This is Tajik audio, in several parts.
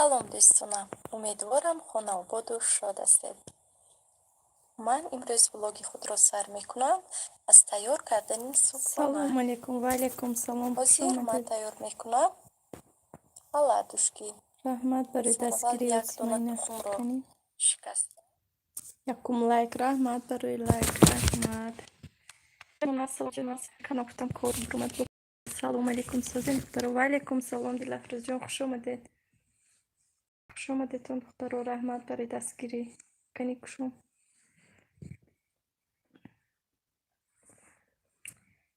салом дӯстонам, умедворам хонободу шод ҳастед. Ман имрӯз влоги худро сар мекунам аз тайёр кардани субҳона. Салом алейкум, ва алейкум салом. ҳозир ман тайёр мекунам оладушки. Rahmat барои дастгирии як дона Осмона. тухмро шикастам. Якум лайк, rahmat барои лайк, rahmat. Каноктам кор бурмад. Салом алейкум созин духтаро. Ва алейкум салом Дилафрузҷон, хуш омадед. Хуш омадедтон духтаро, rahmat барои дастгирӣ. Кани кушум.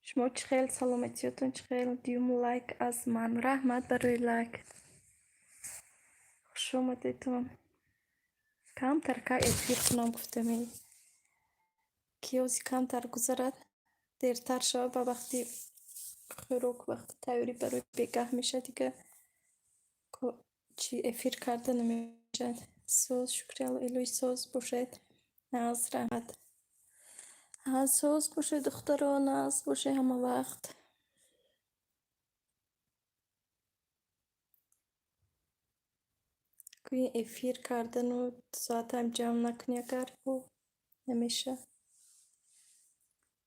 шумо чӣ хел, саломатиётон чӣ хел? Дюйм лайк аз ман. Rahmat барои лайк. Хуш омадедтон. камтар ка эфир кунам гуфтаме. киёзи камтар гузарад, дертар шавад ба вақти хӯрок, вақти тайёрӣ барои бегаҳ меша дига чи эфир карда намешад. Соз шукри илоҳӣ соз бошед. Наз раҳмат. Соз бошед духтаро, наз бошед ҳама вақт. Кӯи эфир кардану соатам ҷамъ накунӣ агар намеша.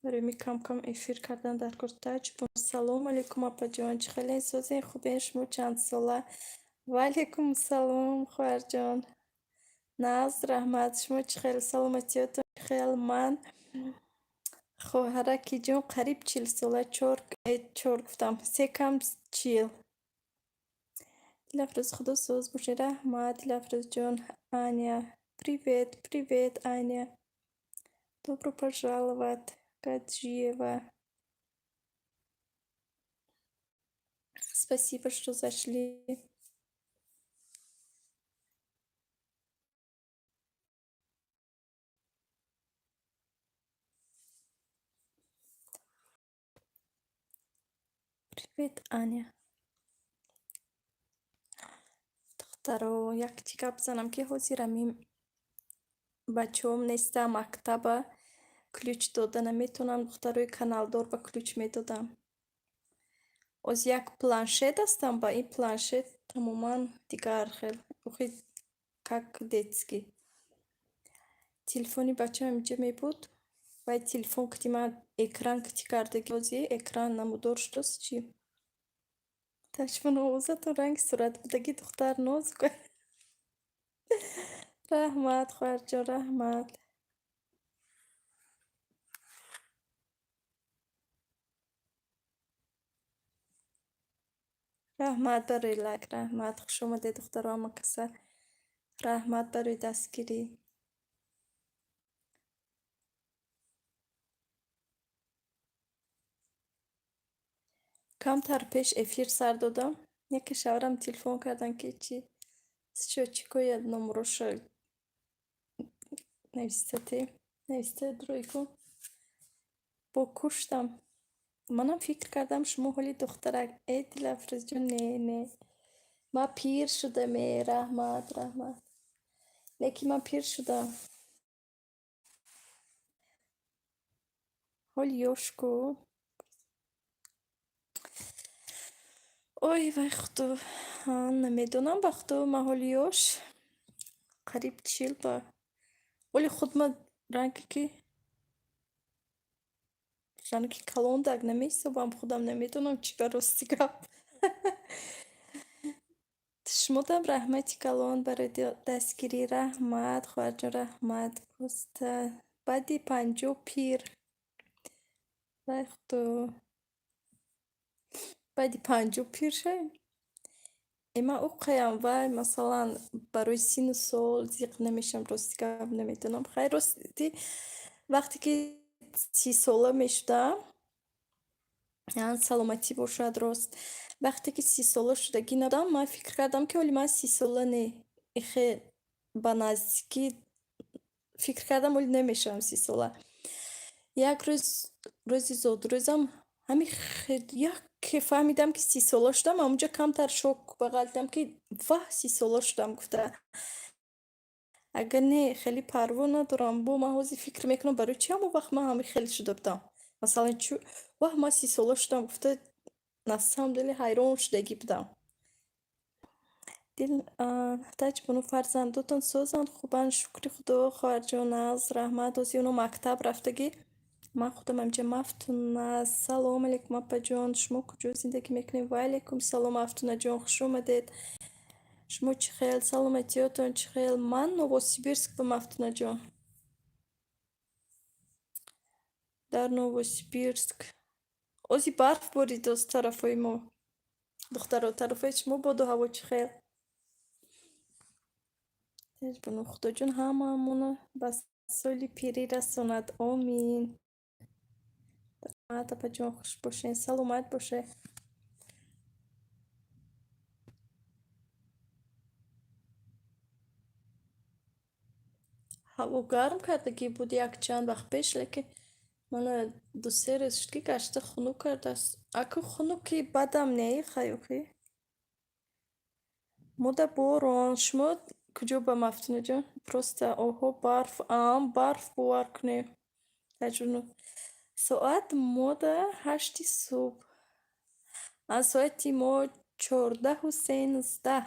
барои ми кам эфир кардан дар кортаҷ. Салом алейкум апаҷон, чӣ хелен созин, хубен, шумо чанд сола? Ва алейкум салом хоҳарҷон. Наз раҳмат, шумо чӣ хел, саломатиётон чӣ хел? Ман хоҳаракиҷон қариб 40 сола, 4 гуфтам, 3 кам 40. Дилафрӯз худо соз бошед. Раҳмат Дилафрӯзҷон. Аня, привет, привет Аня. Добро пожаловать, Гаджиева. Спасибо, что зашли. Привет, Аня. духтаро, якчи гап занам ки ҳозирам ин бачаҳом неста мактаба, ключ дода наметавонам. духтарои каналдор ба ключ медодам. оз як планшет ҳастам, ба ин планшет тамоман дигар хел охи как детский. телефони бачаам инҷа мебуд. вай телефон кити ман экран кити кардаги ҳозир экран намудор шудааст чи. ташвин овозатон ранги сурат будагӣ духтар нозук. раҳмат хоҳарҷон, раҳмат. раҳмат барои лайк, раҳмат. хуш омадед духтаро ҳама каса. раҳмат барои дастгирӣ. камтар пеш эфир сар додам. яке шаварам телефон кардан ки чӣ кояд номроша нависта дройгон. бо куштам. манам фикр кардам шумо ҳоли духтарак. Дилафрӯзҷон, не. ман пир шудам. раҳмат, раҳмат. лекин ман пир шудам. ҳоли ёш ку. ой вай худо, намедонам ба худо, ман ҳоли ёш қариб 40 ба оли худман ранги калон даг намеҳисобам худам, намедонам чӣ ба рости гап. шумодам раҳмати калон барои дастгирӣ. раҳмат хоҳарҷон, раҳмат. просто баъди 50 пир. вай худо, баъди 50 пир шавем. ман оқаям, вай масалан барои сину сол зиқ намешам, рости гап намедонам. хайр рости вақте ки 30 сола мешудам, саломатӣ бошад рост. вақте ки 30 сола шудагӣ надам, ман фикр кардам ки оли ман 30 сола не. ихе ба наздикӣ фикр кардам оли намешавам 30 сола. як рӯз рӯзи зодрӯзам яке фаҳмидам ки 30 сола шудам. ҳамунҷа камтар шок ба ғалтидам ки ваҳ 30 сола шудам гуфта. агар не хеле парво надорам. бо ман ҳозир фикр мекунам барои чи ҳамон вақт ман ҳамин хеле шуда будам. масалан чӯ ваҳ ман 30 сола шудам гуфта. на самом деле ҳайрон шудагӣ будам. دل تاج بونو فرزنداتون سازن خوبن شکر خدا خواهرجان از رحمت از اونو مکتب رفتگی من خودم همجا مفتون سلام علیکم اپا جان شما کجا زندگی میکنیم و علیکم سلام افتونه جان خوش اومدید شما چی خیل سلامتیاتون چی خیل من نووسیبیرسک به مفتونه جان در نووسیبیرسک ازی برف بارید از طرفای ما دختر و طرفای شما باد و هوا چی خیل بونو خدا جون هممونو بس سالی پیری رسوند آمین اپا جان خوش باشین سلامت باشه هوا گرم کردگی بود یک چند وقت پیش لیکن من دو سه روز شد که گشته خنک کرده است اکو خنکی بدم نه خیلی مده باران شما کجا به مفتونه جان پرسته اوه برف برف باور کنه تجربه ساعت مده 8 صبح از ساعتی ما 14 و 13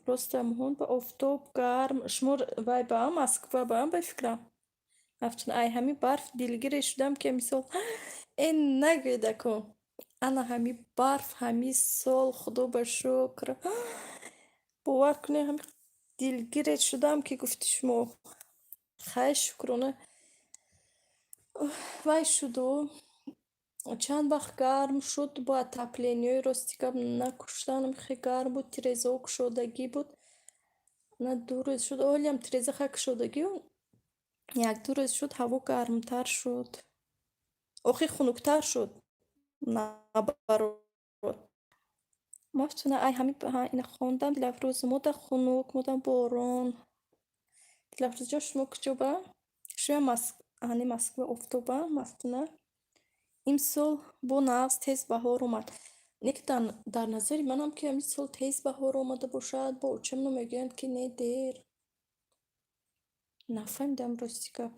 پرسته مهون به افتاب گرم شما وای با هم مسکو با هم بفکرم رفتون ای همین برف دیلگیره شدم که مثال این نگیده کن انا همین برف همین سال خدا به شکر باور کنی همین دیلگیره شدم که گفتی شما خیلی شکرانه وای شد و چند وقت گرم شد با اتپلینی های راستی که نکشتنم خیلی گرم بود تریزه کشودگی بود نه دو روز شد اولی هم تریزه خیلی کشودگی و یک دو روز شد هوا گرمتر شد آخی خنکتر شد نه برو مفتونه ای همین این خوندم دلفروز مده خنک مده باران دلفروز جا شما کجا با شما هنی مسکو افتوبه مفتونه امسال با نقص تیز بهار اومد نیک در نظری منم که امسال تیز بهار اومده باشد با چم نمیگن که نه دیر نفهمیدم راستی که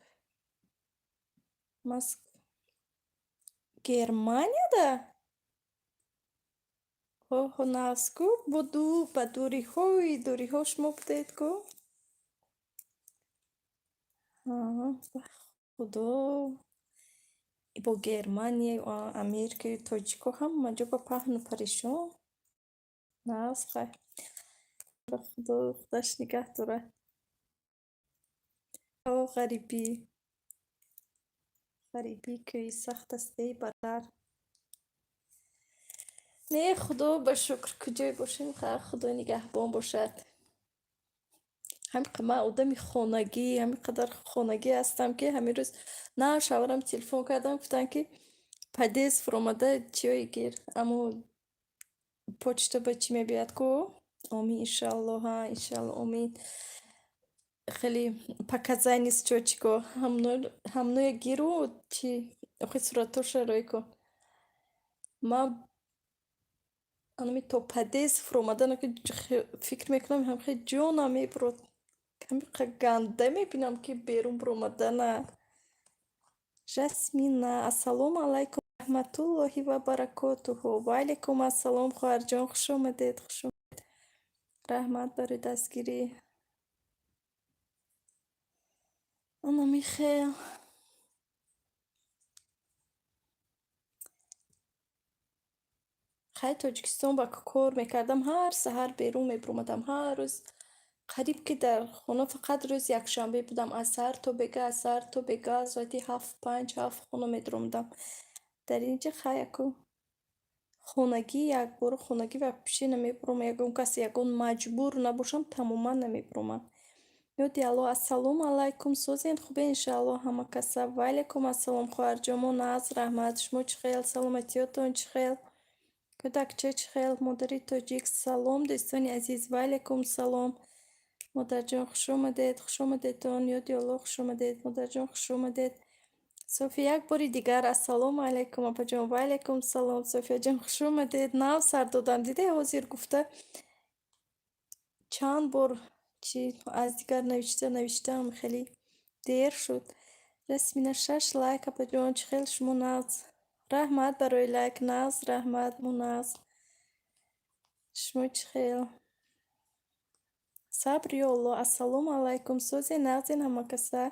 مسک گرمانیا ده اوه ناسکو بودو با دوری ها شما بدید کو خدا با گرمانیا و امریکا و تاجیکو هم مجا با پهن و پریشون ناس خیلی خداش نگه داره او غریبی که سخت است ای برادر نه خدا به شکر کجای باشیم خدا نگهبان باشد همین من آدم خانگی همین قدر خانگی هستم که همین روز نه شوهرم تلفن کردم گفتن که پدیز فرامده چیایی گیر اما پوچتا به چی میبید کو آمین انشالله ها انشالله آمین خیلی پاکزای نیست چوچیکو همنو گیرو چی اخی صورتوش رای کن ما انمی تو پدیز فرامده که فکر میکنم هم خیلی جونا میبرد همین گنده میبینم که بیرون برامدن جسمین السلام علیکم رحمت الله و برکاته و علیکم السلام خواهر جان خوش اومدید رحمت برای دستگیری انا میخه خیلی تاجیکستان با کار میکردم هر سحر بیرون میبرمدم هر روز قریب که در خونه فقط روز یک شنبه بودم از سر تا بگه از وقتی 7 خونه میدرمدم در اینجا خیلی خونگی یک بار خونگی و پیشی نمیبرم یکون کسی یکون مجبور نباشم تماما نمیبرم یادی الله السلام علیکم سوزین خوبه انشاءالله همه کسا و علیکم السلام خواهر جامون از رحمت شما چه خیل سلامتیاتون چه خیل کدکچه چه خیل مادری تاجیک سلام دوستانی عزیز و علیکم سلام مادر جان خوش اومدید تان یادی الله خوش اومدید مادر جان خوش اومدید صوفیا یک باری دیگر السلام علیکم اپا جان و علیکم سلام صوفیا جان خوش اومدید ناو سر دادم دیده حاضر گفته چند بار چی از دیگر نوشتم خیلی دیر شد رسمینه 6 لایک اپا جان چه خیلی شما ناز رحمت برای لایک ناز رحمت مناز شما چی خیل صبری الله السلام علیکم سوزی نازین همه کسا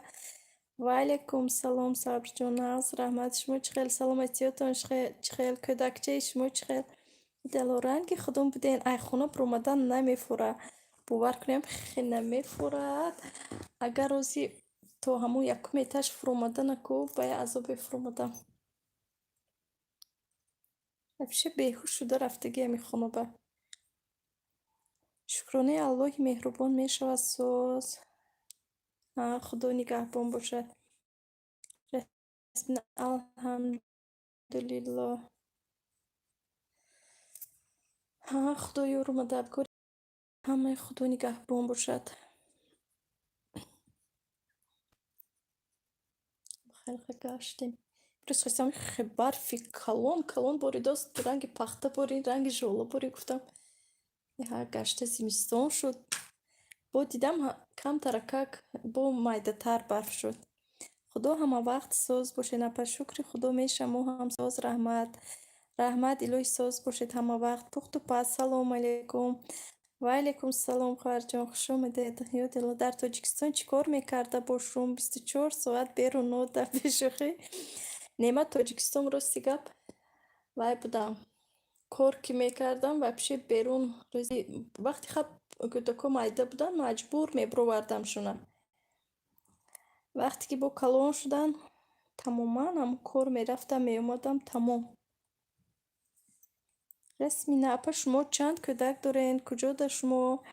و علیکم سلام صبر جون ناز رحمت شما چی خیل سلامتیاتون چی خیل کدکچه شما چی خیل دلارنگی خودم بدین ای خونه پرومدن نمیفوره باور کنیم خیلی نمیفورد اگر روزی تو همون یکم ایتش فرومده نکو باید عذاب فرومدم افشه بیهوش شده رفتگی همی خونه به شکرانه الله مهربان میشه سوز خدا نگهبان باشد رسم الحمدلله خدا یارو مدد همه خدا نگهبان باشد خیلی گشتیم برس خواستم خبر فی کلون باری داست رنگ پخته باری رنگ ژوله باری گفتم یه گشته زمستان شد با دیدم کم ترکک با مایده تر برف شد خدا همه وقت ساز باشه نپس شکر خدا میشه ما هم ساز رحمت الهی ساز باشید همه وقت پخت و پس سلام علیکم و علیکم سلام خواهر جان خوش آمدید یادلا در تاجیکستان چیکار میکرده باشم 24 ساعت بیرون نوده بشوخی نیمه تاجیکستان راستی گپ وای بودم کار که میکردم و پیش بیرون روزی وقتی خب کتاکو مایده بودن مجبور میبروردم شونه وقتی که با کلون شدن تماما هم کار میرفتم میومدم تمام رسمینه اپا شما چند کودک دارین کجا در شما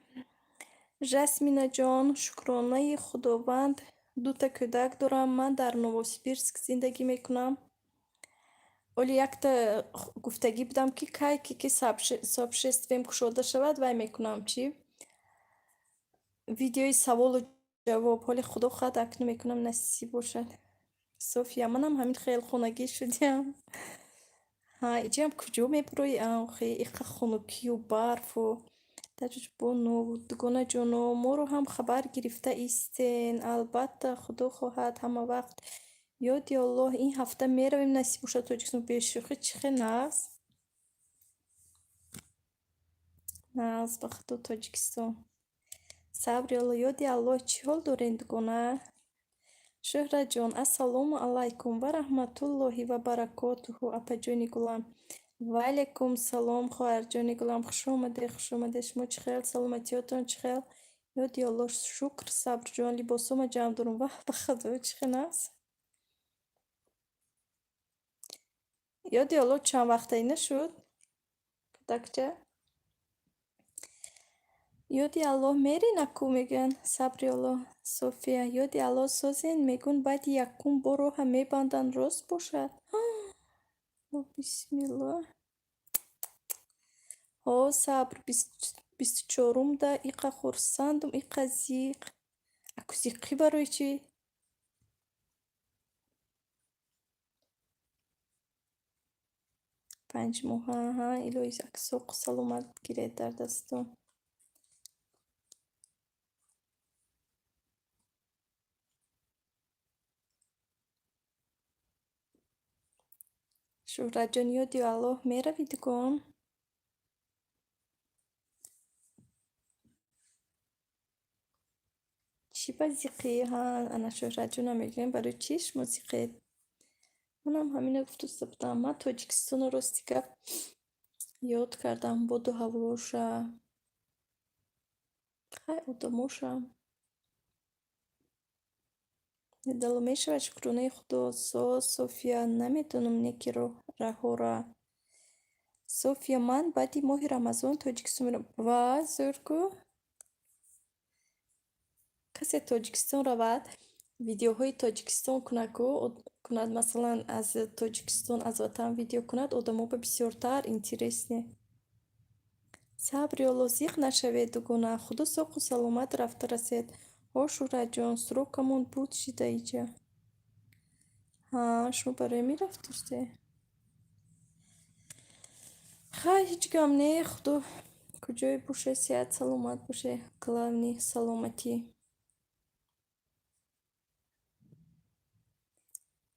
جسمینه جان شکرانه خداوند 2 تا کودک دارم من در نووسیبیرسک زندگی میکنم ولی یک تا گفتگی بدم که کی سابشستویم کشوده شود وای میکنم چی ویدیوی سوال و جواب حالی خدا خواهد اکنون میکنم نصیب باشد صوفیا منم همین خیلی خونگی شدیم اینجا هم کجا میبروی خیلی خونکی و برف و درش بونو دگونه جونو ما رو هم خبر گرفته ایستین البته خدا خواهد همه وقت یادی الله این هفته میرویم نصیب باشد تاجیکستان بشوخی چخه ناز به خدا تاجیکستان صبری الله یادی الله چی حال دارین دگونه شهرت جان السلام علیکم و رحمت الله و برکاته اپا جانی گلم و علیکم سلام خواهر جانی گلم خوش آمده شما چی خیل سلامتیاتون چی خیل یادی الله شکر صبر جان لباسوم جمع دارم و به خدا چی خیل است یادی الله چند وقته اینه شد کدکچه یادی الله میری نکو میگن صبری الله صوفیا یادی الله سازین میگن باید یکم برو هم میبندن راست باشد بسم الله صبر 24 ده ایقا خورسندم ایقا زیق اکو زیقی برای چی؟ پنج ماه الهی اکساق سلامت گیره در دستم شهرت جان یادی الله میروی دگم چی با زیقی انا شهرت جانم میگم برای چیش موسیقی منم همینه گفت بودم من تاجیکستان راستی که یاد کردم بودو هواشه خیلی اداموشم دلو میشه شکرونه خدا صوفیا نمیدونم نیکی رو رهورا صوفیا من بعدی ماه رمضان تاجیکستان میرم و زورکو کسی تاجیکستان رود ویدیوهای تاجیکستان کند مثلا از تاجیکستان از وطن ویدیو کند آدمو به بسیارتر اینترسنه صبری الله زیق نشوید دگونه خدا ساق و سلامت رفته رسید شورت جان سروکمون بود شده ایجا شما برای میرفت داشته خیلی هیچ گم نه خدا کجای باشه صحت سلامت باشه کلاونی سلامتی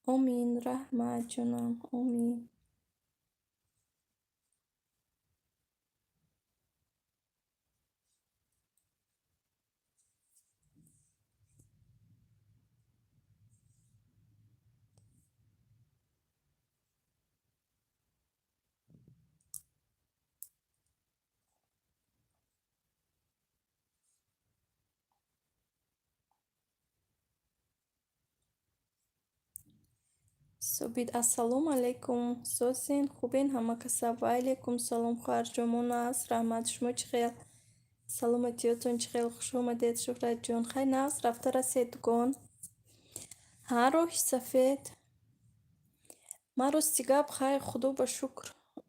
آمین رحمت جانم آمین صبید السلام علیکم سوسین خوبین همه کسا و علیکم سلام خواهر جمعون است رحمت شما چخیر سلامتیتون چخیر خوش اومدید شهرت جون خیلی ناز رفته رسیدگان ها روح سفید ما رستیگاب خیلی خدا با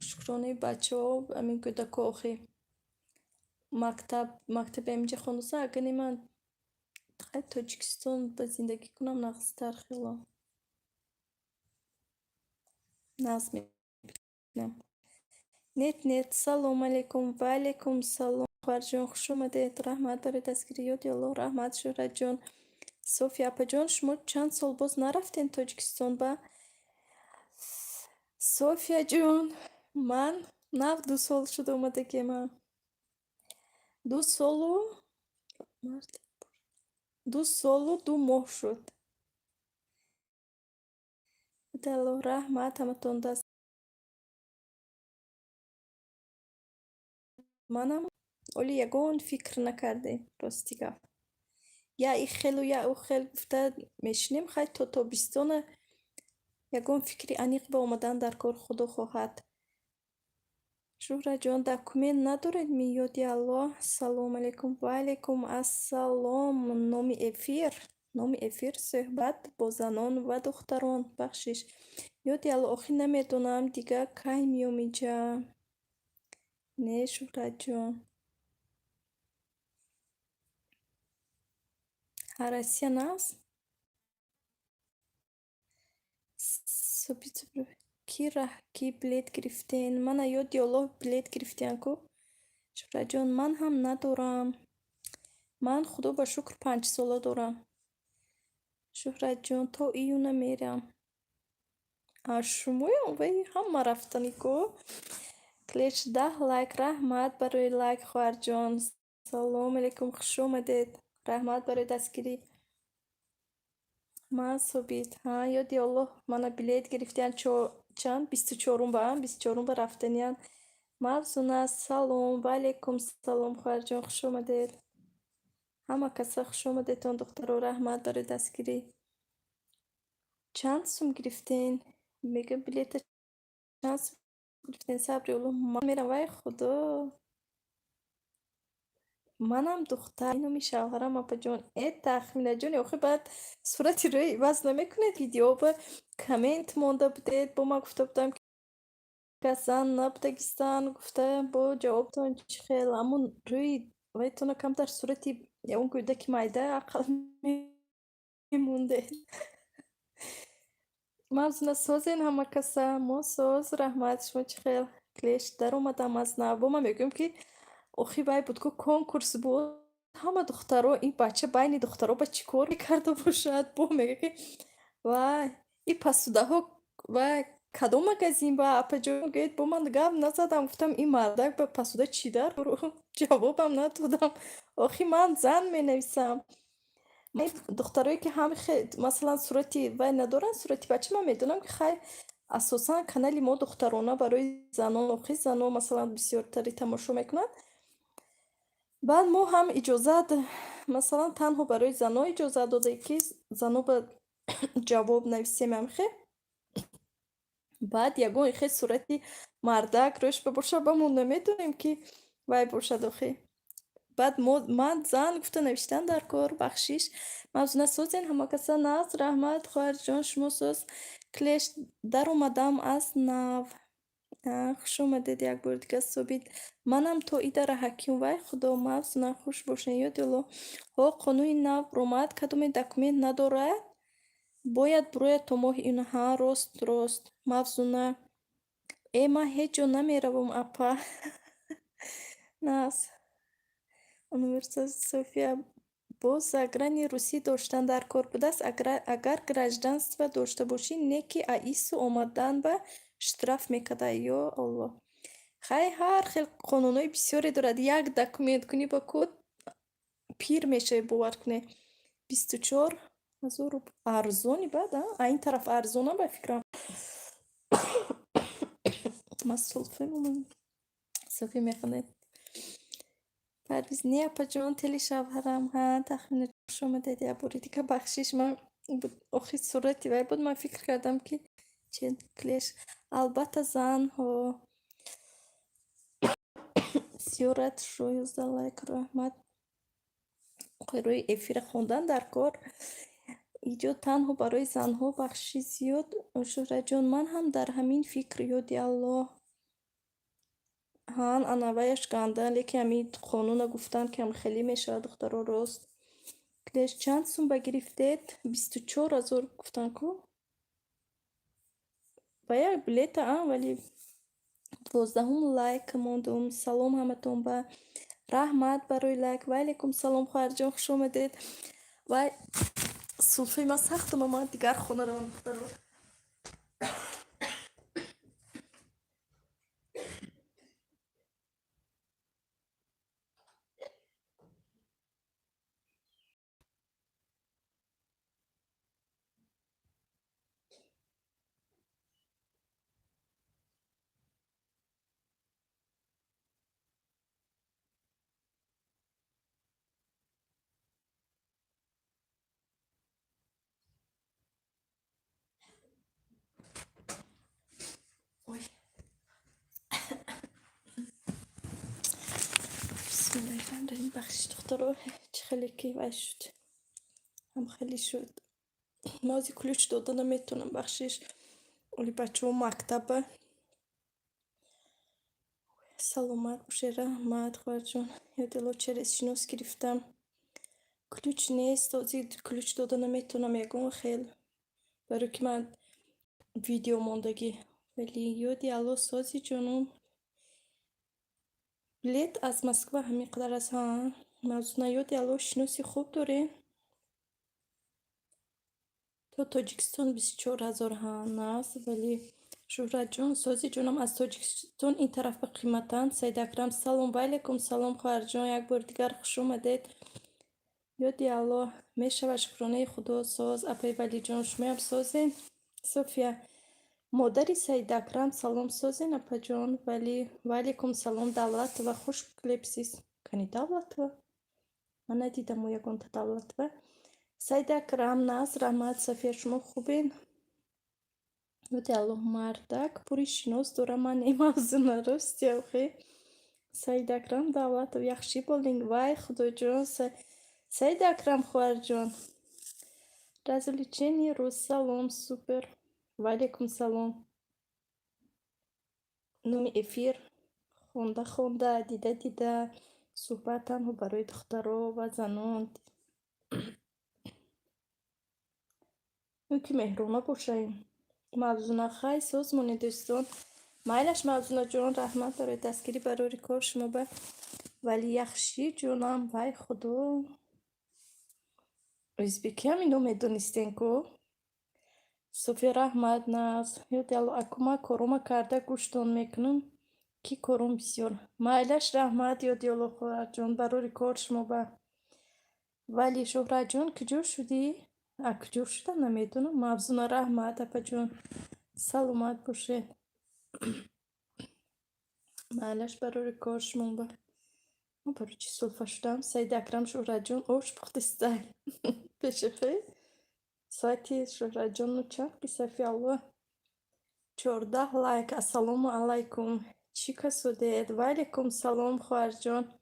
شکرانه بچه ها امین کودک آخی مکتب امجا خونسا اگه من خیلی تاجیکستان به زندگی کنم نقصتر خیلی ناز میکنم نت سلام علیکم و علیکم سلام خواهر جان خوش اومدید رحمت برای دستگیری یاد الله رحمت شهرت جان صوفیا اپا جان شما چند سال باز نرفتین تاجیکستان با صوفیا جان من 2 سال شده اومده که من 2 سال و 2 سال و 2 ماه شد الله رحمت همتون دست منم ولی یگان فکر نکرده راستی گفت یا ای خیل و یا او خیل گفته میشنیم خیلی تا بیستانه یگان فکری انیق به اومدن در کار خدا خواهد شهرت جان دکومنت ندارید میادی الله سلام علیکم و علیکم السلام نام افیر صحبت با زنان و دختران بخشش یادی الله آخی نمیدونم دیگه کی میام اینجا نه شهرت جان هرسی ناس سوبیت کی بلیت گرفتین من یادی الله بلیت گرفتین کو شهرت جان من هم ندارم من خدا با شکر 5 ساله دارم شهرت جان تا ایونه میرم شمایم وی همه رفتنی کو کلیش 10 لایک رحمت برای لایک خواهر جان سلام علیکم خوش اومدید رحمت برای دستگیری ما صبید ها یادی الله منو بلیت گرفتین چند 24 با 24 با رفتنیان مبزونه سلام و علیکم سلام خواهر جان خوش اومدید همه کسا خوش اومدید دختر و رحمت برای دستگیری چند سوم گرفتین میگه بلیت چند سوم گرفتین صبری اولو من میرم وای خدا منم دختر اینو میشوهرم اپا جان تخمینه جان آخه بعد صورتی روی عوض نمیکنید ویدیو با کامنت مونده بودید با ما گفته بودم که زن نبودگیستان گفته با جوابتون چی خیلی امون روی وایتونه کم در صورتی یا اون گوده که مایده عقل میمونده مبزونه سازین همه کسا ما ساز رحمت شما چی خیلی کلیش در اومدم از نبا من میگم که آخی بای بود که کنکورس بود همه دخترها این بچه بین دخترها با چی کار میکرده باشد با میگه که وای این پسوده ها وای کدوم مگزین با اپا جون گید با من گفت نزدم گفتم این مردک به پسوده چی در برو جوابم ندادم آخی من زن می نویسم من دخترایی که هم خیلی مثلا صورتی وای ندارن صورتی بچه من میدونم که خیلی اساسا کانالی ما دخترانه برای زنان آخی زنان مثلا بسیار تری تماشا میکنن بعد ما هم اجازه مثلا تنها برای زنها اجازه داده که زنها به جواب نویسیم هم خیلی بعد یگان خیلی صورتی مردک روش بباشه با ما نمیدونیم که وای باشد آخی بعد من زن گفته نوشتن در کار بخشیش موضوع سوزین همه کسا ناز رحمت خواهر جان شما سوز کلیش در اومدم از نو خوش اومدید یک بار دیگه صبید منم تو ایدر حکیم وای خدا موضوع خوش باشین یادیلو ها قانون نو رومد کدوم دکومنت نداره باید بروی تو ماه اینها راست موضوع ما هیچ جا نمیروم اپا ناز Университет София با заграни руси доштан дар кор будааст агар гражданство дошта бошӣ неки аису омадан ба штраф мекарда ё аллоҳ хай ҳар хел қонунҳои бисёре дорад як документ кунӣ ба код пир мешавӣ бовар кунӣ 24 000 арзони баъд ин тараф арзона ба фикрам софи мехонед پرویز نیا پا جان تلی شوهرم ها تخمین شما دیدی بوری دیگه بخشیش من آخی صورتی وای بود من فکر کردم که چندکلش البته زن ها زیارت شو 11 لایک رحمت روی افیر خوندن در کار ایجاد تنها برای زنها بخشی زیاد شهرت جان من هم در همین فکر یادی الله هان انوایش کندن لیکن همین قانون گفتن که هم خیلی میشه دخترها راست کلش چند سوم بگرفتید 24,000 گفتن کو با یک بلیت ولی 12 لایک موندم سلام همتون با رحمت برای لایک و علیکم سلام خواهر جان خوش اومدید و صوفی ما سختم اما دیگر خونه رو دخترها بسم الله الرحمن الرحیم بخشش دخترها چه خیلی کیوش شد هم خیلی شد مازی کلوچ داده نمیتونم بخشش ولی بچه ها مکتبه سلامت باشه رحمت خواهر جان یادلا چرس شناس گرفتم کلوچ نیست تازی کلوچ داده نمیتونم یکم خیلی برای که من ویدیو موندگی ولی یادی الله سازی جانم بلیت از مسکو همین قدر است ها موضوع یادی الله شناسی خوب داره تا تاجیکستان 24,000 ها نست ولی شهرت جان سازی جانم از تاجیکستان این طرف به قیمتن سید اکرم سلام و علیکم سلام خواهر جان یک بار دیگر خوش اومدید یادی الله میشه شکرانه خدا ساز اپای ولی جان شما هم سازین صوفیا مادری سید اکرم سلام سازین اپا جان ولی و علیکم سلام دولت و خوش کلیپسیز کنی دولت و من ندیدم و یکم دولت و سید اکرم ناز رحمت صفیه شما خوبین یادی الله مردک پوری شناس دارم من موضوع نرستی اوخی سید اکرم دولت و یخشی بولینگ وای خدا جان سید اکرم خواهر جان развлечение روز سلام سوپر و علیکم سلام نومی افیر خونده دیده صحبت تنها برای دخترها و زنان اون که مهرونه باشه موضوع خیلی سازمانی دوستان مایلش موضوع جان رحمت برای دستگیری برای کار شما به ولی یخشی جانم وای خدا ازبیکی هم اینو میدونستین که صوفی رحمت ناز یادی الله اکما کاروما کرده گوشتون میکنم کی کارم بسیار مایلش رحمت یادی الله خواهر جان برای کار شما به ولی شهرت جان کجا شدی؟ کجا شده نمیدونم موضوع رحمت اپا جان سلامت باشه مایلش برای کار شما به من برای چی سلفه شدم سید اکرم شهرت جان اوش پخت استایل بشه خیلی سایتی شهرت جان نو چند قصفی الله 14 لایک السلام علیکم چی کسودید و علیکم سلام خواهر جان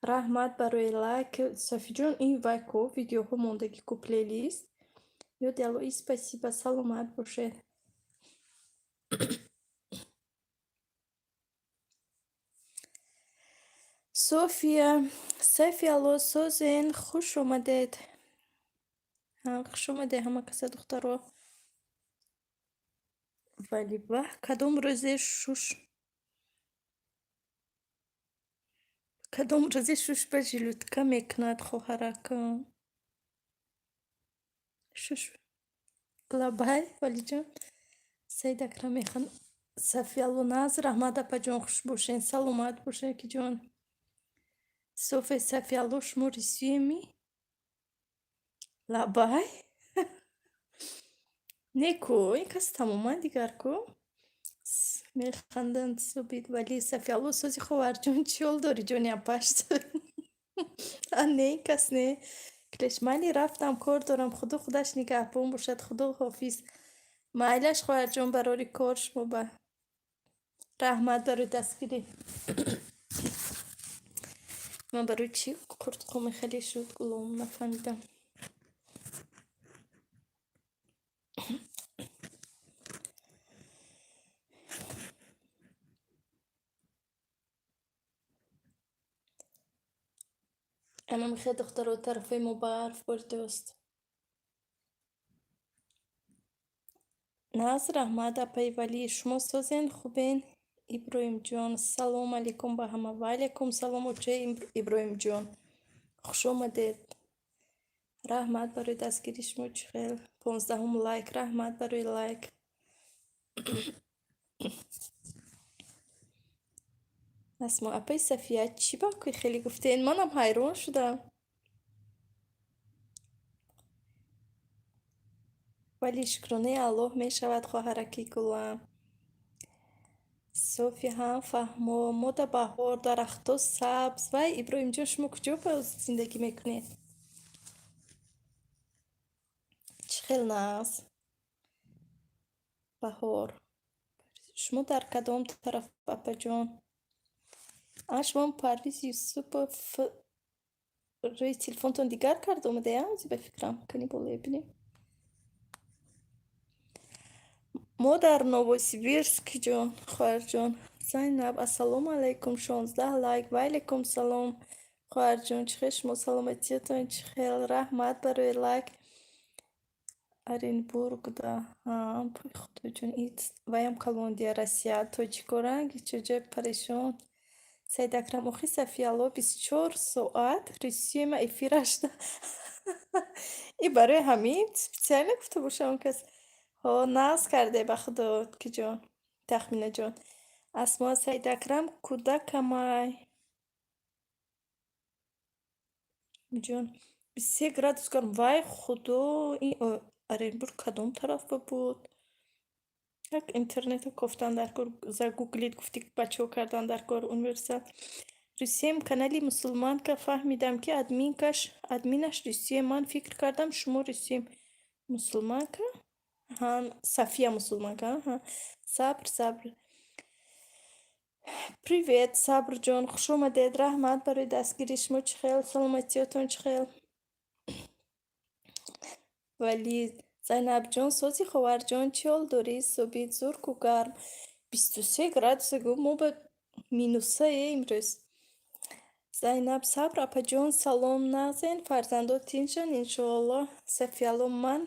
رحمت برای лайк. Софиджон این вайко видеоҳо мондагӣ ку плейлист. Ёди Аллоҳи спасибо. Саломат бошед. София, София алло созин хуш омадед. Хуш омадед ҳама каса духтаро. Вали ба кадом рӯзе шуш кадом рӯзе шуш ба жилутка мекунад хоҳаракам. Шуш лабай валиҷон. Саид Акрам механ София алло наз раҳмат апа ҷон хуш бошен. Саломат бошед ки ҷон. София София алло шумо рисуеми? Лабай? Неку ин кас тамоман дигар ку. Механданд субид вали София алло сози хоҳарҷон чӣ ҳол дори ҷони апашт? Не ин кас не. Клеш мани рафтам кор дорам худо худаш нигаҳбон бошад. Худо ҳофиз. майлаш хоҳарҷон барори кор шумо ба раҳмат барои дастгирӣ. ман барои чӣ қуртуқуми хеле шуд гулом нафаҳмидам. ана мехоҳад духтаро тарафаи мо барф бурдост. наз раҳмат апаи валӣ шумо созен хубен иброҳимҷон. Салом алейкум ба ҳама. Ва алейкум салом очаи Иброҳимҷон. Хуш омадед. Раҳмат барои дастгирии шумо. Чӣ хел? 15 лайк. Раҳмат барои лайк. асмо апаи Сафия чӣ баки хеле гуфтен? Манам ҳайрон шудам. вале шукронаи Аллоҳ мешавад хоҳараки гулам. Софи ҳам фаҳмо мода баҳор дарахтҳо сабз. Вай Иброҳимҷон шумо куҷо зиндагӣ мекунед? Чӣ хел наз? Баҳор. шумо дар кадом тараф апаҷон? шумо Парвиз Юсупов рӯи телефонтон дигар карда омадаям ба фикрам. Кани болоя бинем. мо дар Новосибирск ҷон хоҳарҷон. Зайнаб ассалому алайкум 16 лайк. Ва алейкум салом хоҳарҷон. Чӣ хел шумо саломатиятон чӣ хел? Раҳмат барои лайк. Оренбург да худоҷон ваям Колондия Россия тоҷикоранги чӯҷа парешон. Сайдакрам охи Сафиялло 24 соат рисуема эфирашда. И барои ҳамин специально гуфта бошам кас. нағз карде ба худо киҷон тахминаҷон. Асмо Сайдакрам кӯдакамай ҷон 23 градус гарм. Вай худо ин Оренбург кадом тарафа буд? як интернета кофтан дар кор загуглид гуфти бачаҳо кардан дар кор универсал. Русием канали мусулманка фаҳмидам ки админаш Русием. Ман фикр кардам шумо Русием мусулманка. Сафия мусулманка. Сабр. Привет Сабрҷон. Хуш омадед. Раҳмат барои дастгирии шумо. Чӣ хел? Саломатиятон чӣ хел? валӣ Зайнабҷон сози ховарҷон чӣ ҳол дорӣ? Собит зурку гарм 23 градуса гӯ мо ба минусае имрӯз. Зайнаб Сабр апаҷон салом нағзен фарзандот тиншан иншоаллоҳ. Сафиялло ман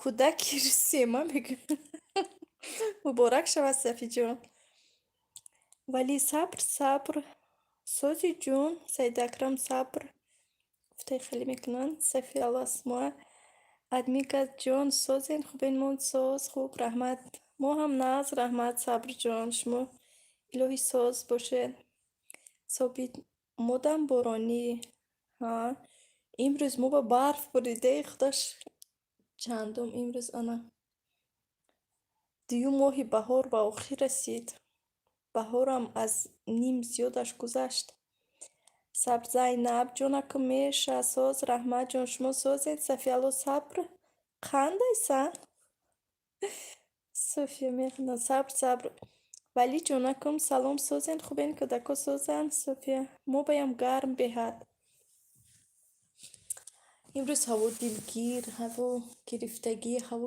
кӯдаки Русиема мегӯям. муборак шавад Сафиҷон. валӣ Сабр сози ҷон. Сайдакрам Сабр гуфтаи хеле мекунанд. Сафиялло асмо админка ҷон созен хубен мон соз хуб раҳмат. мо ҳам нағз раҳмат Сабрҷон. шумо илоҳи соз бошед. Собит модам боронӣ. имрӯз мо ба барф буридаи худош чандум имрӯз ана 2 моҳи баҳор ба охир расид. баҳорам аз ним зиёдаш гузашт. Сабр Зайнаб ҷонакам меша соз раҳмат ҷон шумо созед. Сафиялло Сабр қандайсан? София мехунад Сабр валӣ ҷонакам салом созен хубен кӯдако созанд. София мо баям гарм беҳад. имрӯз ҳаво дилгир ҳаво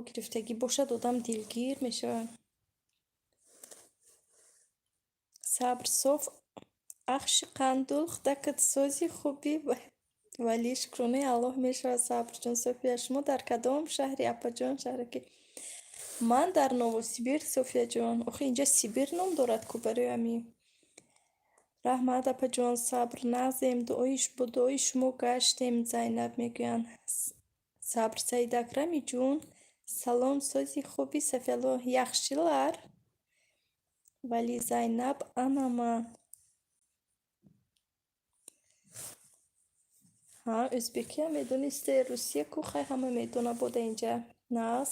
гирифтагӣ бошад одам дилгир мешавад. Сабр соф ахши қандул худакат сози хубӣ валӣ шукронаи Аллоҳ мешавад. Сабрҷон. София шумо дар кадом шаҳри апаҷон шаҳраки? ман дар Новосибирск Софияҷон. охи инҷа Сибир ном дорад ку барои ҳамин. раҳмат апаҷон. Сабр нағзем бо дуои шумо гаштем. Зайнаб мегӯянд. Сабр Саидакрами ҷон салом сози хуби Сафиялло яхшилар? валӣ Зайнаб ана ман ӯзбекия медонисте Русия ку хай ҳама медона бода инҷа нағз.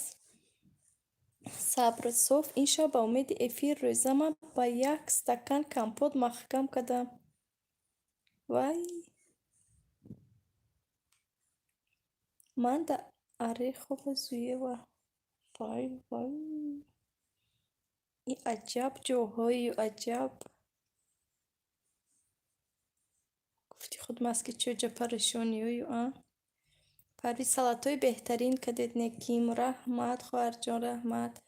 Сабр соф ин шаб ба умеди эфир рӯзама ба як стакан компот маҳкам кардам. вай ман да аре хоба зуева وای وای، این عجب جاهایی و عجب. گفتی خود مسکی چه پریشانی های پری سلطای بهترین کدید نکیم. رحمت خواهر جان رحمت.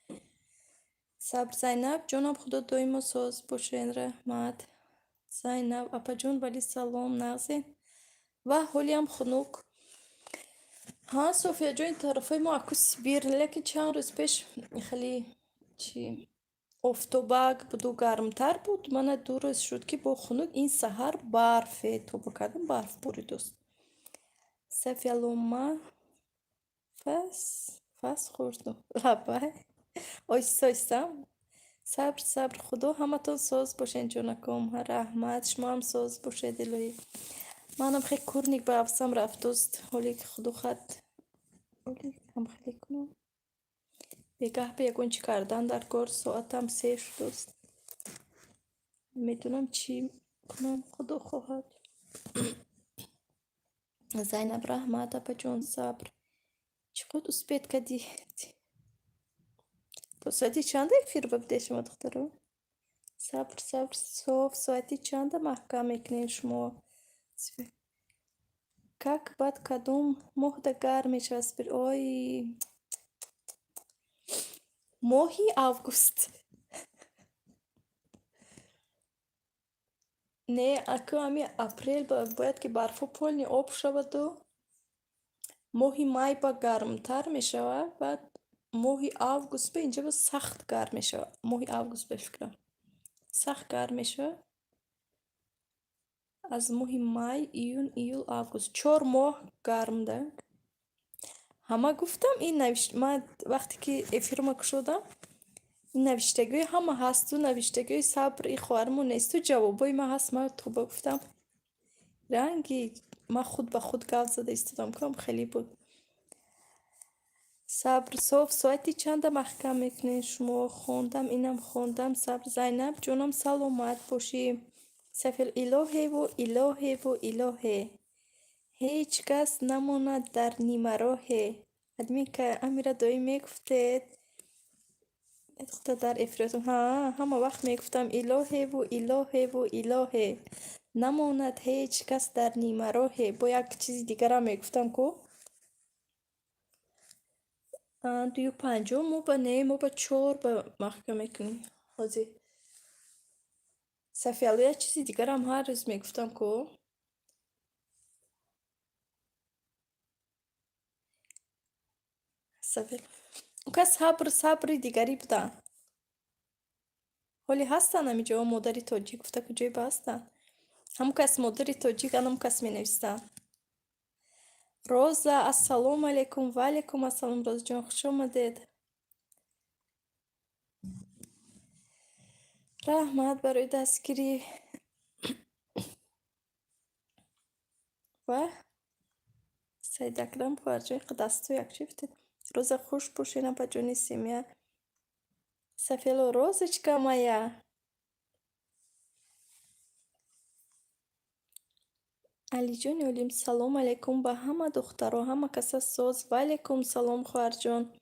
صبر زینب جانم خدا دایم ساز باشین. رحمت زینب اپا جون ولی سلام نغزین و حالی هم خنک. ها صوفیا جون این طرفای ما اکو سیبیر، لیکن چند روز پیش خیلی چی افتوبک بود و گرمتر بود. من 2 روز شد که با خنک این سحر برف تو بکردم برف برید است. صفیا لوما فس خوردم لبه آیسته آیسته. صبر خدا همتون ساز باشین جانکم. رحمت شما هم ساز باشه دلوی. منم خیلی کورنیک به افسم رفت است، حالی که خدا خط حالی هم خیلی کنم بگه به یکون چی کردن در کار. ساعتم 3 شد است. میدونم چی کنم خدا خواهد. زینب رحمت اپا جون صبر چقدر اسپید کدی با ساعتی چنده فیر ببده شما دخترو. صبر صاف ساعتی چنده محکم میکنین شما. как بعد کدوم ماه گرمش است بر آی ماهی август. نه اکو همی اپریل باید که برفو پولنی آب شود و ماهی مای با گرمتر می شود. بعد ماهی август به اینجا با سخت گرم می شود. ماهی август به فکرم سخت گرم می شود. از ماهی مای ایون ایول август 4 ماه گرم ده. همه گفتم این نوشت من وقتی که افیرما کشودم این نوشتگوی همه هست و نوشتگوی صبر ای خواهرمون نیست و جوابای من هست. من تو گفتم رنگی من خود به خود گل زده استدام کنم خیلی بود. صبر صاف ساعتی چند محکم میکنین شما. خوندم اینم خوندم. صبر زینب جونم سلامت باشی. سفل الهه و الهه و الهه هیچ کس نماند در نیمه راهه. ادمی که امیره دایی میگفته دختر در افراتون همه وقت میگفتم الهه و الهه و الهه نماند هیچ کس در نیمه راهه. با یک چیز دیگر هم میگفتم که 2 و 5 مو با نه مو با 4 با محکمه کنی حاضی سفیالی یک چیزی دیگر هم هر روز میگفتم که سفیل اون که صبر دیگری بودن. حالی هستن همیجا مادری تاجیک گفته که جای هستن همون کس مادری تاجیک هم کس می نویستن. روزا السلام علیکم و علیکم السلام. روز جان خوش آمدید. رحمت برای دستگیری و سید اکرم خواهرجای دستو یک شفتید. روز خوش باشین با جونی سیمیا سفیل و روزچکا مایا. علی جان اولیم سلام علیکم به همه دخترها همه کسا ساز و علیکم سلام خواهر جان.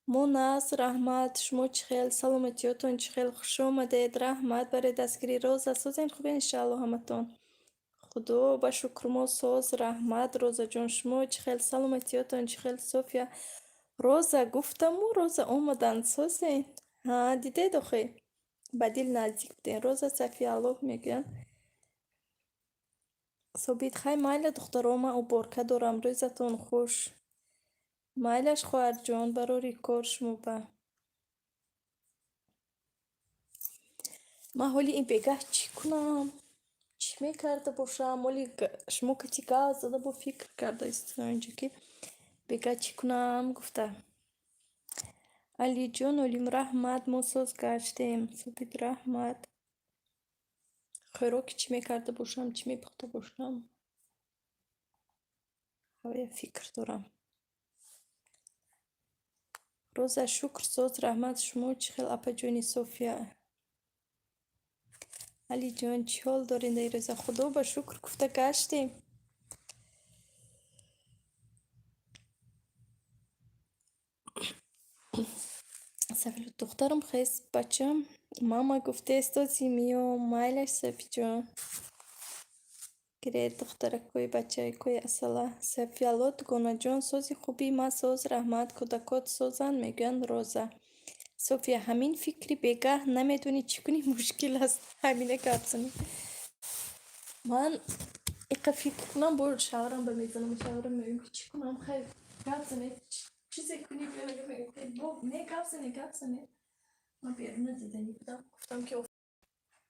مونس رحمت شما چخیل سلامتیاتون چخیل خوش آمدید. رحمت برای دستگیری روز سازین خوبه انشاءالله همتون. خدا با شکر ما ساز. رحمت روزا جان شما چخیل سلامتیاتون چخیل. صوفیا روزا گفتم و روزا اومدن سازین دیده دخی بدیل نزدیک بودین. روزا صفیه الله میگن صبحید خیلی مایل دخترام او برکه دارم. روزتون خوش. مایلش خواهر جان برای کار شما با من حالی این بگه چی کنم چی میکرده باشم. حالی شما که چی گاز زده با فکر کرده است اینجا که بگه چی کنم. گفته علی جان علیم رحمت ما ساز گشتیم. صبحید رحمت خوراک چی میکرده باشم چی میپخته باشم هوای فکر دارم. روز شکر ساز. رحمت شما چی خیل اپا جونی صوفیا علی جان چی حال دارین در روز. خدا با شکر گفته گشتیم. دخترم خیست بچم ماما گفته استازی میو مایلش سفی جان گره دخترکوی بچه کوی اصلا سفیالات گونه جان سازی خوبی ما ساز رحمت کودکات سازن میگن روزه صوفیا همین فکری بگه نمیدونی چی کنی مشکل است همینه کارسنی من ایقا فکر کنم برو شاورم بمیزنم شاورم میگم که چی کنم خیلی کارسنی چیزی کنی میگم بو نه کارسنی ما بیرون دیدنی بودم گفتم که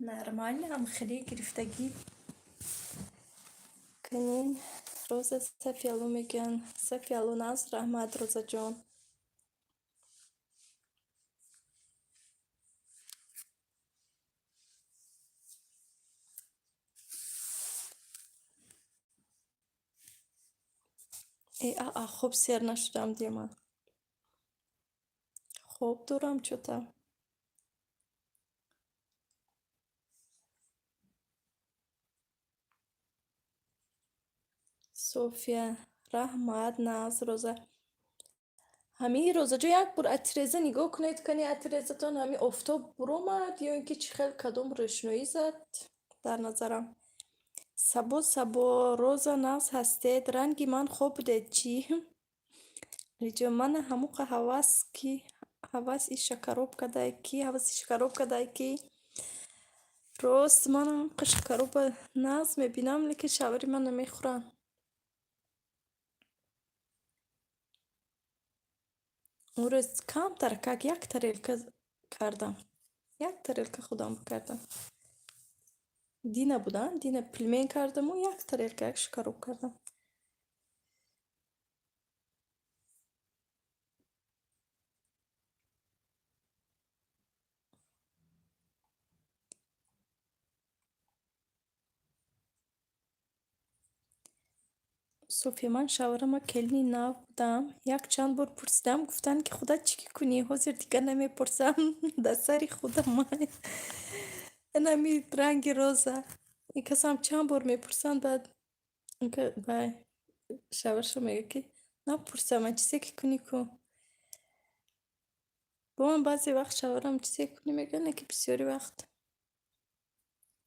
نرمال هم خیلی گرفتگی کنین روز سفیالو میگن سفیالو ناز رحمت روزا جان ای خوب سیر نشدم دیما خوب دورم شدم صوفیا رحمت ناز روزا همین روزا جو یک بار اتریزه نگاه کنید کنی اتریزتان همین افتاب برومد یا اینکه چی خیلی کدوم روشنایی زد در نظرم سبو روزا ناز هستید رنگی من خوب بوده چی ریجو من هموقع حواس کی حواسی شکروب کدای کی حواسی شکروب کدای کی راست من شکروب ناز میبینم لیکن شوری من نمیخورم اون روز کم ترکک یک تریلکه کردم یک تریلکه خودم کردم دینه بودن دینه پلمین کردم و یک تریلکه شکروب کردم صوفی من شاورما کلنی ناو بودم یک چند بار پرسیدم گفتن که خدا چی کنی حاضر دیگه نمیپرسم در سری خودم من نمی رنگ روزه این کسام چند بار میپرسن بعد اینکه بای شاورشو میگه که نپرسم من چیزی که کنی کو با من بعضی وقت شاورم چیزی کنی میگه نه که بسیاری وقت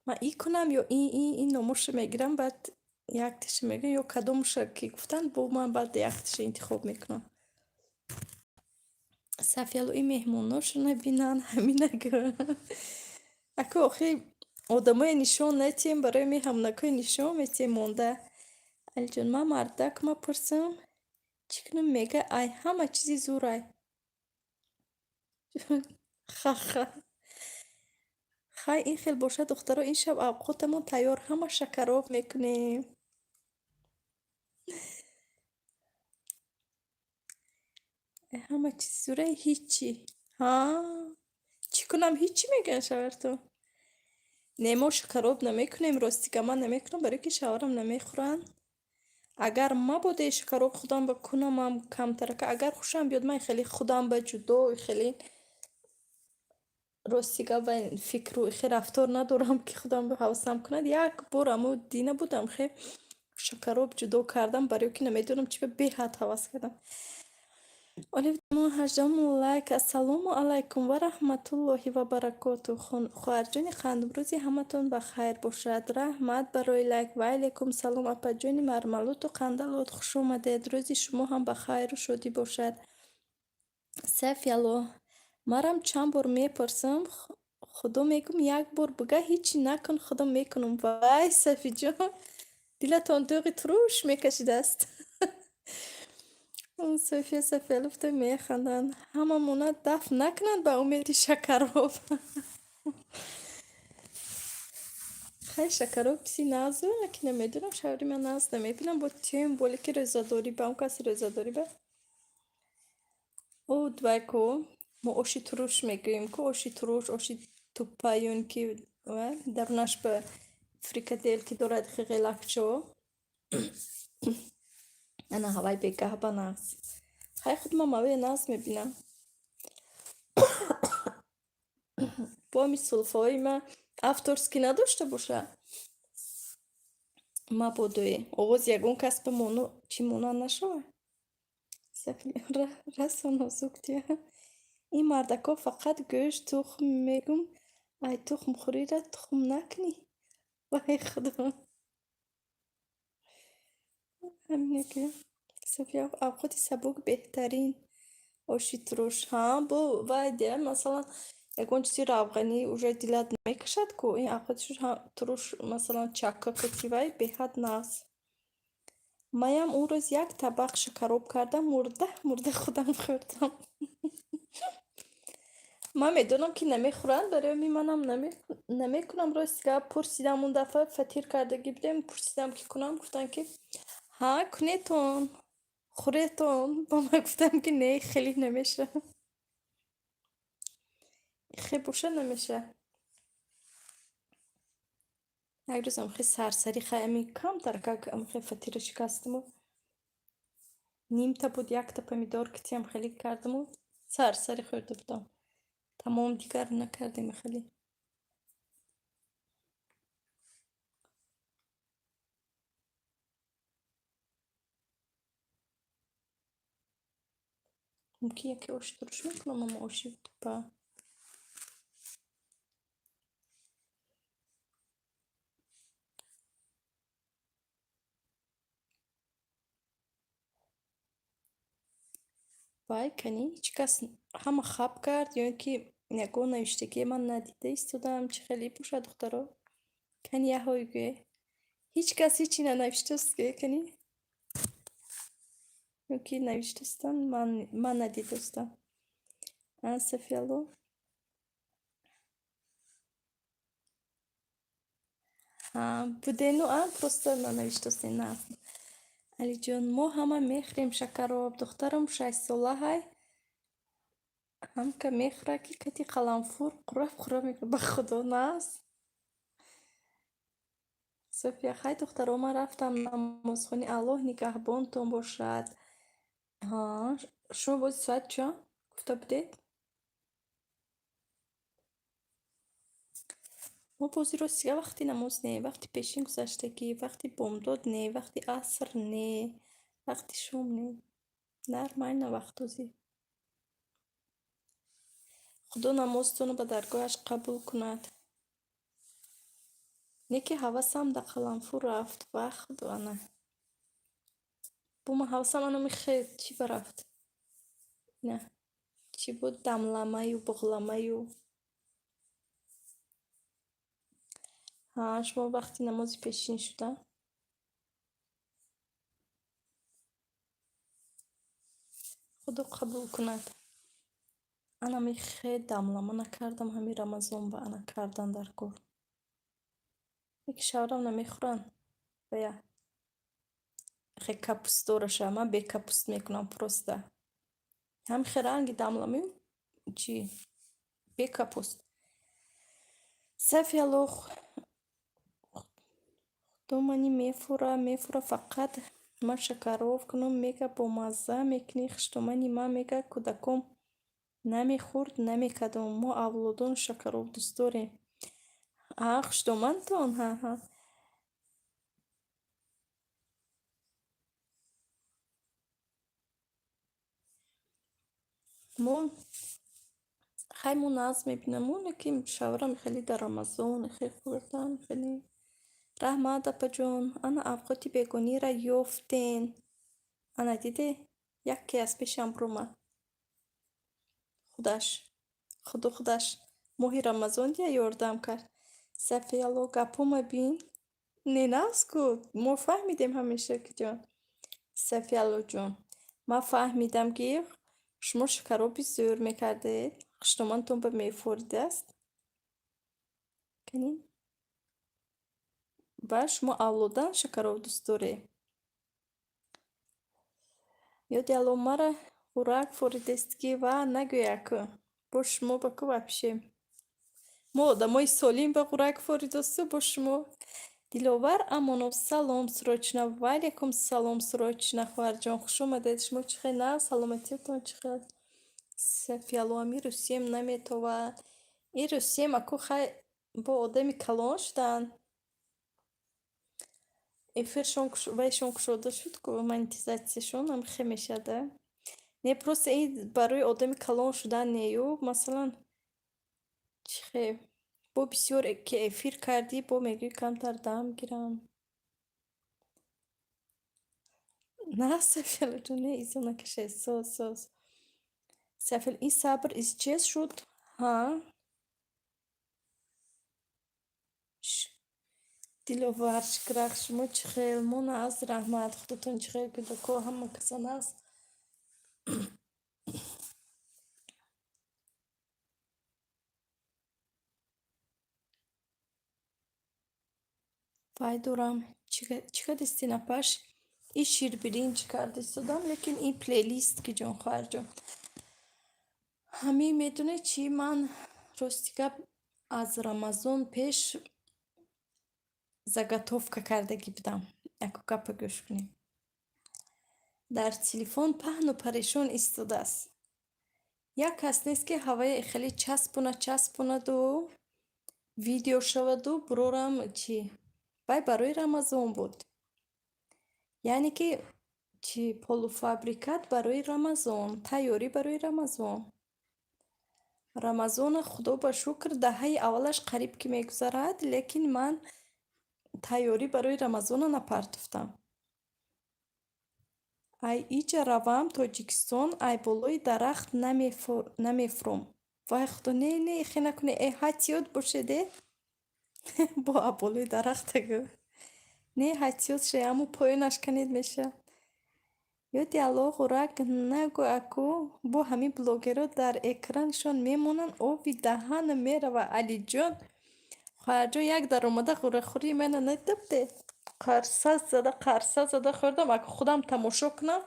من ای کنم یا این نموش میگیرم بعد یک تش میگه یا کدومش که گفتن با من بعد یک تش انتخاب میکنم سفیالو این مهموناش نبینن همین نگه اکو آخی آدمای نشان نتیم برای می همنکای نشان میتیم مونده علی جان من مردک ما پرسم چی کنم میگه ای همه چیزی زورای خخ خای این خیلی باشه دخترها این شب اوقاتمون تیار همه شکراب میکنیم همه چیزی زورای هیچی ها چی کنم هیچی میگن شاور تو نه ما شکراب نمیکنیم راستی من نمیکنم برای که شاورم نمیخورن اگر ما بوده شکراب خودم بکنم هم کمتره که اگر خوشم بیاد من خیلی خودم به جدا خیلی راستیگه و فکر و خیلی رفتار ندارم که خودم به حواسم کند یک بار امو دینه بودم خیلی شکراب جدا کردم برای که نمیدونم چی به حد حواس کردم اولی هجدهم لایک السلام علیکم و رحمت الله و برکاته خواهر جان خانم روزی همتون بخیر باشد رحمت برای لایک و علیکم سلام اپا جان مرملوت و قندلات خوش اومدید روزی شما هم بخیر و شادی باشد سفیالو مرم چند بار میپرسم خدا میگم یک بار بگه هیچی نکن خدا میکنم وای صفی جان دلتان دوغی تروش میکشید است اون صفیه لفته میخندن همه مونا دفع نکنن به امید شکراب خیلی شکراب بسی نازو که نمیدونم شوری من ناز نمیبینم با تیم بولی که رزاداری با اون کسی رزاداری به او دوکو ما اوشی تروش میگویم که اوشی تروش اوشی توپایون که درونش به فریکدل که دارد خیلی لکچو انا هوای بگه با ناز خیلی خود ما موی ناز میبینم با می سلفای ما افترسکی نداشته باشه ما بودوی آواز یگون کس به مونو چی مونا نشوه سفیل رسو نازوک تیه این مردکا فقط گوشت تخم میگم ای تخم خوری را تخم نکنی وای خدا همینه که صوفیا اوقات سبک بهترین آشی تروش ها بو وای ده مثلا یکون چیزی را افغانی уже دلت نمیکشد کو این اوقاتش تروش مثلا چکه کتی وای بهت ناز مایم اون روز یک طبق شکروب کردم مرده خودم خوردم من میدونم که نمیخورن برای میمانم نمیکنم راست که پرسیدم اون دفعه فطیر کردگی بودم پرسیدم که کنم گفتن که ها کنیتون خوریتون با من گفتم که نه خیلی نمیشه خیلی بوشه نمیشه یک روز خیلی سرسری خیلی کم ترکه خیلی فطیر شکستم و نیم تا بود یک تا پمیدار کتیم خیلی کردم و سرسری خورده بودم تمام دیگر نکردیم خیلی ممکن یکی آش ترش میکنم اما آشی با وای کنی هیچ کس همه خواب کرد یا اینکه یکو نوشتگی من ندیده ایستادم چه خیلی پوشه دخترا کنی یه هایگه هیچ کس هیچی ننوشته است که کنی یکی نوشته استن من ندیده استم سفیالو بوده نو просто ننوشته است نه علی جان ما همه میخریم شکراب دخترم 6 ساله های هم که میخوره که کتی قلنفور قره میکنه به خدا نه صوفیا خیلی دخترها من رفتم نمازخونی الله نگهبانتون باشد ها شما باید ساعت چند گفته بودید ما بازی رو سیگه وقتی نماز نه وقتی پیشین گذشتگی وقتی بامداد نه وقتی عصر نه وقتی شام نه نرمای نه وقت دوزی خدا نمازتون رو به درگاهش قبول کند نیکی حواسم در قلنفور رفت و خدا نه بو من حواسم انو میخید چی برفت نه چی بود دملمه و بغلمه و شما وقتی نمازی پیشین شده خدا قبول کند انا می خیلی دملمه نکردم همین رمضان با انا کردن در گور یک شورم نمیخورن بیا خیلی کپوست دورشه من به کپوست میکنم پرسته هم خیرنگی دملمی چی به کپوست سفیالوخ دو منی میفوره فقط من شکروف کنم میگه با مزه میکنی خشتومنی من میگه کودکم نمیخورد نمیکدم ما اولادون شکروف دوست داریم خشتومنتون ها مون خیلی مون ناز میبینم مونه که شورم خیلی در رمضان خیلی خوردن خیلی رحمت اپا جون انا اوقاتی بیگانی را یافتین انا دیده یکی از پیشم برومه خودش ماهی رمضان دیا یاردم کرد سفیالو گپوم بین نیناز کد ما فهمیدیم همیشه که جان سفیالو جون ما فهمیدم که شما شکرابی زور میکرده خشتمانتون به میفورده است کنین و شما اولادن شکراب دوست داره یادی الان مرا خوراک فوریدستگی و نگویا که با شما با که بپشیم ما آدمای سالیم به خوراک فوریدسته با شما دلوور امانو سلام سروچنا وعلیکم سلام سروچنا خوار جان خوش اومدید شما چخیر نه سلامتیتون چخیر سفیالو امی روسیم نمیتوه این روسیم اکو خیلی با آدمی کلان شدن افیرشون ویشون کشوده شد که монетизацияшон هم خیلی میشده не просто ин барои одами калон шудан нею масалан чихе бо бисёр ки эфир кардӣ бо мегӯӣ камтар дам гирам. На, София ҷон, не изо накаше. Соз. София, ин сабр из чист шуд? Ҳа? Диловар, шикрах, шумо чӣ хел? Мон аст, раҳмат. Худатон чӣ хел? Кӯдако ҳама касан аст? Вай дорам. Чӣ кадисти напаш? И ширбиринҷ кардистодам, лекин ин плейлист ки ҷон хоҳарҷон. Ҳами медонед чӣ, ман рости гап аз Рамазон пеш заготовка кардагӣ будам. Яко гапа гӯш кунед. Дар телефон паҳну парешон истодааст. Як кас нест ки ҳавае хеле часпонаду видео шаваду бирорам чӣ вай барои Рамазон буд. Яъне ки чӣ полуфабрикат барои Рамазон, тайёрӣ барои Рамазон. Рамазона худо ба шукр даҳаи аввалаш қариб ки мегузарад, лекин ман тайёрӣ барои Рамазона напартофтам. Ай иҷа равам Тоҷикистон, ай болои дарахт намефуром. Вай худо, не ихе накунед, эҳтиёт бошед е. Бо болои дарахт агӯ. Не эҳтиёт ше, аммо поёнаш канед меша. Ёди Аллоҳ хӯрак нагӯ аку, бо ҳамин блогерҳо дар экраншон мемонанд, оби даҳана мерава. Алиҷон, хоҳарҷон, як даромада ғуррахӯрии мана надидабуде? Қарса зада хӯрдам, аку худам тамошо кунам.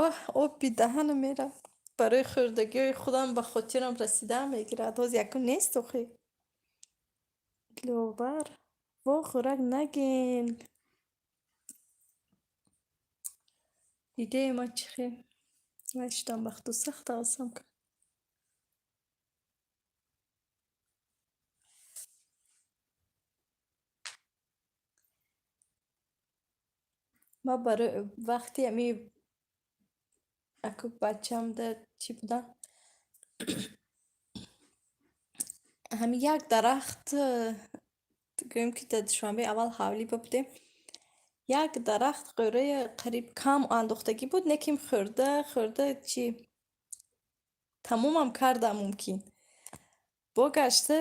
Оҳ, оби даҳанам меравад. Барои хӯрдагиҳои худам ба хотирам расида мегирад. Ҳоз якум нест охи. Диловар, во хӯрак нагин. Дидем чӣ хел? Вай шудам бахту сахт авасам кард. Ма барои вақти ами аку бачамда чӣ будам? Ҳами як дарахт гӯем ки дар душанбеи аввал ҳавлиба будем. Як дарахт қӯраи қариб кам андохтагӣ буд, неким хӯрда чӣ тамомам кардам мумкин. Бо гашта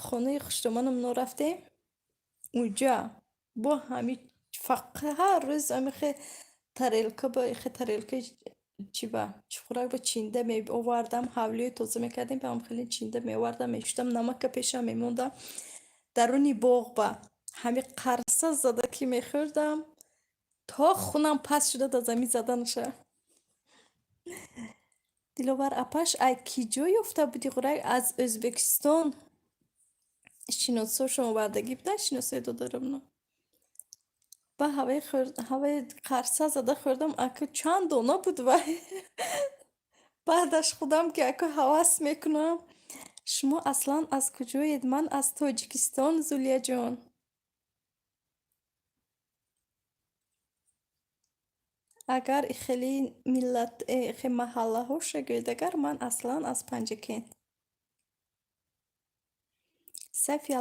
хонаи хуштоманамон рафтем. Уҷа бо ҳами ҳар рӯз амихе тарелкаи чӣ ба хӯрак ба чинда меовардам, ҳавлиҳои тоза мекардем, ба хеле чинда меовардам, мешудам, намака пешам мемондам. Даруни боғ ба ҳами қарса зада ки мехӯрдам, то хунам пас шуда дар замин зада наша. Диловар апаш, ай ки ҷо ёфта будӣ хӯрак? Аз Ӯзбекистон шиносошон овардагӣ буданд, шиносои додаромон. Ба ҳаваи қарса зада хӯрдам, аку чанд дона буд вай. Баъдаш худам ки аку ҳавас мекунам. Шумо аслан аз куҷоед? Ман аз Тоҷикистон, Зулияҷон. Агар ихели миллат маҳаллаҳо шагӯед, агар ман аслан аз Панҷакент. София,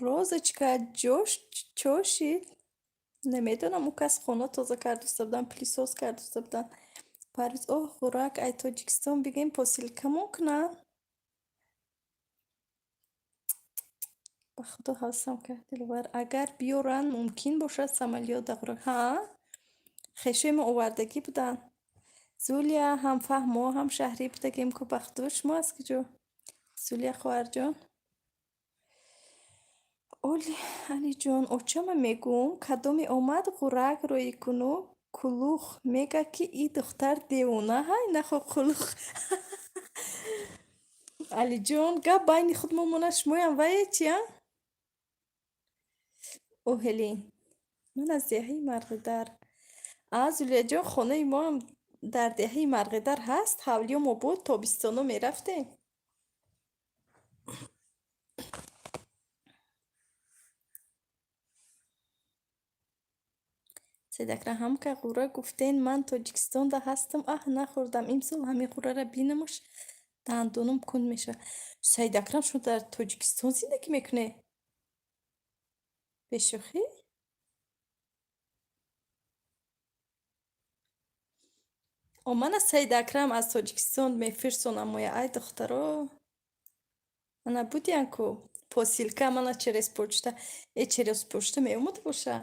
розочка, чошид? Намедонам, ӯ кас хона тоза карда буданд, пилисоз карда буданд. Парвиз, оҳ хӯрак, ай Тоҷикистон бигем посилкамон кунанд. Ба худо ҳавсам кард. Диловар, агар биёранд, мумкин бошад самолёт да хӯрак. Ҳа? Хешои мо овардагӣ буданд. Зулия, ҳамфаҳмо, ҳамшаҳрӣ будагем ку ба худо. Шумо аз куҷо? Зулия хоҳарҷон. Оли Алиҷон, очама мегӯм, кадоме омад хӯрак роӣ куну, кулух мега ки и духтар девона. Ҳай нахо кулух. Алиҷон, гап байни худ момонад, шумоям вае чия? Оҳелин, ман аз деҳаи Марғидар. Зулияҷон, хонаи моам дар деҳаи Марғидар ҳаст. Ҳавлиё мо буд, тобистоно мерафтем. سید اکرم هم که غوره گفتین من تاجیکستان ده هستم نخوردم امسال همین غوره را بینمش دندونم کند میشه. سید اکرم شما در تاجیکستان زندگی میکنه؟ به شوخی؟ من از سید اکرم از تاجیکستان میفرستونم ای دخترا. انا بودین کو посилка мана через почта через почта меомад боша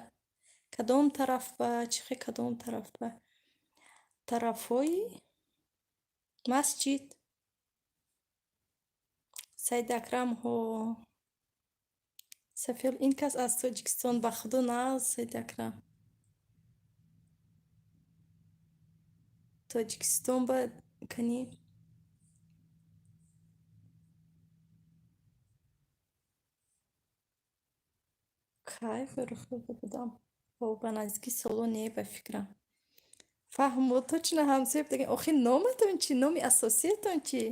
кадом тараф ба чихе кадом тараф ба тарафҳои масҷид Сайдакрамҳо Сафел ин кас аз Тоҷикистон ба худо нааст Сайдакрам Тоҷикистон ба кани кайф рӯхода будам ба наздики соло не ба фикрам фаҳмо то чина ҳамсоеб даган охи номатон чӣ номи асосиятон чӣ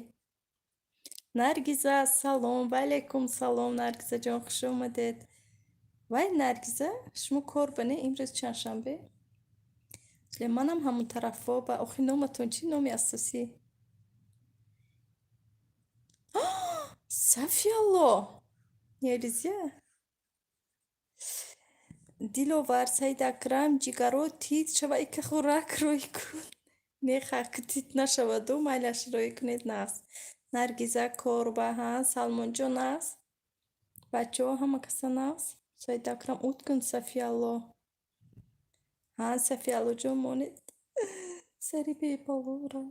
Наргиза салом ва алайкум салом Наргизаҷон хуш омадед вай Наргиза шумо кор ба не имрӯз чаршанбе ле манам ҳамон тарафҳо ба охи номатон чӣ номи асосӣ Сафиялло Елизия Диловар Сайдакрам ҷигаро тит шава ика хӯрак рӯй кун не хақи тит нашаваду майлаш рӯй кунед наст Наргиза корба Салмонҷон аст бачаҳо ҳама касан аст Сайдакрам ут кун Сафиялло Сафияллоҷон монед сари бебалора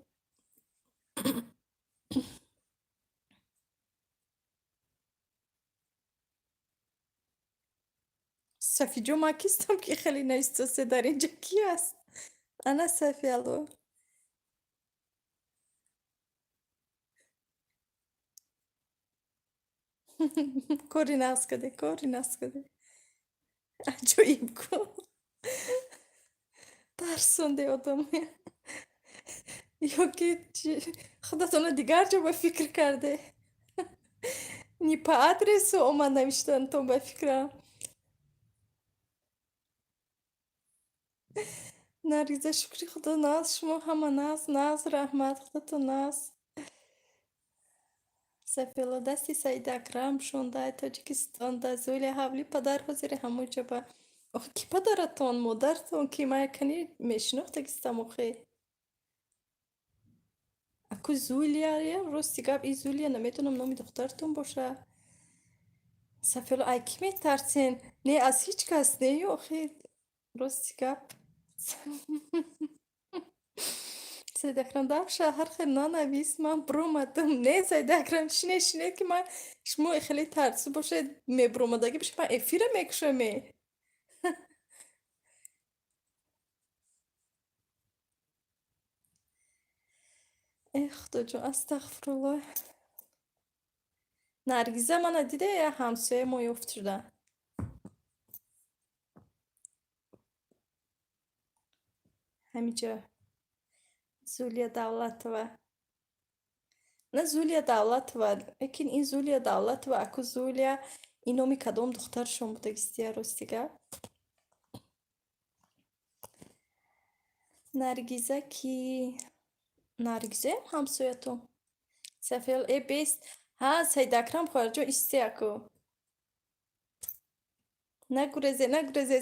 Сафиҷон ман кистам ки хеле наистосе дар инҷа ки аст ана Сафиялло кори нағз каде аҷоиб кун тарсонде одамоя ё ки худатона дигар ҷо ба фикр карде не по адресу омад навиштанатон ба фикрам Наргиза шукри худо наст шумо ҳама наст раҳмат худатон наст Сафиялло дасти Сайдакрам шонда Тоҷикистон да зӯли ҳавли падар ҳозири ҳамуҷа ба ки падаратон модаратон ки ман якани мешинохтагистам охе аку Зулияя рости гап и Зулия наметавонам номи духтаратон боша Сафиялло ай кӣ метарсен не аз ҳеҷ кас не охе рости гап Сайдакрам дар шаҳр хеле нанавис ман биромадам не Сайдакрам шинед ки ман шумо хеле тарсу бошед мебиромадагӣ бошед ман эфира мекушаме худоҷон астағфирулло Наргиза мана дидая ҳамсояи мо ёфт шуда ҳамиҷа Зулия Давлатова не Зулия Давлатова лекин ин Зулия Давлатова аку Зулия ин номи кадом духтарашон будагистия рости гап Наргиза ки Наргизаем ҳамсоятон Сафиялло бест Сайдакрам хоҳарҷон исти аку нагурезе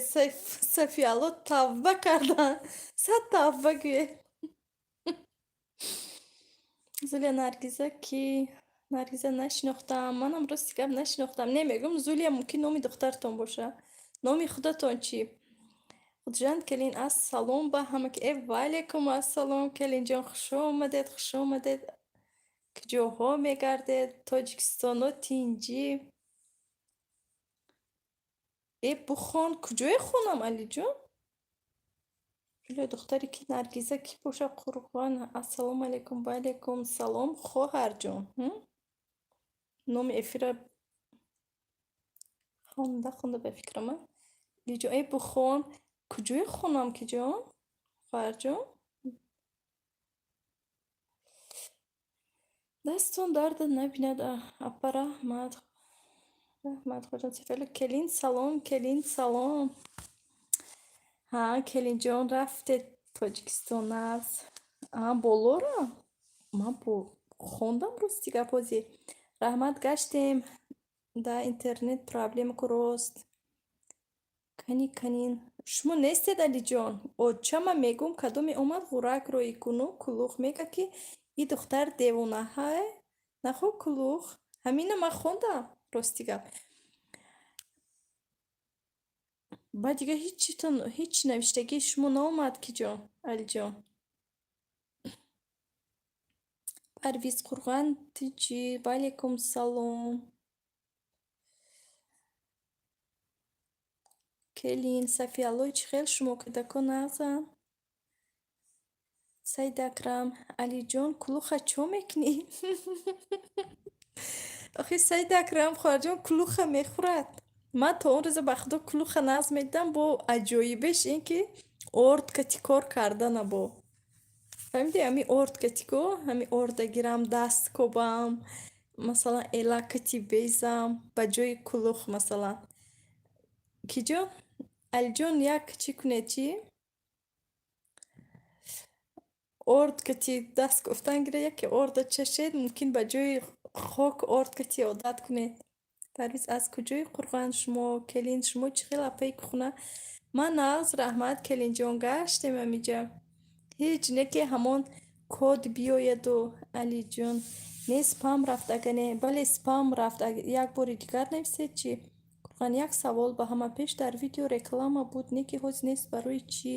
Сафиялло тавба кардан 100 тавба гӯе Зулия Наргиза ки Наргиза нашинохтам манам рости гап нашинохтам немегӯм Зулия мумкин номи духтаратон боша номи худатон чӣ худжанд келин ассалом ба ҳама ки ва алайкум ассалом келинҷон хуш омадед куҷоҳо мегардед Тоҷикистону тинҷӣ бухон куҷои хонам Алиҷон ило духтаре ки Наргиза кӣ боша қурбон ассалому алайкум ва алайкум салом хоҳарҷон номи эфира хонда ба фикрама Алиҷон бухон куҷои хонам киҷон хоҳарҷон дастон дарда набинад апа раҳмат хоҷон Сафиялло келин салом ها келинҷон рафте Тоҷикистон аз болоро ман хондам рости гапози раҳмат гаштем да интернет проблемаку рост канин шумо нестед алиҷон оча ман мегӯм кадоме омад ғуракро икуну кулух мега ки и духтар девона ҳай нахо кулух ҳамина ман хондам рости гап баъд дига ҳеч навиштагии шумо наомад киҷон алиҷон парвиз қурған тиҷи ваалейкум салом келин сафияллой чӣ хел шумо кӯдакон нағзан саида акрам алиҷон кулуха чо мекунӣ охи саида акрам хоҳарҷон кулуха мехӯрад ман то он рӯза ба худо кулуха нағз медидам бо аҷоибеш ин ки орд кати кор кардана бо фаҳмиди ҳами орд катико ҳами орда гирам даст кобам масалан эла кати безам ба ҷои кулух масалан киҷон алиҷон як чӣ кунед чӣ орд кати даст гуфтан гира яке орда чашед мумкин ба ҷои хок орд кати одат кунед парвиз аз куҷои қурған шумо келин шумо чӣ хел апаи хона ман нағз раҳмат келинҷон гаштем амиҷа ҳеҷ не ки ҳамон код биёяду алиҷон не спам рафт ага не бале спам рафт як бори дигар нависед чӣ қурған як савол ба ҳама пеш дар видео реклама буд не ки ҳоз нест барои чӣ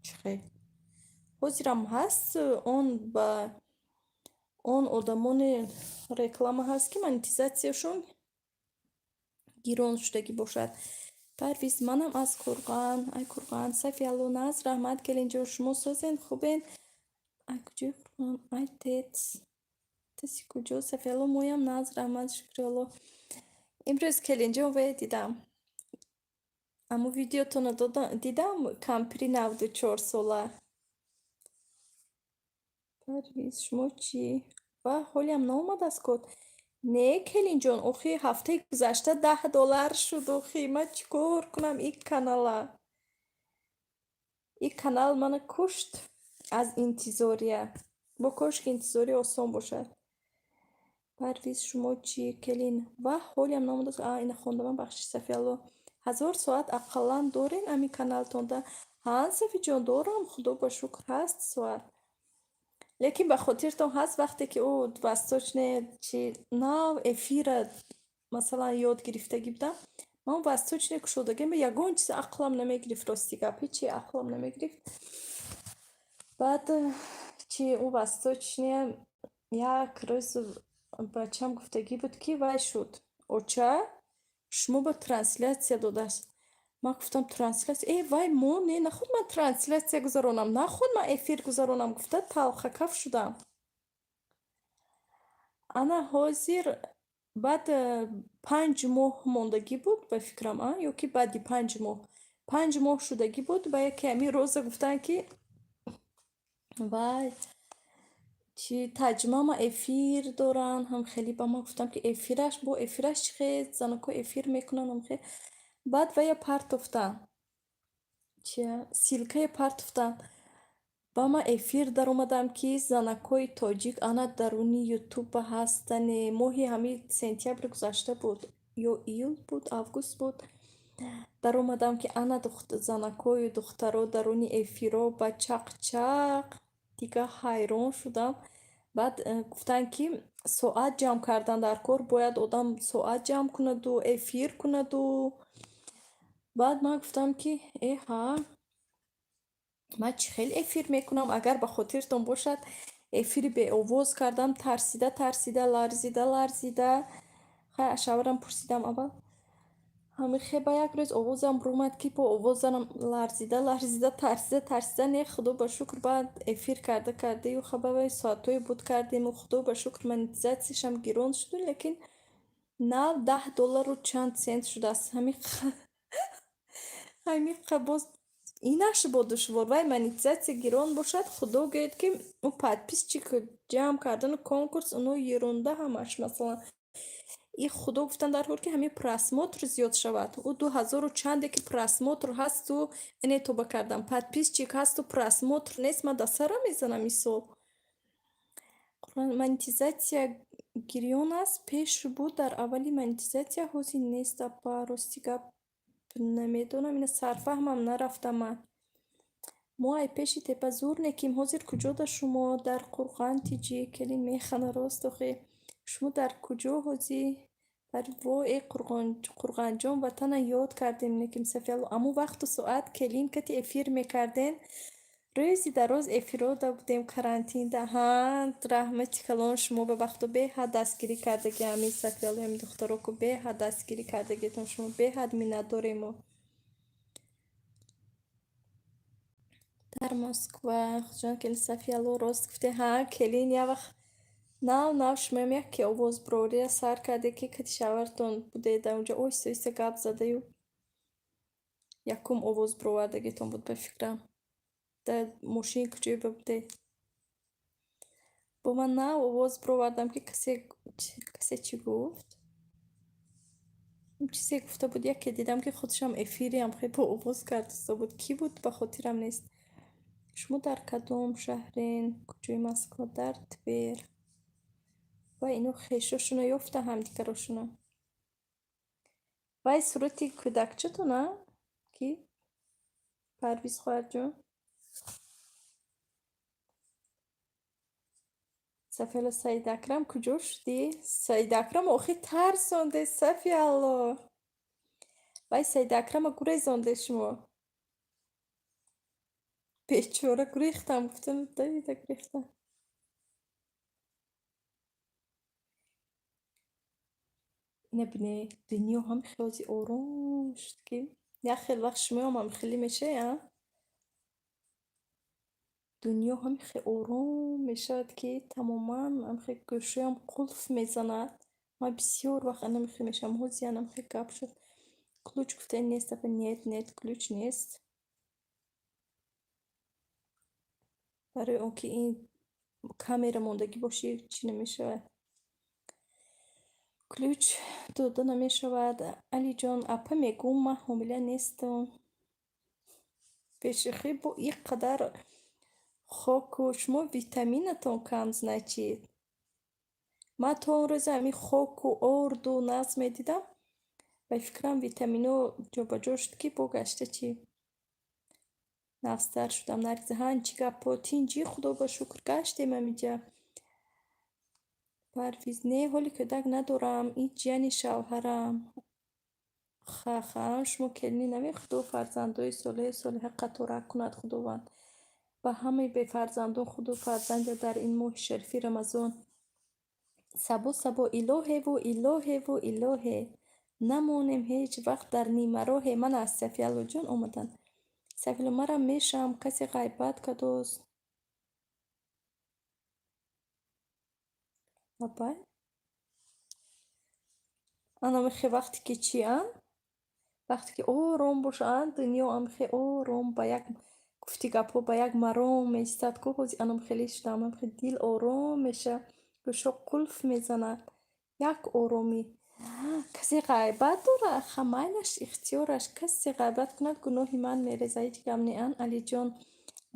чихе ҳозирам ҳаст он ба он одамоне реклама ҳаст ки монетизатсияшон гирон шудагӣ бошад парвиз манам аз Қурған ай Қурған сафиялло наз раҳмат келинҷон шумо созен хубен ай куҷои Қурған ай теси куҷо сафиялло моям наз раҳмат шукриялло имрӯз келинҷон ве дидам аммо видеотона дидам кампири 94 сола парвиз шумо чӣ ва ҳолиам наомадаст код не келинҷон охи ҳафтаи гузашта $10 шуд охи ман чӣ кор кунам ин канал мана кушт аз интизория бо кошки интизория осон бошад парвиз шумо чӣ келин ва ҳолиам наомадаст ина хондаман бахшиш сафиялло 1000 соат ақаллан дорен ами каналтонда ҳан сафиҷон дорам худо ба шукр ҳаст соат лекин ба хотиртон ҳаст вақте ки васточне чи нав эфира масалан ёд гирифтагӣ будам ман васточне кушодагӣ ягон чиз ақлам намегирифт рости гап ҳечи ақлам намегирифт баъд чи васточне як рӯз бачам гуфтагӣ буд ки вай шуд оча шумо ба транслятсия додааст ман гуфтам транслятсия вай мо не нахуд ман транслятсия гузаронам нахуд ман эфир гузаронам гуфта талхакаф шудам ана ҳозир баъд 5 моҳ мондагӣ буд ба фикрам ё ки баъди 5 моҳ шудагӣ буд ба яке ҳамин роза гуфтан ки вай чи таҷмама эфир доран ҳам хеле ба ман гуфтам ки бо эфираш чӣ хел занако эфир мекунан ҳам баъд вая партофтан силкая партофтан ба ман эфир даромадам ки занакои тоҷик ана даруни ютуба ҳастане моҳи ҳамин сентябри гузашта буд ё июл буд август буд даромадам ки ана занакои духтаро даруни эфиро ба чақчақ дига ҳайрон шудам баъд гуфтанд ки соат ҷамъ кардан дар кор бояд одам соат ҷамъ кунаду эфир кунаду баъд ман гуфтам ки эҳа ман чӣ хел эфир мекунам агар ба хотиртон бошад эфири беовоз кардам тарсида ларзида хай шаварам пурсидам аввал ҳамин ба як рӯз овозам бумад ки бо овозам ларзида тарсида не худо ба шукр баъд эфир карда ё хабари соатҳое буд кардему худо ба шукр монетизатсияшам гирон шуд лекин нав $10 чанд сент шудааст ҳамин боз инаш бо душвор вай монетизатсия гирон бошад худо гӯяд ки подписчик ҷамъ кардану конкурс уно ерунда ҳамаш масалан این خدا گفتن در حال که همین پراسموتر زیاد شود و 2000 و چنده که پراسموتر هست و اینه تو بکردم подписчик چیک هست و پراسموتر نیست من دسترا میزنم این سال монетизация гирион аст пеш буд дар аввали монетизация ҳозир нест апа рости гап намедонам ина сарфаҳмам нарафта ман мо ай пеши тепа зур неким ҳозир куҷода шумо дар қурған тиҷи келин механа рост охе шумо дар куҷо ҳозир бар вой қурғанҷон ватана ёд кардем неким сафияло аму вақту соат келин кати эфир мекарден рӯзи дароз эфирода будем карантинда раҳмати калон шумо ба вақту беҳад дастгирӣ кардаги ҳамин сафияло ҳамин духтароку беҳад дастгирӣ кардагитон шумо беҳад миннатдорем мо дар москва хуҷон келин сафияло рост гуфте келин я вақт нав шумоям яке овозбирория сар карде ки кати шавартон будеда унҷа оҳиста оҳиста гап задаю якум овозбировардагитон буд ба фикрам дар мошин куҷои буде бо ман нав овоз бировардам ки касе чӣ гуфт чизе гуфта буд яке дидам ки худшам эфириам хеле бо овоз кардаста буд кӣ буд ба хотирам нест шумо дар кадом шаҳрен куҷои Москва дар Твер ва ино хешошуно ёфта ҳамдигарошуно вай сурати кӯдакчатона ки Парвиз хоҳарҷон Сафияло Саидакрам куҷо шудӣ? Саидакрам охир тарсонде Сафияло. Вай Саидакрама гурезонде шумо. Бечора гурехтам гуфтам Давида гурехтам. Ина бине дунё ҳам хелози ором шуд ки як хел вақт шумоям ҳам хеле мешаям. Дунё ҳам хеле ором мешавад ки тамоман ҳам хеле гӯшаям қулф мезанад. Ман бисёр вақт намехеле мешавам. ҳозир янам хеле гап шуд. Ключ гуфтем нест, апа нет, ключ нест. барои он ки ин камера мондагӣ боши чӣ намешавад. Ключ дода намешавад. Алиҷон, апа мегӯм ман ҳомила нестам. Пешихӣ бо ин қадар хоку шумо витаминатон кам значит. Ман то он рӯза ҳамин хоку орду нағз медидам. ба фикрам витамино ҷобаҷо шуд ки богашта чӣ нағзтар шудам. Наргиза чӣ гапо тинҷӣ худо ба шукр гаштем амиҷа. Парвиз не ҳоли кӯдак надорам ин ҷияни шавҳарам. шумо келини намехудо фарзандои солиҳа қатора кунад худованд. ба ҳамаи бефарзандон худу фарзанда дар ин моҳи шарифи Рамазон сабо илоҳеву илоҳе намонем ҳеҷ вақт дар нимароҳе. ман аз Сафияло ҷон омадан. Сафияло марам мешам касе ғайбат кадост. Абай анамихе вақте ки чиан вақте ки ором бошанд дунё амихе ором ба як гуфти гапҳо ба як маром меистад ку ҳозир анамхеле шудам амихе дил ором меша гӯшо қулф мезанад як оромӣ. Касе ғайбат дора хамайнаш ихтиёраш касе ғайбат кунад гуноҳи ман мереза ҳеҷ гап неан. Алиҷон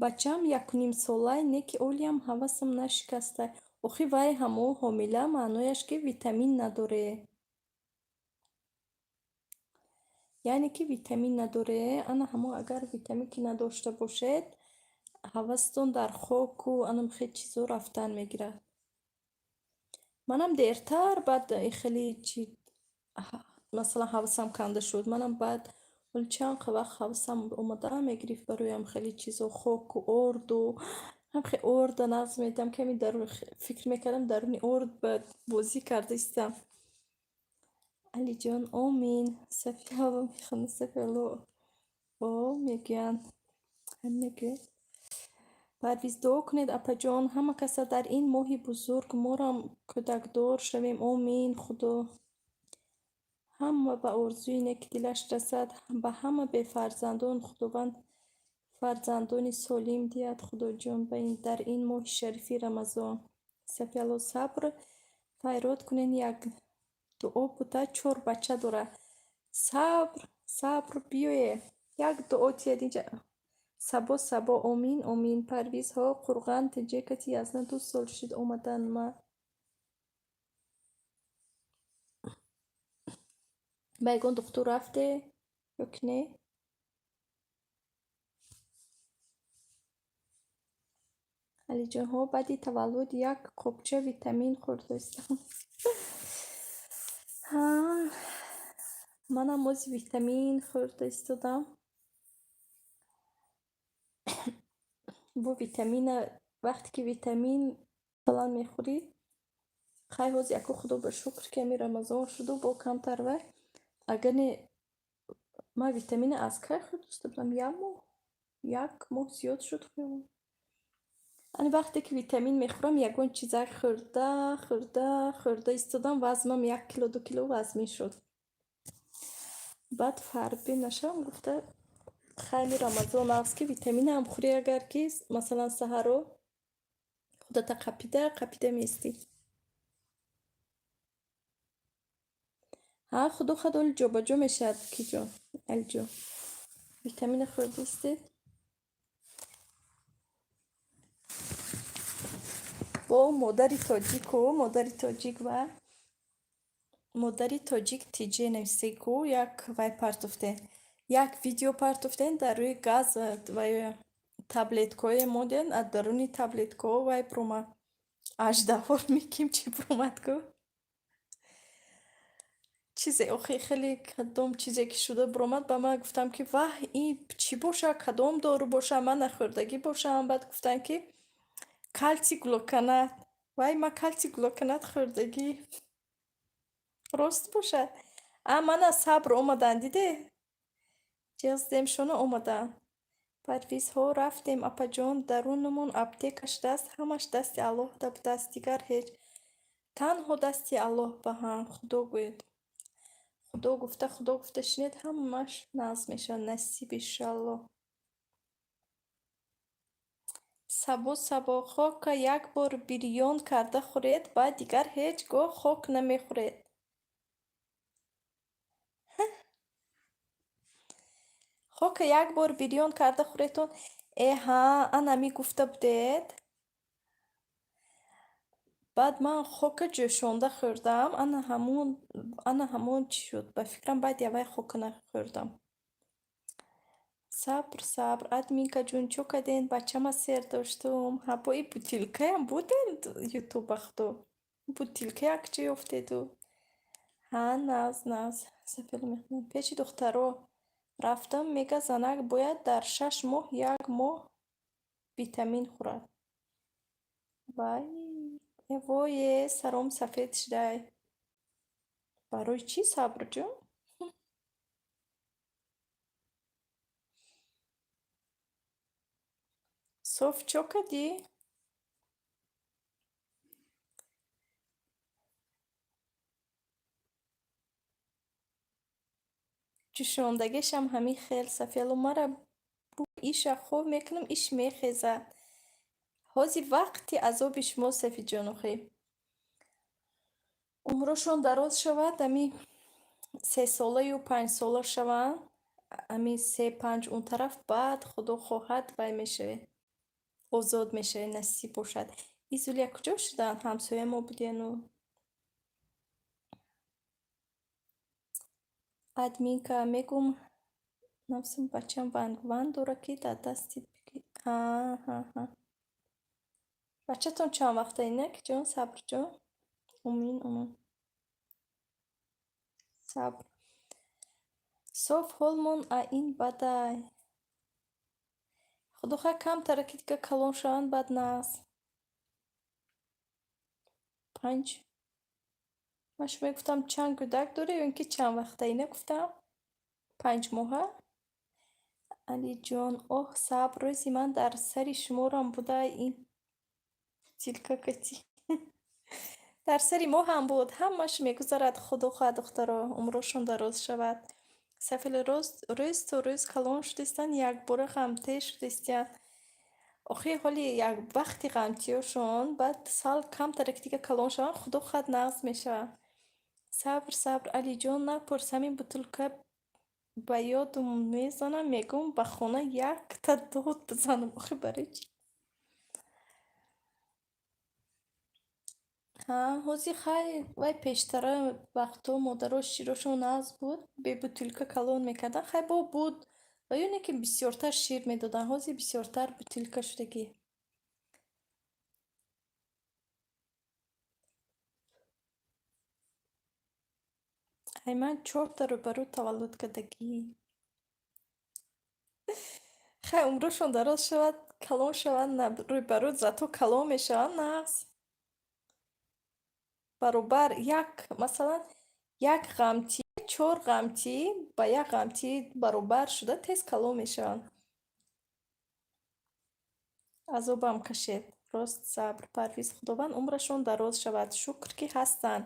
бачам 1,5-солаи не ки олиям ҳавасам нашикастай. охи вай ҳамо ҳомила маънояш ки витамин надоре. яъне ки витамин надоре ана ҳамо агар витамин ки надошта бошед ҳавастон дар хоку анамихе чизо рафтан мегирад. манам дертар баъд хеле чи масалан ҳавасам канда шуд. манам баъд ҳоли чанд вақт ҳавасам омада мегирифт бароям хеле чизо хоку орду ҳамхе орда нағз медидам ки ҳамин дарун фикр мекардам даруни орд ба бозӣ карда истам. Алиҷон омин. Сафияло мехона Сафияло мегӯянд ҳамин мегӯяд. Парвиз дуо кунед апаҷон ҳама каса дар ин моҳи бузург морам кӯдакдор шавем. Омин. Худо ҳама ба орзуи неки дилаш расад. ба ҳама бефарзандон худованд фарзандони солим диҳад. худоҷон дар ин моҳи шарифи Рамазон. Сафияло сабр файрод кунен як дуо буда 4 бача дора. Сабр биёе. Як дуо тиядинҷа. Сабо омин парвизҳо қурған теҷекати 12 сол шуд омадан ма. Байгон духтур рафте ёк не? алиҷонҳо баъди таваллуд як қопча витамин хӯрдоистанд. манам ози витамин хӯрда истодам. бу витамина вақте ки витамин масалан мехӯрӣ хай ҳоз яко худо ба шукр ки ами рамазон шуду бо камтар вай агар не ман витамина аз кай хӯрда будам як моҳ зиёд шуд хӯрдам. ани вақте ки витамин мехӯрам ягон чизак хӯрда истодам вазнам 1 кило 2 кило вазн мешуд. баъд фарбе нашавам гуфта хайли рамазон аст ки витаминам хӯрӣ агар ки масалан саҳаро худата қапида мести. худо хадоли ҷобаҷо мешавад киҷон алиҷон витамина хӯрдистед. бо модари тоҷик тиҷе нависеку як вай партофтен як видео партофтен дар рӯи газ ва таблеткое моден аз даруни таблетко вай промад аждаҳор меким чӣ промадку чизе охи хеле кадом чизе ки шуда буромад ба ман гуфтам ки ваҳ ин чӣ боша кадом дору боша ман нахӯрдагӣ бошам. баъд гуфтан ки калси глоканат. вай ман калси глоканат хӯрдагӣ рост бошад. мана сабр омадан диде ҷездемшона омадан парвизҳо рафтем апаҷон дарунамон аптекаш даст ҳамаш дасти аллоҳ дабудааст дигар ҳеҷ танҳо дасти аллоҳ ба ҳам худо гӯяд худо гуфта шинед ҳамаш нағз мешавад насиб иншаллоҳ. сабо хока як бор бирён карда хӯред баъд дигар ҳеҷ гоҳ хок намехӯред. хока як бор бирён карда хӯредтон ана мегуфта будед. баъд ман хока ҷӯшонда хӯрдам ана ҳамон чӣ шуд ба фикрам баъд явай хока нахӯрдам. сабр админка ҷун чӯ каден бачама сер доштум бо и бутилкаям буден ютуб ба худо бутилка якҷа ёфтеду нағз пеши духтаро рафтам мега занак бояд дар 6 моҳ 1 моҳ витамин хӯрад. вое саром сафед шудай. барои чӣ сабрҷон? соф чо кадӣ? ҷӯшондагешам ҳамин хел сафело мара бу иша хоб мекунам иш мехезад. ҳози вақти азоби шумо сафиҷонохӣ умрошон дароз шавад ами 3-солаю 5-сола шаванд ами 3-5 он тараф баъд худо хоҳад вай мешавед озод мешавед насиб бошад. изулия куҷо шуданд ҳамсояи мо будяну админка мегум навсум бачам ван дора ки дар дасти бачатон чанд вақта инак ҷон сабрҷон умин сабр соф ҳолмон ин бадай худохай камтара ки дига калон шаванд бад нағз 5 ман шумо гуфтам чанд кӯдак дорӣ ё ин ки чанд вақта инак гуфтам 5 моҳа. алиҷон сабр рӯзи ман дар сари шуморам буда ин бутилка кати дар сари мо ҳам буд ҳамаш мегузарад худо хоҳад духтаро умрошон дароз шавад. сафели рӯз то рӯз калон шудистанд якбора ғамтӣ шудистанд охи ҳоли як вақти ғамтиёшон баъд сал камтара ки дига калон шаванд худо хоҳад нағз мешаванд. صبر صبر علی جان نپرس همین بطلکه به یادم میزنم میگم به خونه یک تا داد بزنم آخه برای چی ها حوزی خیلی وای پیشتره وقتا مادرها شیرشون از بود به بطلکه کلون میکردن خیلی با بود و یعنی که بسیارتر شیر میدادن حوزی بسیارتر بطلکه شدگی ای من 4 تا رو برو تولد کردگی خیلی عمرشون دراز شود کلون شود نه روی برود زتو کلون میشود نه баробар як масалан як ғамтӣ 4 ғамтӣ ба як ғамтӣ баробар шуда тез калон мешаванд. азобам кашед. Рост сабр парвиз худованд умрашон дароз шавад. Шукр ки ҳастанд.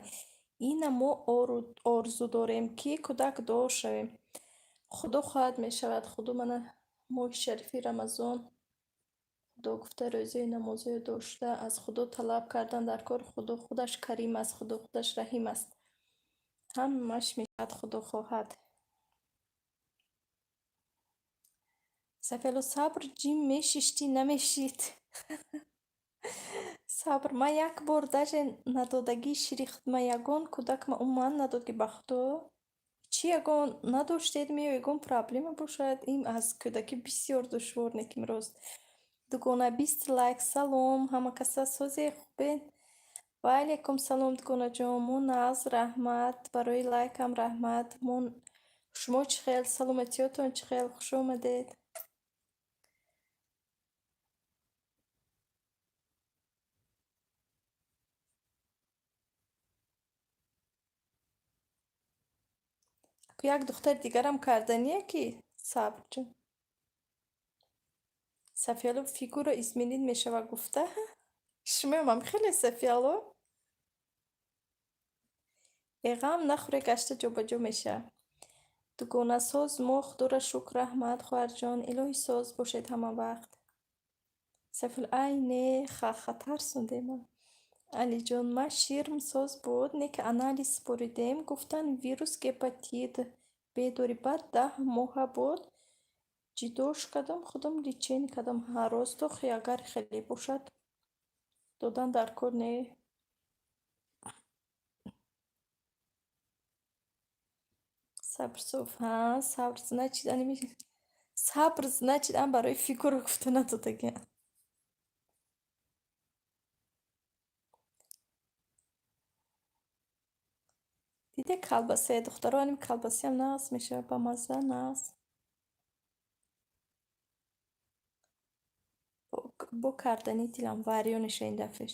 Ина мо орзу дорем ки кӯдакдор шавем. Худо хоҳад мешавад. Худо мана моҳи шарифи Рамазон худо гуфта рӯзаи намозҳои дошта аз худо талаб кардан дар кори худо худаш карим аст худо худаш раҳим аст ҳамааш мешавад худо хоҳад сафело сабр ҷим мешиштӣ намешид сабр ман як бор даже надодагии ширихт ма ягон кӯдак ман надодги ба худо чӣ ягон надоштед ё ягон проблема бошад ин аз кӯдакӣ бисёр душвор неким рост дугона 20 лайк салом ҳама каса созе хубен ва алайкум салом дугонаҷон муназ раҳмат барои лайкам раҳмат шумо чӣ хел саломатиётон чӣ хел хуш омадед як духтари дигарам кардание ки сабрҷон сафияло фигура изменид мешава гуфта шумоам хеле сафияло эғам нахӯре гашта ҷобаҷо меша дугонасоз мо худоро шукр раҳмат хоҳарҷон илоҳӣ соз бошед ҳама вақт сафил ай не хатар сондема алиҷон ма ширм соз буд неки анализ буридем гуфтан вирус гепатит б дори баъд 10 моҳа буд ҷиддош кардам худам лечение кардам ҳа росто агар хеле бошад додан дар кор не сабрсоф ҳа сабр значит сабр значит ан барои фигура гуфта надодагиам диде калбасаи духтаро аним калбасиам нағз мешавад ба мазза нағз бо кардани дилам варёниша ин дафъаш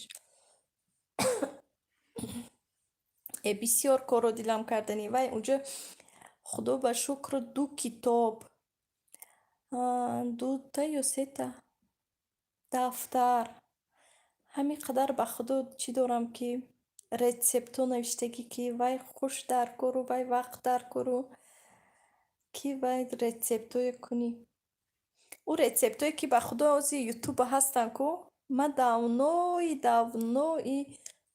бисёр корро дилам кардани вай унҷо худо ба шукр 2 китоб 2 та ё 3 та дафтар ҳамин қадар ба худо чӣ дорам ки рецептҳо навиштагӣ ки вай хуш дар кору вай вақт дар кору ки вай рецептҳое кунӣ ӯ рецептҳое ки ба худо ози ютуба ҳастанд ку ман давнои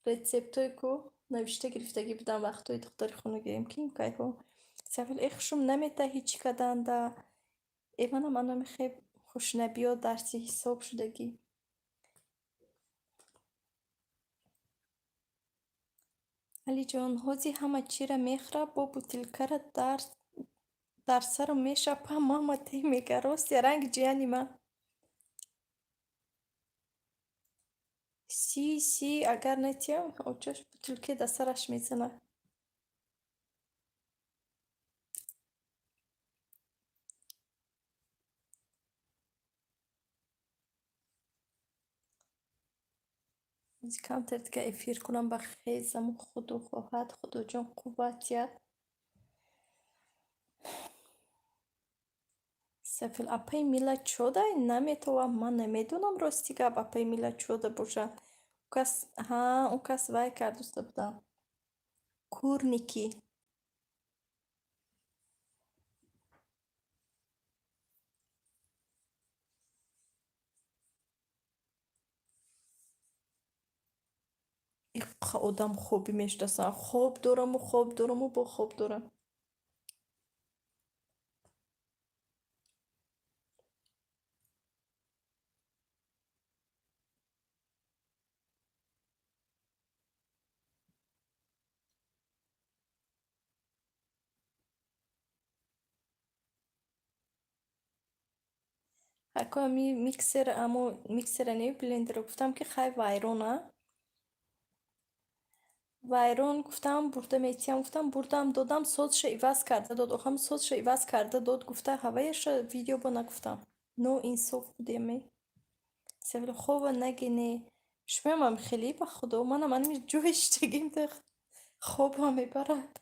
рецептҳое ку навишта гирифтагӣ будам вақтҳои духтари хонагием ки кайҳо сафил хушум намедаҳӣ чӣ карданда манам анами хеб хушнабиё дарси ҳисоб шудагӣ алиҷон ҳози ҳама чира мехӯра бо бутилкара дар сару мешапа мама те мега ростя ранги ҷияни ман си агар натиям очаш бутилкаи дар сараш мезана камтар дига эфир кунам ба хезаму худо хоҳад худоҷон қувват диҳад сафил апаи милlat чода наметавонам ман намедонам рости гап апаи милlat чода бошад он кас вай кардоста будам курники одам хобі мешнасам. Хоб дораму бо хоб дорам. Ако ами миксер, амо миксера не блендер гуфтам ки хай вайрона. Вайрон гуфтам бурда метиҳам, гуфтам бурдам додам, созша иваз карда дод. Охам созша иваз карда дод, гуфта ҳаваяша видео бо нагуфтам. Ноинсоф будем ми. Севли хова нагине. Шумам хеле ба худо, манам анми ҷӯҳиштагим да хобам мебарад.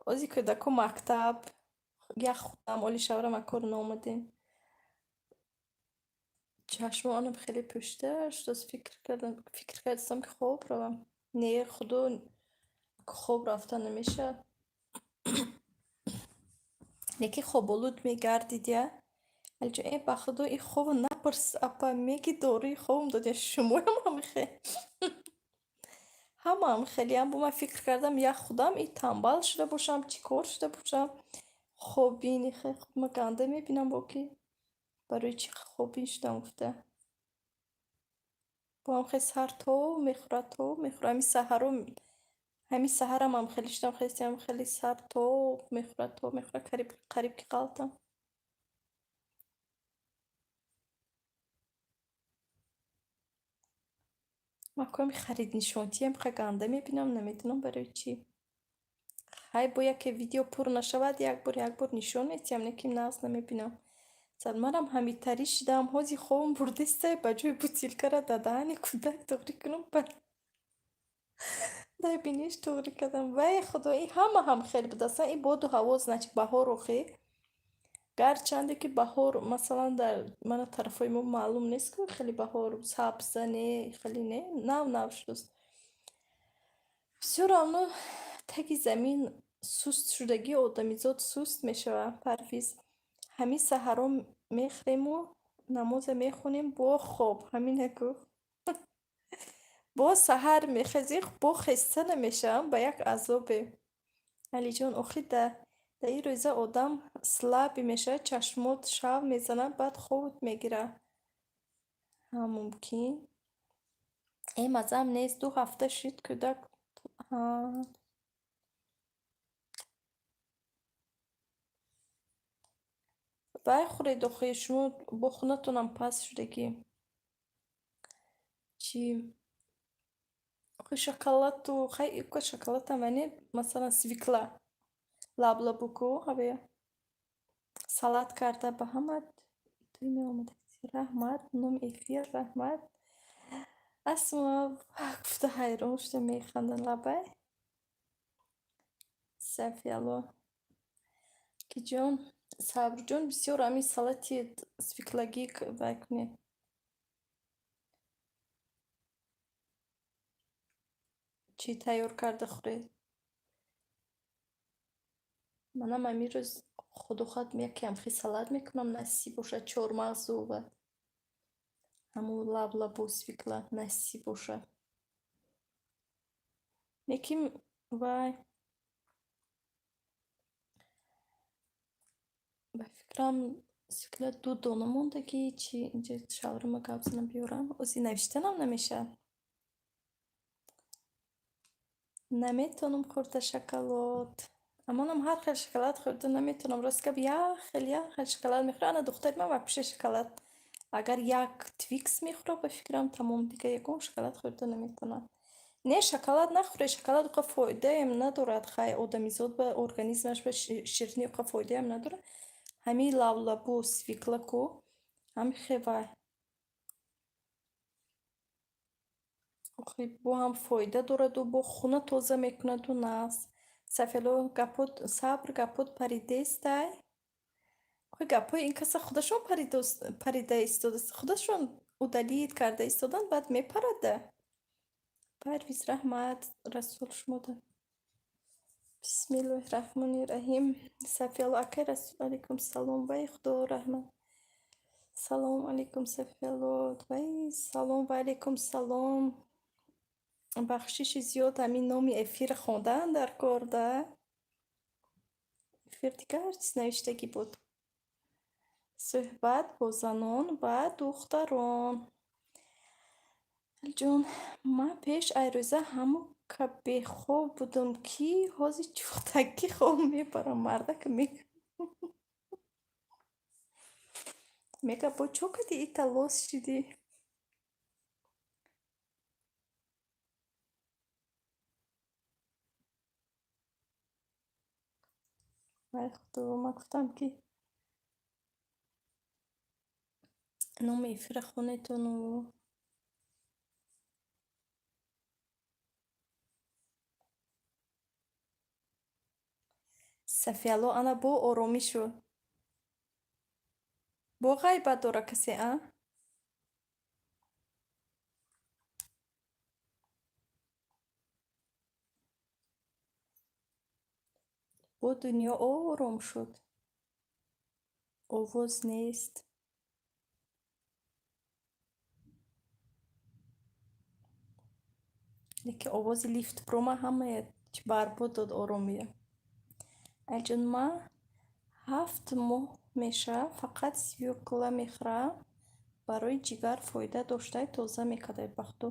Ози кӯдаку мактаб ях худам оли шавра макор наомадем. Чашмо анам хеле пӯшида шуд, фикр кардам ки хоб равам. Не худо хоб рафта намешавад. Неки хоболуд мегардид я. Алиҷо ба худо ин хоба напарс апа меги дории хобам дод я шумоям ҳамихе. Ҳамаам хелеам бо ман фикр кардам я худам и тамбал шуда бошам, чӣ кор шуда бошам. Хобини хе ма ганда мебинам бо ки барои чӣ хобин шудам гуфта. Бо ҳам хе сар то мехӯрад. Ҳамин саҳарам ҳам хеле шудам хестиам хеле сар то мехӯрад қариб ки қалтам. Макоми хариднишонтиам ха ганда мебинам, намедонам барои чӣ. Хай бо яке видео пур нашавад як бор нишон метиҳам, не ки нағз намебинам. Зад манам ҳамитарӣ шидам, ҳози хобам бурдистай ба ҷои бутилкара да даҳани кӯдак тоғрӣ кунам, дар биниш тоғрӣ кардам. Вай худо, ин ҳам хеле будасан. Ин боду ҳаво значит баҳор охе. Гарчанде ки баҳор масалан дар мана тарафҳои мо маълум нест ки хеле баҳор сабза не, хеле не, нав шудааст. Всё равно таги замин суст шудагии одамизод суст мешавад. Парвиз ҳамин саҳаро мехӯрему, намоза мехонем бо хоб. Ҳамина гуфт. Бо саҳар мехезӣ, бо хеста намешавам, ба як азобе. Алиҷон охир да ин рӯза одам слабӣ мешавад, чашмот шав мезанад, баъд хобот мегирад. Мумкин. Мазаам нест, 2 ҳафта шид кӯдак. Вай хӯред охе, шумо бо хунатонам паст шудагӣ. Чӣ? Охе шоколаду хай ика шоколадам вай не масалан свикла. Лаблабуку ҳавая. Салат карда ба ҳамат. Той меомада. Раҳмат, номи эфир раҳмат. Асма гуфта ҳайрон шуда механдад лабай. Сафияло. Киҷон, Сабрҷон бисёр ҳамин салати свиклагӣ вай кунед. Чӣ тайёр карда хӯред? Манам ҳамин рӯз худохоҳ яке ҳамхи салат мекунам, насиб бошад, чормағзу ва ҳамун лаблабу свикла насиб бошад. Лекин вай ба фикрам свикла 2 дона мондагӣ. Чӣ инҷа шаврма гап занам биёрам. Ози навиштанам намешавад. Наметавонам хӯрда шоколад. Манам ҳар хел шоколад хӯрда наметавонам. Рост гап як хел шоколад мехӯрам. Ана духтари ман ва пиша шоколад. Агар як твикс мехӯрад ба фикрам тамом, дига ягон шоколад хӯрда наметавонам. Не шоколад нахӯред, шоколад оқа фоидаем надорад. Хай одамизод ба организмаш ба ширинӣ оқа фоидаем надорад. Ҳамин лавлабу свикла ку ҳамин хевай. Охи бо ҳам фоида дораду бо хуна тоза мекунаду нағз. Сафело гапот сабр гапот паридестай. Охи гапҳои ин каса худашон парида истодаст. Худашон удалид карда истодан, баъд мепарада. Парвиз раҳмат расул шумода. Бисмиллоҳи роҳмони роҳим. Сафияло акай расул алайкум салом. Вай худо раҳмат. салом алейкум Сафиялот. Вай салом ва алейкум салом. бахшиши зиёд ҳамин номи эфир хондаанд дар кор да? Эфир дигар чиз навиштагӣ буд. Суҳбат бо занон ва духтарон. ҷон, ман пеш айрӯза ҳамон ка бехоб будам ки ҳозир чӯхтагӣ хоб мебарам. Мардака мега бо чо кади ита лос шидӣ? вай худо, ман гуфтам ки номи эфира хонетону Сафияло ана бо оромӣ шуд. Бо ғайбат дора касе, а? бо дунё ором шуд. Овоз нест. лекин овози лифтпрома ҳамаи барбод дод оромия. Айҷон, ман 7 моҳ меша фақат свёкла мехӯрам. Барои ҷигар фоида доштаи тоза мекардаи бахто.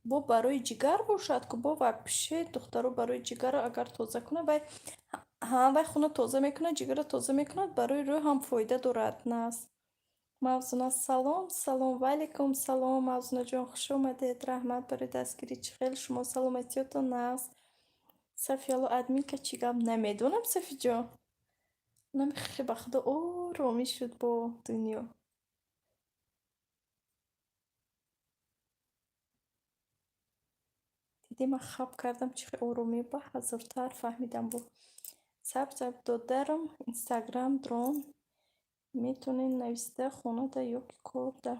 Бо барои ҷигар бошад ку бо вообще духтаро барои ҷигаро агар тоза кунад, вай вай хуна тоза мекунад, ҷигаро тоза мекунад, барои рӯҳ ҳам фоида дорад, нас? Мавзуна салом, салом, ва алейкум салом. Мавзуна ҷон, хуш омадед. Раҳмат барои дастгирӣ. Чӣ хел шумо, саломатиётон аст? Сафияло админка чӣ гап? Намедонам, Сафиҷон. Намехе ба худо оромӣ шуд бо дунё. диди ман хаб кардам чӣ хел оромӣ ба ҳазортар фаҳмидам бо саб додарам инстаграм дрон метонен нависта хонада ё ки корда.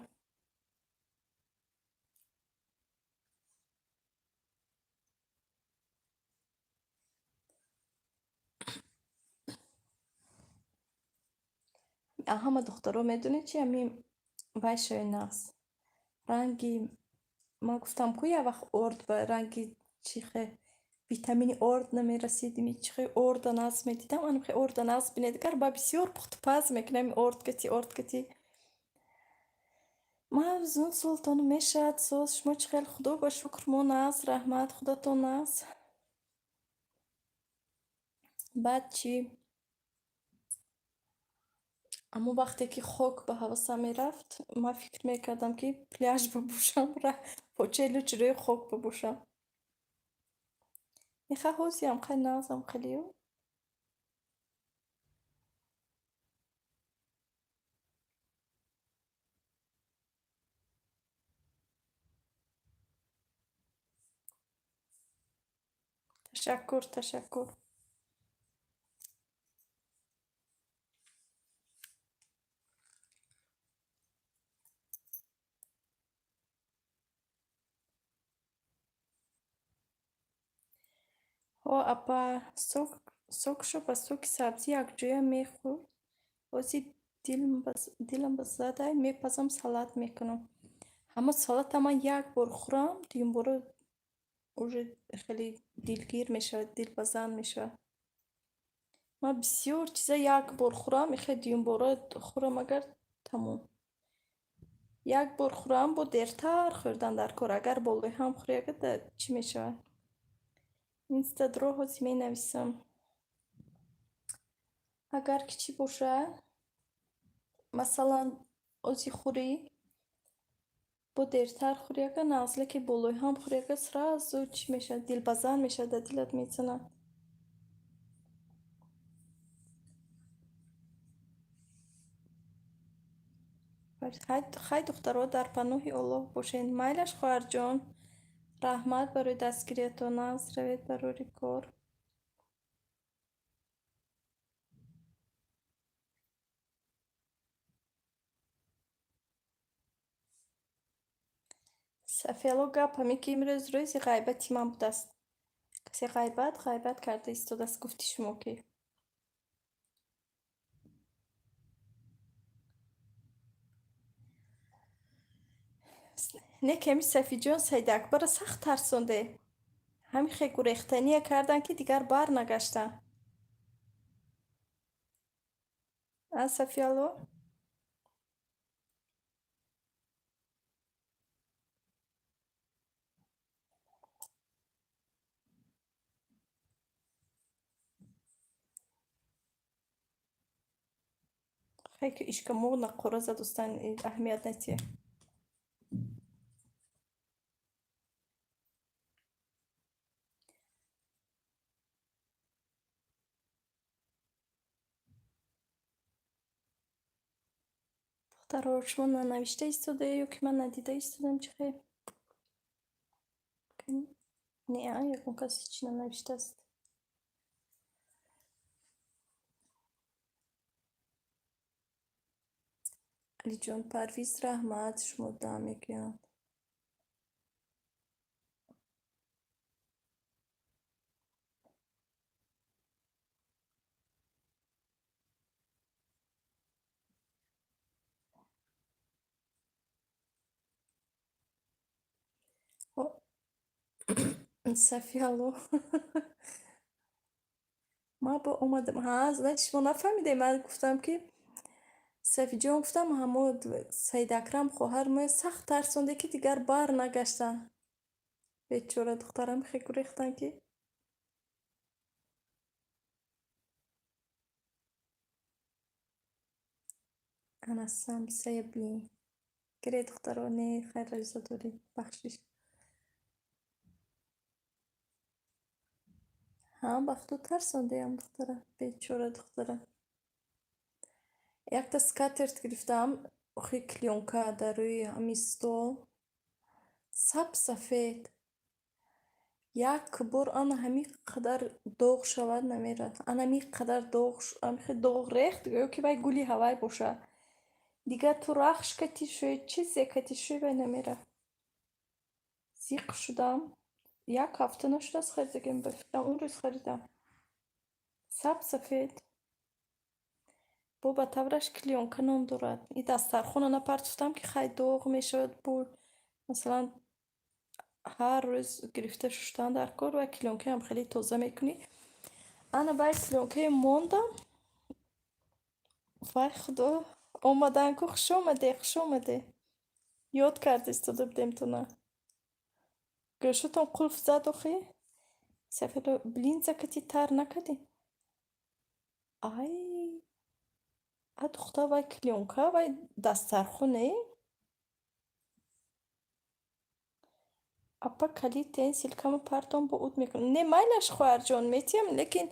ҳама духтаро медонед чи ҳамин вай шои нағз ранги ман гуфтам ку як вақт орд ба ранги чихе витамини орд намерасидими чихе орда нағз медидам. анхе орда нағз бинедигар ба бисёр пухтупаз мекунам орд кати мавзун султон мешад соз шумо чӣ хел? Худо ба шукр мо нағз раҳмат худатон нағз. баъд чӣ аммо вақте ки хок ба ҳавасам мерафт ман фикр мекардам ки пляж бабошам, почелу чирои хок бабошам. меха ҳозиам қай нағзам хелиё. ташаккур. ҳо апа сокшо ба соки сабзӣ якҷоя мехӯрд. ҳозир дилам ба задай мепазам салат мекунам. ҳама салата ман як бор хӯрам, дуюмбора уже хеле дилгир мешавад, дилбазанд мешавад. ман бисёр чиза як бор хӯрам, ихе дуюмбора хӯрам агар тамом. як бор хӯрам бо дертар хӯрдан дар кор. агар болои ҳам хӯрӣ агар чӣ мешавад? инстадро ҳозир менависам. агар ки чӣ бошад, масалан озӣ хӯрӣ бо дертар хӯрӣ агар нағз, леки болои ҳам хӯрӣ агар сразу чӣ мешавад? Дилбазанд мешавад, дар дилат мезанад. хай духтаро дар паноҳи Аллоҳ бошед. майлаш хоҳарҷон, раҳмат барои дастгириятон, нағз равед ба рӯи кор. Сафияло гап ҳамин ки имрӯз рӯзи ғайбати ман будааст. касе ғайбат карда истодааст. гуфти шумо ки не кеми Сафиҷон Сайдакбарро сахт тарсонде. Ҳамин хе гурехтания кардан ки дигар бар нагашта. А Сафи, алло? Хай ки ишка муғна қураза дӯстан аҳамият натие. духтаро шумо нанавишта истодаё ё ки ман надида истодам чи хе? Не, ягон касе чӣ нанавиштааст. алиҷон, Парвиз раҳмат, шумо дам мегӯянд. Сафи, алло? ман бо омадам. Значит шумо нафаҳмидем. Ман гуфтам ки Сафиҷон, гуфтам ҳамо Саидакрам хоҳар мо сахт тарсонде ки дигар бар нагашта. Бечора духтарам хе гурехтан ки. анасам саябли. Гире духтаро, не хайр риза дорӣ бахшиш. бахту тарсондеам духтара. Бечора духтара. Якта скатерт гирифтам, охи клёнка дар рӯи ҳамин стол. Сабсафед. Як бор ана ҳамин қадар доғ шавад намерад. Ана ҳамин қадар доғ рехт, гӯё ки вай гули ҳавай бошад. Дигар ту рахш катӣ шӯй, чизе катӣ шӯй, вай намерад. Зиқ шудам. Як ҳафта нашудааст харидагем, ба фикрам он рӯз харидам. Сабсафед. бо ба тавраш клёнка ном дорад. И дастархонро напартофтам ки хай доғ мешавад. Бо масалан ҳар рӯз гирифта шуштан дар кор ва клёнкаам хеле тоза мекунӣ. Ана баъд клёнкаи мондам. Вай худо, омаданку хуш омаде. Ёд карда истода будем то на. Гӯшатон қулф зад охи? Сафиро линза кати тар накади? Ай. Духтар вай клёнка, вай дастархоне? Апа калид тен силкамо партон бо уд мекунам. Не майлаш хоҳарҷон, метиҳам, лекин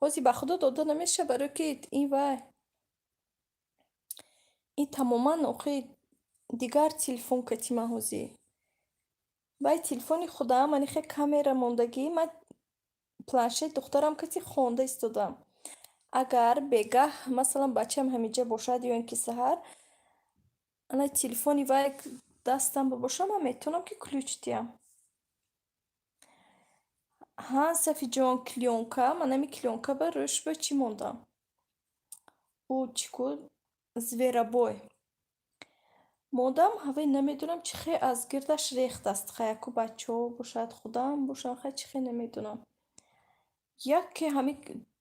ҳози ба худо дода намешавад, барои ки ин вай ин тамоман охи дигар телефон кати ман ҳози. Вай телефони худам ани хе камера мондагӣ, ман планшет духтарам кати хонда истодам. Агар бегаҳ масалан бачаам ҳаминҷа бошад ё ин ки саҳар ана телефони вай дастам бошад, ман метавонам ки ключ диҳам. Сафиҷон, клёнка, ман ҳамин клёнка ба рӯш ба чӣ мондам? Бу чӣ ку? Зверобой. Мондам, ҳавай намедонам чӣ хе аз гирдаш рехтааст. Хай яку бачаҳо бошад, худам бошам, хай чӣ хе намедонам. Яке ҳамин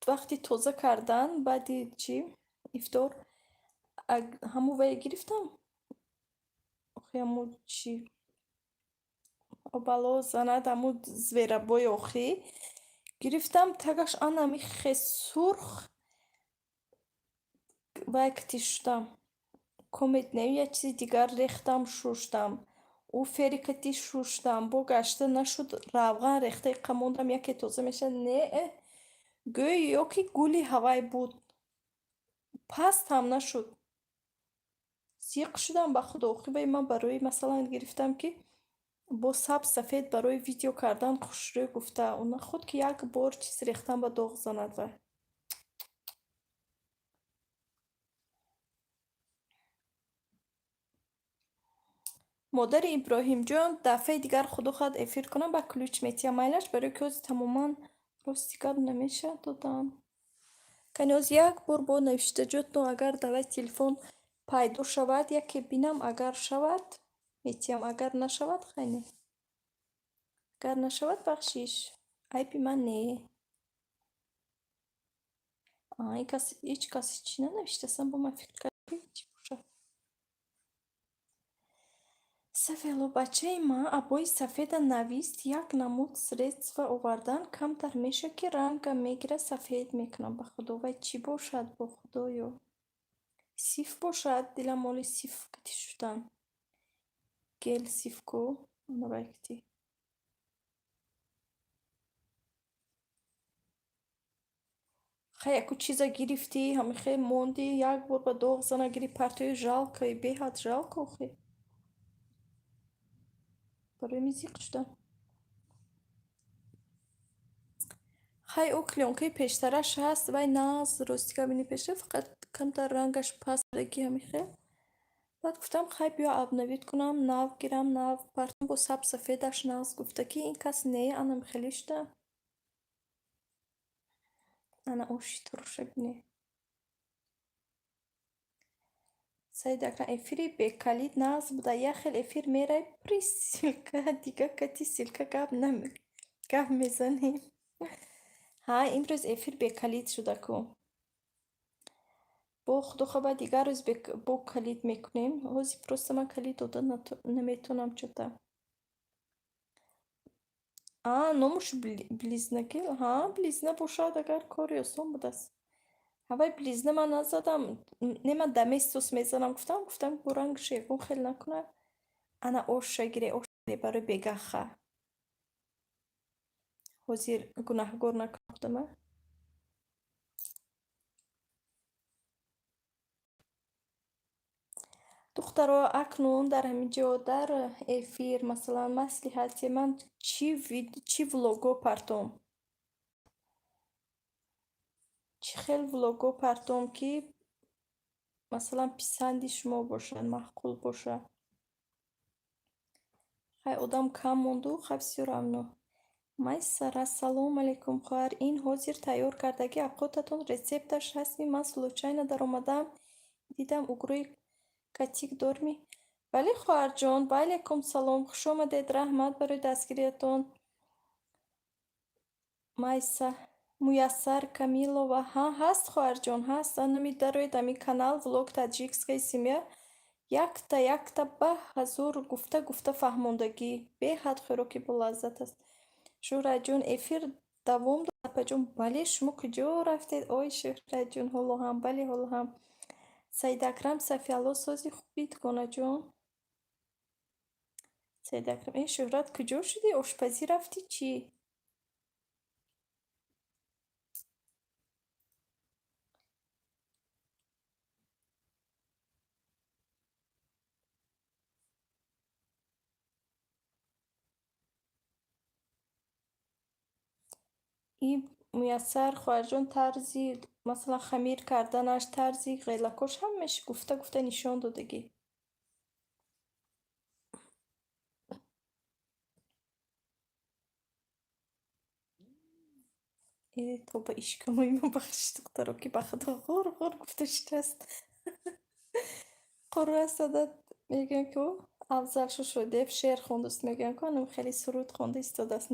вақти тоза кардан, баъди чӣ? Ифтор. Ҳамо вай гирифтам. Охи ҳамо чӣ? Бало занад ҳамо зверобои охӣ. Гирифтам, тагаш ана ҳамин хе сурх. Вай кати шуштам. Комет не я чизи дигар рехтам, шуштам. Уфери кати шуштам. Бо гашта нашуд, равған рехта иққа мондам, яке тоза мешавад. Не, гӯё ё ки гули ҳавай буд. Паст ҳам нашуд. Зиқ шудам ба худо. Охи вай ман барои масалан гирифтам ки бо сабсафед барои видео кардан хушрӯй гуфта. Она худ ки як бор чиз рехтан ба доғ занад вай. модари Иброҳимҷон, дафъаи дигар худо хоҳад эфир кунам, ба ключ метиҳам майлаш, барои ки ҳози тамоман рости гап намешавад додам. Кани ҳози як бор бо навиштаҷотон агар дар вай телефон пайдо шавад, яке бинам агар шавад, میتیم اگر نشود خیلی اگر نشود بخشیش عیبی من نه. این کسی هیچ کسی چی ننوشته اصلا با من فکر کردم چی باشه. Савело бачаи ман абои сафеда навист як намуд средства овардан камтар меша ки ранга мегира сафед мекунам. Ба худо вай чӣ бошад бо худоё? Сиф бошад, дилам моли сиф кати шудан. Гел сифку навай кати. Хай яку чиза гирифтӣ, ҳамихе мондӣ, як бор ба доғ зана гири партои жалкаи беҳад жалко хе. Барои мизиқ шудан. Хай ӯ клёнкаи пештараш ҳаст, вай нағз ростика бини пеша, фақат камтар рангаш пастдаги ҳамихе. Баъд гуфтам хай биё обновид кунам, нав гирам, нав партам бо сабз сафедаш нағз гуфта ки ин кас не, ана михелӣ шуда. Ана оши туруша бинӣ. Саид акрам эфири бекалид нағз буда, як хел эфир мерай пури силка, дига кати силка гап мезанем. Ҳа, имрӯз эфир бекалид шуда ку. Бо худо хабар дигар рӯз бо калид мекунем. Ҳозир просто ман калид дода наметавонам чута. Номуш близна ки? Близна бошад, агар кори осон будааст. Вай близна ман назадам. Не ман доместос мезанам гуфтам бо рангаш ягон хел накунад. Ана оша гире, оша барои бегаха. Ҳозир гунаҳгор накунам. духтаро акнун дар ҳаминҷо дар эфир масалан маслиҳати ман чӣ влого партом, чӣ хел влого партом ки масалан писанди шумо бошад, маъқул бошад. хай одам кам монду, хай бисёр мамнун. Майсара салому алайкум хоҳар, ин ҳозир тайёр кардаги авқотатон рецепташ ҳастми? Ман случайно даромадам, дидам угрӯи катик дорми. Бале хоҳарҷон, ваалайкум салом, хуш омадед, раҳмат барои дастгириятон. Майса Муяссар Камилова. Ҳаст хоҳарҷон, ҳаст. Анами дароед ами канал влог таҷикская семья. Якта ба ҳазур гуфта фаҳмондагӣ. Беҳад хӯроки болаззат аст. Шӯҳратҷон, эфир давом дорад апаҷон? Бале, шумо куҷо рафтед? Ой Шӯҳратҷон, ҳоло ҳам, бале ҳоло ҳам. Саидакрам Сафиалло, сози хубид гонаҷон? Саидакрам, Шӯҳрат куҷо шудӣ? Ошпазӣ рафтӣ чӣ? ин Муяссар хоҳарҷон тарзи масалан хамир карданаш, тарзи ғелакош ҳамааш гуфта нишон додагӣ. То ба ишкамои мо бахшиш духтаро ки ба худо ғур гуфта шудааст. Қурра Садат мегӯянд ки Афзал Шошодиев шеър хондааст, мегӯянд ки анам хеле суруд хонда истодааст,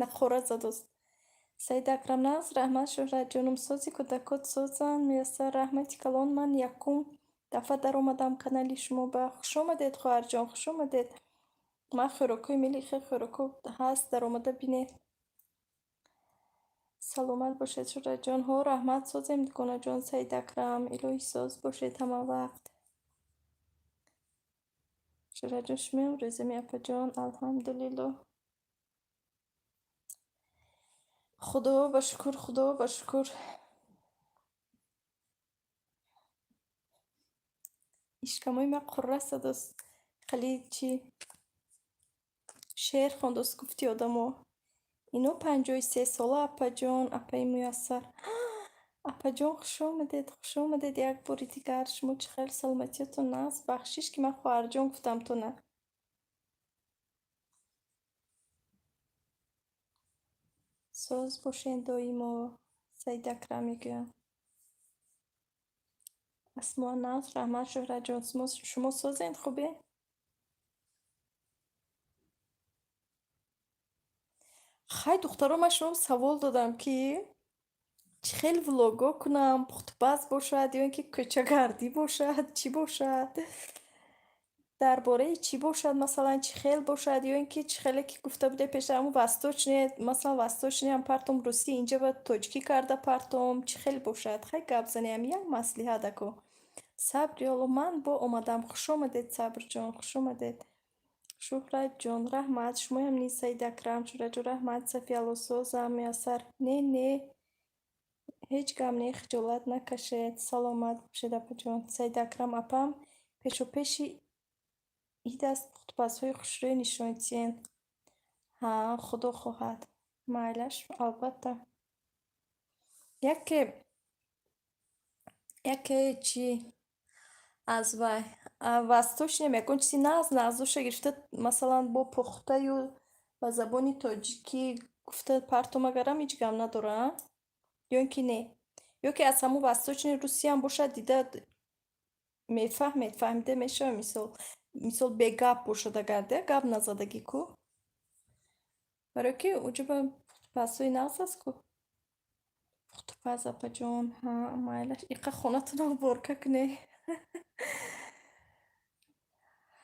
нақора задааст. Саид Акрам нағз, раҳмат Шӯҳратҷонум, сози кӯдакот созанд. Муяссар, раҳмати калон, ман якум дафъа даромадам канали шумо ба. Хуш омадед хоҳарҷон, хуш омадед. Ман хӯрокҳои милли хел хӯрокҳо ҳаст, даромада бинед. Саломат бошед Шӯҳратҷон. Раҳмат созем гонаҷон. Саид Акрам, илоҳӣ соз бошед ҳама вақт. Шӯҳратҷон, шумоям рӯзами апаҷон? Алҳамдулиллоҳ. Худо ба шукр, худо ба шукр. ишкамои ман қурра садост. Хали чӣ шеър хондааст гуфти одамо. Ино 53 сола апаҷон, апаи Муяссар. Апаҷон хуш омадед як бори дигар. Шумо чӣ хел саломатиятон нағз? Бахшиш ки ман хоҳарҷон гуфтам, то на. Соз бошен доимо. Саид Акрам мегӯям. Асмо нағз, раҳмат Шӯҳратҷон. Шумо созед хубе? хай духтаро ман шумо савол додам ки чӣ хел влогго кунам? Пухтупаз бошад ё ин ки кӯчагардӣ бошад? Чӣ бошад? Дар бораи чӣ бошад? Масалан, чӣ хел бошад? Ё ин ки чӣ хеле ки гуфта будем пеша ҳамун восточные, масалан, восточниям партом русӣ, инҷа ба тоҷикӣ карда партом, чӣ хел бошад? Хай гап занем, ҳамин як маслиҳат ако. Сабри Алло, ман бо омадам. Хуш омадед Сабрҷон, хуш омадед. Шӯҳратҷон, раҳмат. Шумоям низ Саидакрам, Шӯҳратҷон, раҳмат. Сафиялло созам, Муяссар. Не, ҳеҷ гап не, хиҷолат накашед. Саломат бошед апаҷон. Саидакрам апам пешопеши ид аст пухтупазҳои хушрӯй нишон тиҳен. Ҳа, худо хоҳад. Майлаш, албатта. Яке чӣ аз вай восточниям ягон чизи нағзуша гирифта, масалан, бо пухтаю ба забони тоҷикӣ гуфта партом агарам ҳеҷ гап надора, ё ин ки не? Ё ки аз ҳамун восточни Русиям бошад, дида мефаҳмед, фаҳмида мешавад, мисол бегап бошад агар да гап назадагӣ ку. Барои ки уҷуба пухтупазҳои нағз аст ку. Пухтупаз апаҷон, ҳа, майлаш. Иқа хонатонро уборка кунед.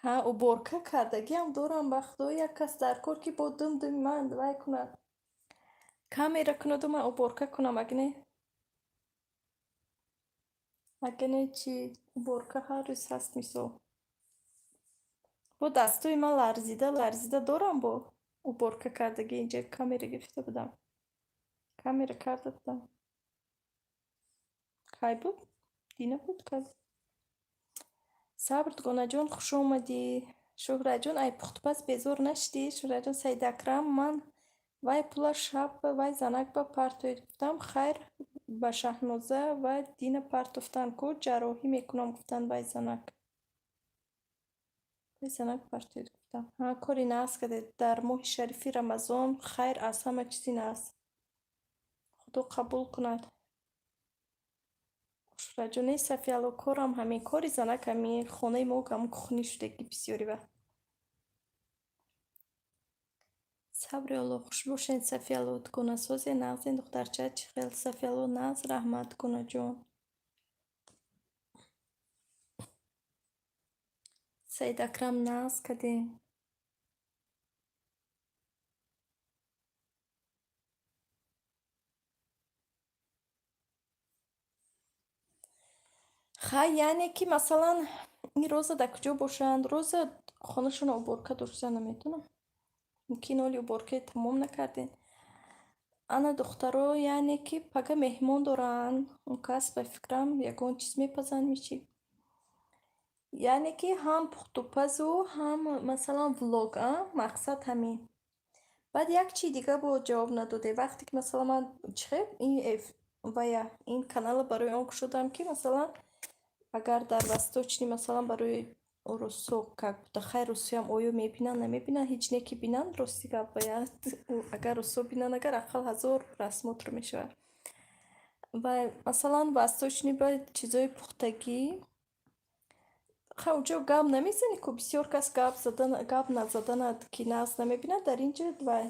Ҳа, уборка кардагиам дорам ба худо, як кас дар кор ки бо дум-думи ман вай кунад. Камера кунаду ман уборка кунам, ага не чӣ уборка ҳар рӯз ҳаст мисол. Бо дастҳои ман ларзида дорам бо уборка кардагӣ. Инҷа камера гирифта будам. Камера карда будам. Кай буд? Дина буд кай? Сабргонаҷон, хуш омадӣ. Шӯҳраҷон, ай пухтупаз безор нашидӣ? Шӯҳраҷон, Саидакрам, ман вай пула шаб вай занак ба партоед. Гуфтам хайр, ба Шаҳноза ва Дина партофтанд ку, ҷарроҳӣ мекунам, гуфтанд вай занак. Вай занак партоед гуфтам. Ҳа, кори нағз кардед. Дар моҳи шарифи Рамазон хайр аз ҳама чизи нағз. Худо қабул кунад. Шӯҳраҷон, не Сафиялло, корам ҳамин, кори занак ҳамин, хонаи мо ҳамун кухни шудагӣ бисёри вақт. Сабри Алло, хуш бошед Сафиялло, дуконасозе нағзе духтарчаат чӣ хел? Сафиялло нағз, раҳмат дуконаҷон. Саидакрам нағз кардем. Хай, яъне ки масалан ин роза дар куҷо бошанд? Роза хонашонро уборка доштан наметонам. Мумкин оли уборкаи тамом накардем. Ана духтаро яъне ки пага меҳмон доранд, он кас ба фикрам ягон чиз мепазанд мичи. Яъне ки ҳам пухтупазу ҳам масалан влог, мақсад ҳамин. Баъд як чиз дига бо ҷавоб надоде. Вақте ки масалан ман ин каналро барои он кушодам ки масалан агар дар восточни масалан барои русо как буда, хайр русоям оё мебинанд намебинанд, ҳеҷ не ки бинанд, рости гап бояд агар русо бинанд, агар ақал ҳазор расмотро мешавад. Ва масалан восточни ба чизои пухтагӣ хай уҷо гап намезанӣ ку, бисёр кас гап назаданад ки нағз намебинад. Дар инҷа вай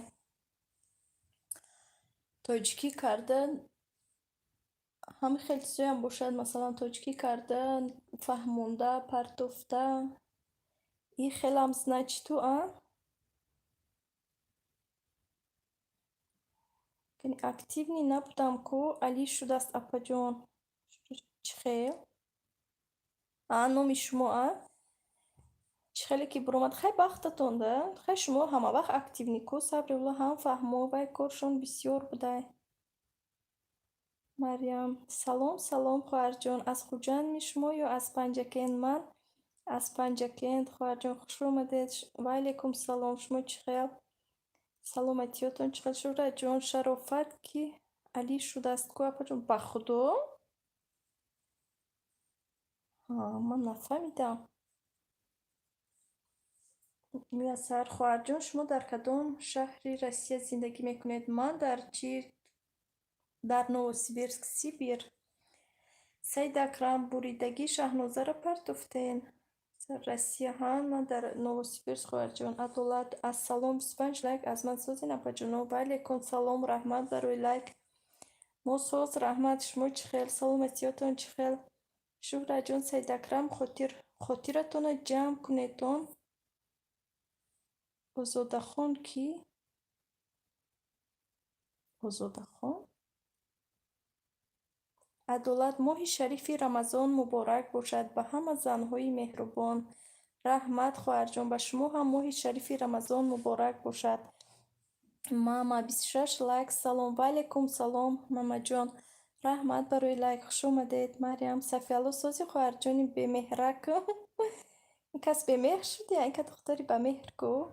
тоҷикӣ кардан ҳамин хел чизоям бошад, масалан тоҷикӣ кардан, фаҳмонда, партофта. Ин хелам значи ту, активни набудам ку. Алӣ шудааст апаҷон. Чӣ хел? Номи шумо чӣ хеле ки биромад. Хай бахтатон да. Хай шумо ҳама вақт активни ку. Сабри Алло, ҳам фаҳмо вай коршон бисёр будай. Марьям, салом хоҳарҷон. Аз Хуҷандми шумо ё аз Панҷакент? Ман аз Панҷакент. Хоҳарҷон, хуш омадед. Ва алайкум салом. Шумо чӣ хел? Саломатиётон чӣ хел? Шӯҳратҷон, шарофат ки Алӣ шудааст ку апаҷон. Ба худо? Ман нафаҳмидам. Муяссар, хоҳарҷон, шумо дар кадом шаҳри Россия зиндагӣ мекунед? Ман дар Новосибирск, Сибир. Саидакрам, буридагӣ Шаҳнозаро партофтен? Россия ها من در نووسیبیرسک خواهر جان عدالت از سلام 25 لایک از من سوزین اپا جناب علی کن سلام رحمت برای لایک ما سوز رحمت شما چخیل سلامتیاتون چخیل شهر جان سید اکرم خاطرتون جمع کنیتون آزاده خان کی؟ آزاده خان؟ عدالت ماه شریفی رمضان مبارک باشد به همه زنهای مهربان رحمت خواهر جان به شما هم ماه شریفی رمضان مبارک باشد ماما 26 لایک سلام و علیکم سلام ماما جان رحمت برای لایک خوش اومدید مریم صفیالو سازی خواهر جانی به مهرک این کس به مهر شدی این که دختری به مهر کو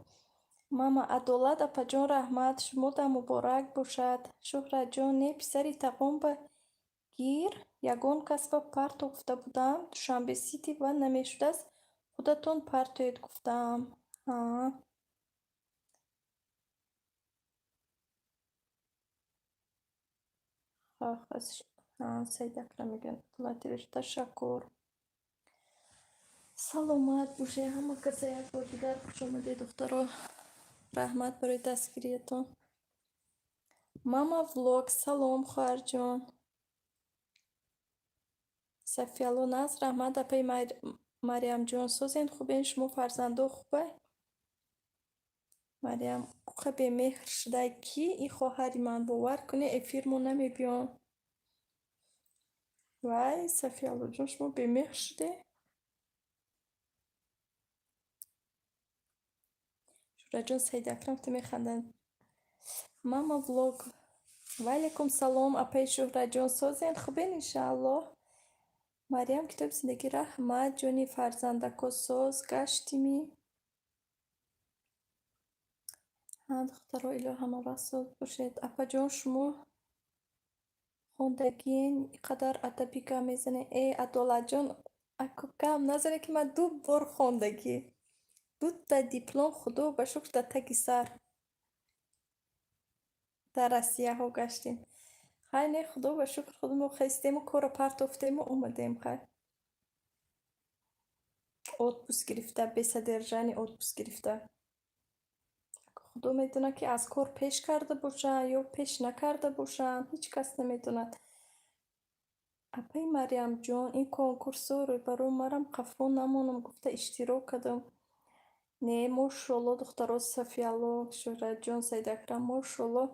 ماما عدالت اپا جان رحمت شما در مبارک باشد شهر جان نه پسری تقوم به گیر یگان کس به پرت گفته بودم دوشنبه سیتی و نمیشده است خودتون پرتوید گفتم ها سید اکرم میگن لطیرش تشکر سلامت باشه همه کسی یک بار دیگر خوش آمده دخترا رحمت برای دستگیریتون ماما ولاگ سلام خواهر جان صفیالو ناز رحمت اپی مریم جان سوزین خوبین شما فرزندو خوبه مریم خوب به مهر شده کی این خواهری من باور کنی افیرمو نمی بیان وای صفیالو جان شما به مهر شده شورا جان سید اکرم تو میخندن ماما ولاگ و علیکم سلام اپی شهر جان سوزین خوبین انشاءالله مریم کتاب زندگی رحمت جانی فرزندکو سوز گشتیمی دخترها ایلا همه وصل باشید اپا جان شما خوندگین اینقدر ادبی کم میزنه ای عدالت جان اکو کم نظره که من 2 بار خوندگی 2 تا دیپلم خدا به شکر در تکی سر در روسیه ها گشتیم خیلی نه خدا به شکر خودمو خستیم و کار پرت افتیم و اومدیم خیلی اتوبوس گرفته 20 درجه اتوبوس گرفته خدا میدونه که از کار پیش کرده باشه یا پیش نکرده باشن هیچ کس نمیدوند اپای مریم جان این کنکورس رو برای مرم قفلون نمونم گفته اشتراک کردم نه ماشالله دخترا صفیالو شهرت جان سید اکرم ماشالله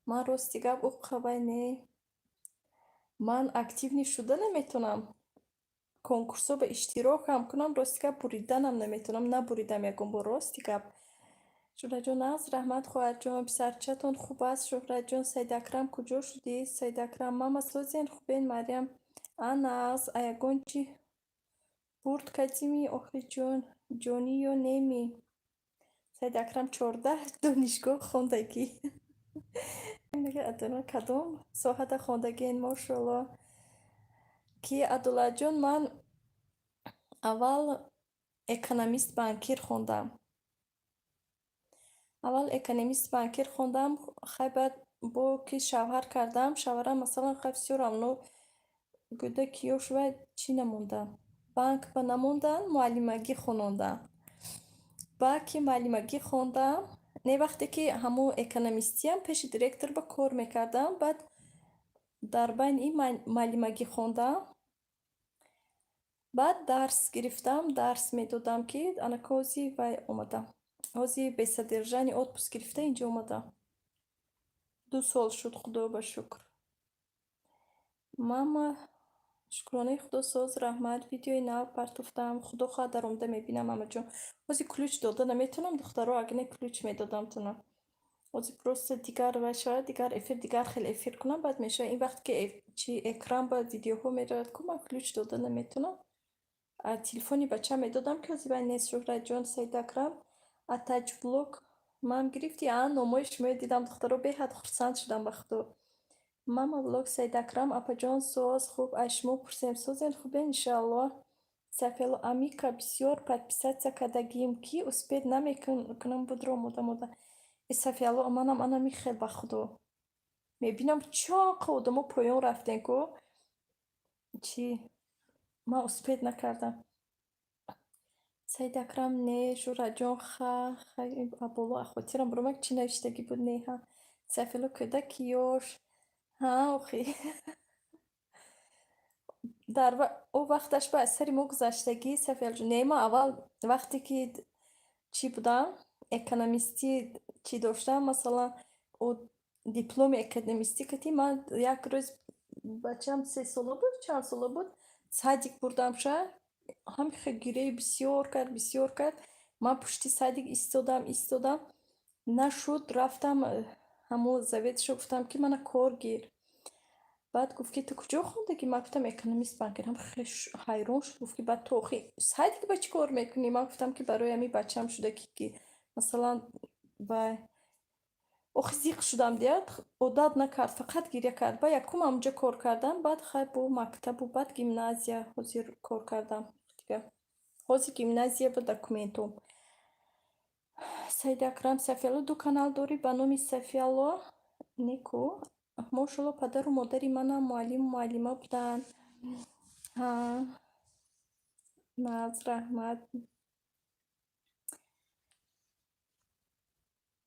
من راستی گپ او قبای نه من اکتیو شده نمیتونم کنکورس به اشتراک هم کنم راستی گپ بریدنم نمیتونم نبریدم یکم با راستی گپ شهرت جان از رحمت خواهد جان پسرچتون خوب است شهرت جان سید اکرم کجا شدی سید اکرم ماما سوزین خوبین مریم اناس ایگونچی برد کدیمی آخی جان جانی یا نمی سید اکرم 14 دانشگاه خوندگی میگه ادنا کدوم ساحت خوندگی این ماشالله کی عدالت جان من اول اکونومیست بانکیر خوندم خیلی بعد با کی شوهر کردم شوهرم مثلا خیلی بسیار امنو گوده کیوش و چی نموندم بانک با نموندن معلمگی خوندم با که معلمگی خوندم نه وقتی که همو اکونومیستی هم پیش دیرکتور با کار میکردم بعد در بین این معلمگی خوندم بعد درس گرفتم درس میدادم که انا کوزی و اومدم اوزی 20 درجه اتوبوس گرفته اینجا اومدم 2 سال شد خدا با شکر ماما شکرانه خدا ساز رحمت ویدیوی نو پرتوفتم خدا خواهد در عمده میبینم ماما جون اوزی کلوچ داده نمیتونم دخترها اگه نه کلوچ میدادم تونم اوزی پروست دیگر و شاید دیگر خیلی افیر کنم بعد میشه این وقت که چی اکرام با ویدیوها میداد که من کلوچ داده نمیتونم تلفنی بچه میدادم که اوزی باید نیست شهرت جان سید اکرم اتاج بلوک من گرفتی نمایش میدیدم دخترها به حد خرسند شدم به خدا ماما ولاگ سید اکرم اپا جان سوز خوب اشمو پرسیم سوزین خوبه انشاءالله سفیلو امیکا بسیار подписаться کدگیم کی успеть نمیکنم بدرو مودا سفیلو منم انا میخیل به خدا میبینم چاق آدمو پایان رفتن که چی ما успеть نکردم Саид Акрам не, Шураҷон ха, аболо ахотирам буромак чӣ навиштагӣ буд не ҳа. Сафело кӯдаки ёш. Ҳа охи. Ӯ вақташ ба аз сари мо гузаштагӣ Сафиялҷон. Не ман аввал вақте ки чӣ будам, экономистӣ чӣ доштам, масалан ӯ дипломи экономистӣ кати, ман як рӯз бачам 3 сола буд, чанд сола буд, садик бурдам ша, ҳамихе гирияи бисёр кард. Ман пушти садик истодам, нашуд, рафтам ҳамо заведуша гуфтам ки мана кор гир. Баъд гуфт ки ту куҷо хондагӣ? Ман гуфтам экономист банкир. Ҳам хеле ҳайрон шуд, гуфт ки баъд ту охи садик ба чӣ кор мекунӣ? Ман гуфтам ки барои ҳамин бачаам шуда ки масалан ба охи зиқ шудам дият, одат накард, фақат гиря кард. Ба якумам онҷо кор кардам, баъд хай бо мактабу баъд гимназия ҳозир кор кардам. Дига ҳозир гимназия ба документум. Саиди Акрам Сафиялло ду канал дорӣ ба номи Сафиялло? Неку? Мошалло падару модари манам муалlimу муаллима буданд. Ҳа. Наз раҳмат.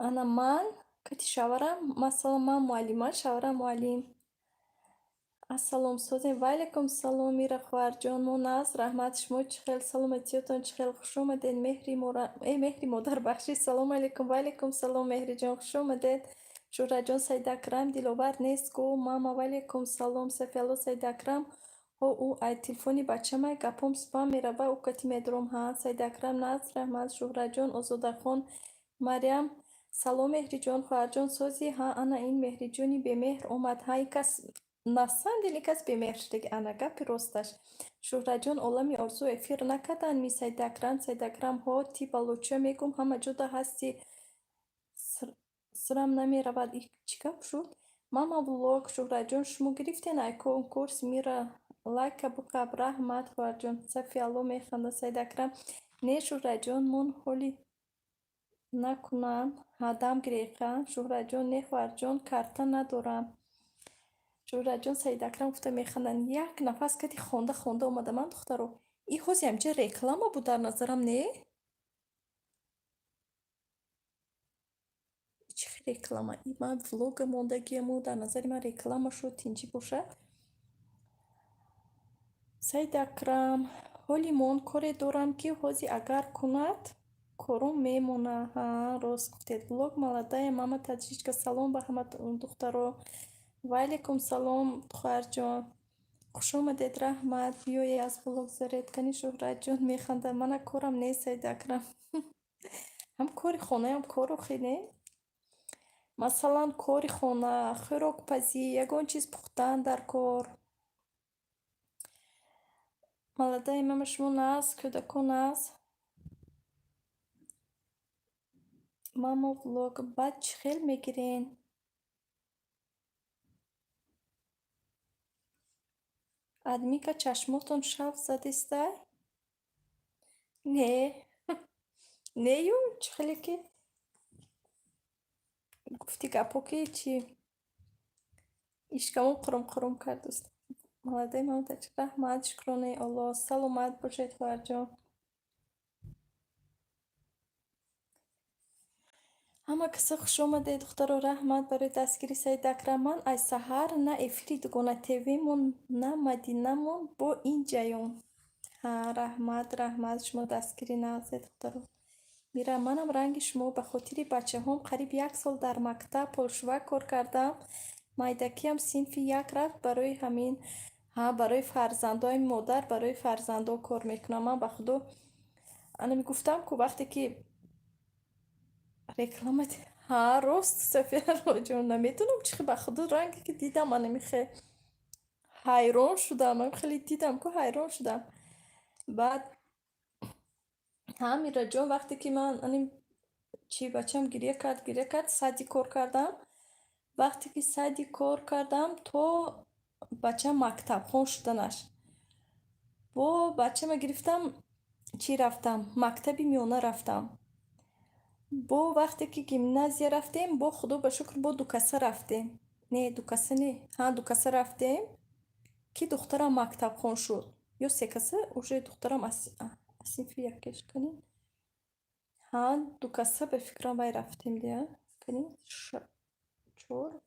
Ана ман кати шаварам, масалан ман муаллима, шаварам муаллим. Ассалом созем. Ваалайкум салом Мира хӯарҷон. Мо наз раҳмат. Шумо чӣ хел? Саломатиётон чӣ хел? Хуш омадед. Меҳри модарбахшӣ. Салому алайкум. Ваалайкум салом Меҳриҷон. Хуш омадед. Шӯҳраҷон Саиди Акрам диловар нест гӯ. Мама ваалайкум салом. Сафиялло Саиди Акрам. Ҳо ӯ ай телефони бачамай гапом спам мерава, ӯ кати медорам. Ҳа Саиди Акрам наз раҳмат. Шӯҳраҷон Озодахон Марям. Салом Меҳриҷон хӯарҷон сози. Ҳа ана ин Меҳриҷони бемеҳр омад. Ҳа ин кас насандили кас бемеҳр шудаги ана гапи росташ. Шӯҳраҷон олами орзу эфир накардан ми Саиди Акрам. Саиди Акрам ҳо ти балоча мегум ҳама ҷода ҳасти сирам намеравад. Чӣ гап шуд? Мама влог. Шӯҳраҷон шумо гирифтен ай конкурс? Мира лайка биқаб. Раҳмат хӯарҷон. Сафиялло механда. Саиди Акрам не Шӯҳраҷон мон ҳоли накунам. Ҳа дам гирейқа. Шӯҳраҷон не хӯарҷон карта надорам. Шӯҳраҷон Саиди Акрам гуфта механданд. Як нафас кати хонда омада. Ман духтаро и ҳози ҳамҷа реклама буд дар назарам не? Чӣ реклама? И ман влога мондагиаму дар назари ман реклама шуд тинҷӣ бошад. Саиди Акрам ҳоли мон коре дорам ки ҳози агар кунад корум мемона. Ҳа рост гуфтед. Влог молодая мама таджичка. Салом ба ҳама духтаро. Ваалайкум салом хӯарҷон. Хуш омадед. Раҳмат. биёе аз влог заред кани. Шӯҳраҷон механда. Мана корам не Саиди Акрам. ҳам кори хонаям кор охи не? Масалан кори хона, хӯрокпазӣ, ягон чиз пухтан дар кор. Молодая мама шумо наз, кӯдакон наз. Мама влог. Баъд чӣ хел мегирен? Адмика чашмотон шавқ задестай? Не. Нею чӣ хеле ки гуфти гапо ки чӣ ишкамон қурум кард дӯст. Молодая мама таҷик. Раҳмат. Шукронаи Аллоҳ. Саломат бошед хӯарҷон. ҳама каса хуш омадед духтаро. Раҳмат барои дастгирӣ Саиди Акрам. Ман аз саҳар на эфири Дугона ТВмон на Мадинамон бо инҷаём. Ҳа раҳмат шумо дастгирӣ назед духтаро. Мира манам ранги шумо ба хотири бачаҳом қариб 1 сол дар мактаб полшувак кор кардам. Майдакиам синфи 1 рафт. Барои ҳамин барои фарзандои модар барои фарзандо кор мекунам. Ман ба худо ана мегуфтам ку вақте ки реклама ҳа рост Сафиялло ҷон наметонам чӣ ба худо ранге ки дидам ана михе ҳайрон шудам. Ман хеле дидам ку ҳайрон шудам. Баъд Мираҷон вақте ки ман ани чӣ бачам гирья кард сади кор кардам. Вақте ки сади кор кардам то бачам мактабхон шуданаш. Бо бачама гирифтам чӣ рафтам? Мактаби миёна рафтам. Бо вақте ки гимназия рафтем, бо худо ба шукр бо дукаса рафтем. Не, дукаса не. Ҳа, дукаса рафтем ки духтарам мактабхон шуд. Ё секаса уже духтарам صنفی یکش کنین. ها دو کسا به فکرم بای رفتیم دیگه کنین چور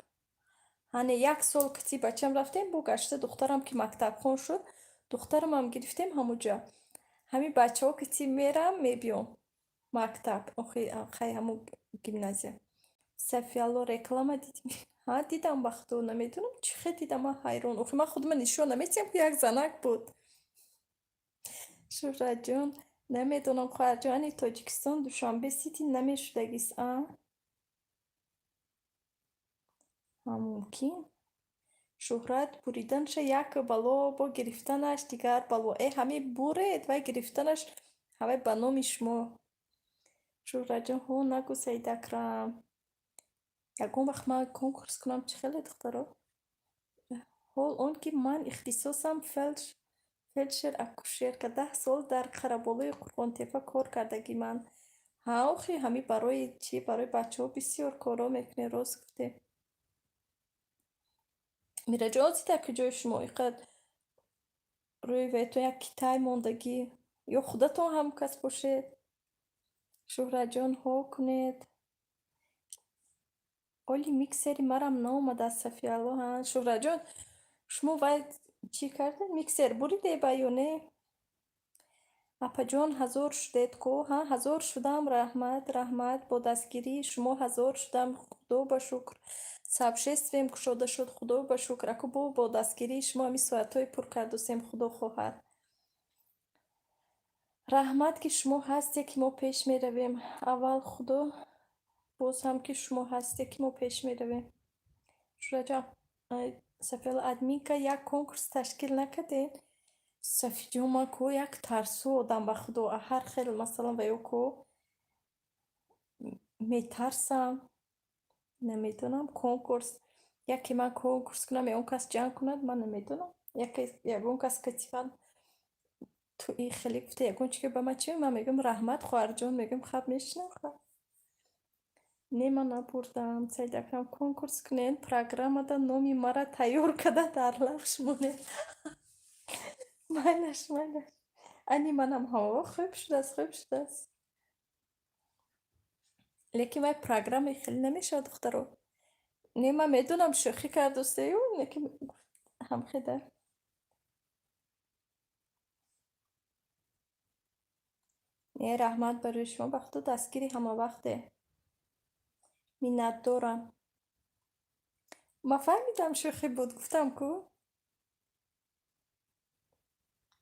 هنه یک سال کتی بچم رفتیم بگشته دخترم که مکتب خون شد دخترم هم گرفتیم همونجا همی بچه ها کتی میرم میبیام مکتب خیلی همون گیمنازیا سفیالو رکلام دیدیم ها دیدم وقتو نمیدونم چی خیلی دیدم من حیران اوخی من خودم نشون نمیدیم که یک زنک بود شورا جان نمیدونم خواهر جانی تاجیکستان دوشنبه سیتی نمیشدگیست ها ممکن شهرت بریدنش یک بلا با گرفتنش دیگر بلا همه برید و گرفتنش همه به نام شما شهرت جان هو نگو سید اکرم یکون وقت من کنکورس کنم چه خیلی دخترا حال اون که من اختصاصم فلشر اکوشیر که 10 سال در قربالای قربان تیپه کار کردگی من ها اخی همی برای چی برای بچه ها بسیار کارا میکنه راست گفته میره جازی تا که جای شما اینقدر روی ویتون یک کتای موندگی یا خودتون هم کس باشید شهرت جان ها کنید اولی میکسری مرم نامده صفیه الله ها شهرت جان شما باید چی کرده میکسر بریده با یا نه اپا جان هزار شدید کو ها هزار شدم رحمت با دستگیری شما هزار شدم خدا با شکر سبشستویم کشاده شد خدا با شکر اکو با دستگیری شما همی ساعتهای پر کرد و سیم خدا خواهد رحمت که شما هستی که ما پیش می رویم اول خدا باز هم که شما هستی که ما پیش می رویم شورا جان سفیل ادمی که یک کنکورس تشکیل نکدین صفی جان من کو یک ترسو آدم به خدا هر خیلی مثلا و یا کو میترسم نمیدونم کنکورس یکی من کنکورس کنم یا اون کس جنگ کند من نمیدونم اون کس کتیفن تو این خیلی گفته یکون چی که به من چی من میگم رحمت خواهر جان میگم خب میشنم خب نه من نبردم سید اکرم کنکورس کنین پروگرام ده نومی مرا تیار کده در لخش مونه مایلش انی منم ها خوب شده است لیکن من پروگرام خیلی نمیشه دخترو نه من میدونم شوخی کرد و سیو لیکن هم خیده نه رحمت برای شما وقتو دستگیری همه وقته مینت دارم ما فهمیدم شوخی بود گفتم کو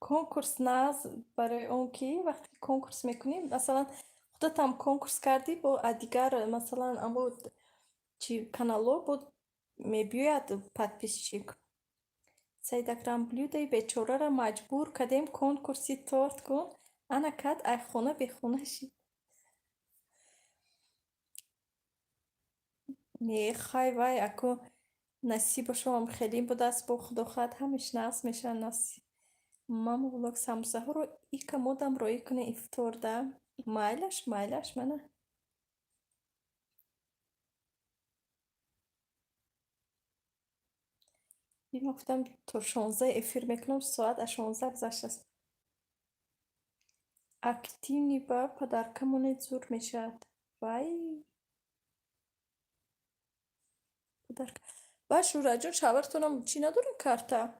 کنکورس ناز برای اون کی وقتی کنکورس میکنیم مثلا خودت هم کنکورس کردی با دیگر مثلا اما چی کانالو بود میبیاید подписчик سید اکرم بلودی بیچاره را مجبور کردیم کنکورسی تارت کن انا کد ای خونه به خونه شید نه خای وای اکو نصیب شما خیلی بود است با خدا خواهد همیش ناس میشن نصیب مام ولوگ سموسه ها رو ای که مودم روی کنه افطار ده مایلش منه بیم گفتم تا 16 افیر میکنم ساعت از 16 گذشته است اکتینی با پدرکمون زور میشد وای پدرک و شورا جون شاورتونم چی نداریم کارتا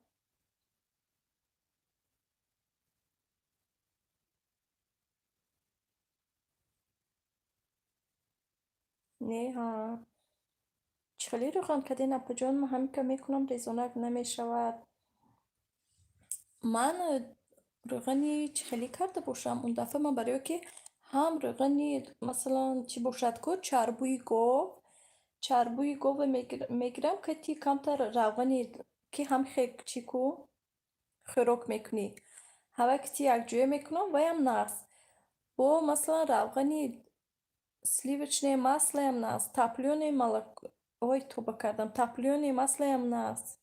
نه ها چخلی رو خواهم کدین اپا جان ما همی که میکنم ریزونک نمیشود من روغنی چخلی کرده باشم اون دفعه من برای که هم روغنی مثلا چی باشد که چربوی گوه میگیرم که تی کمتر روغنی که هم خیلی چی کو خوراک میکنی هوا که تی یک جوی میکنم ویم نرس با مثلا روغنی سلیوچنی مسله هم نرس تپلیونی ملک اوی توبه کردم تپلیونی مسله هم نرس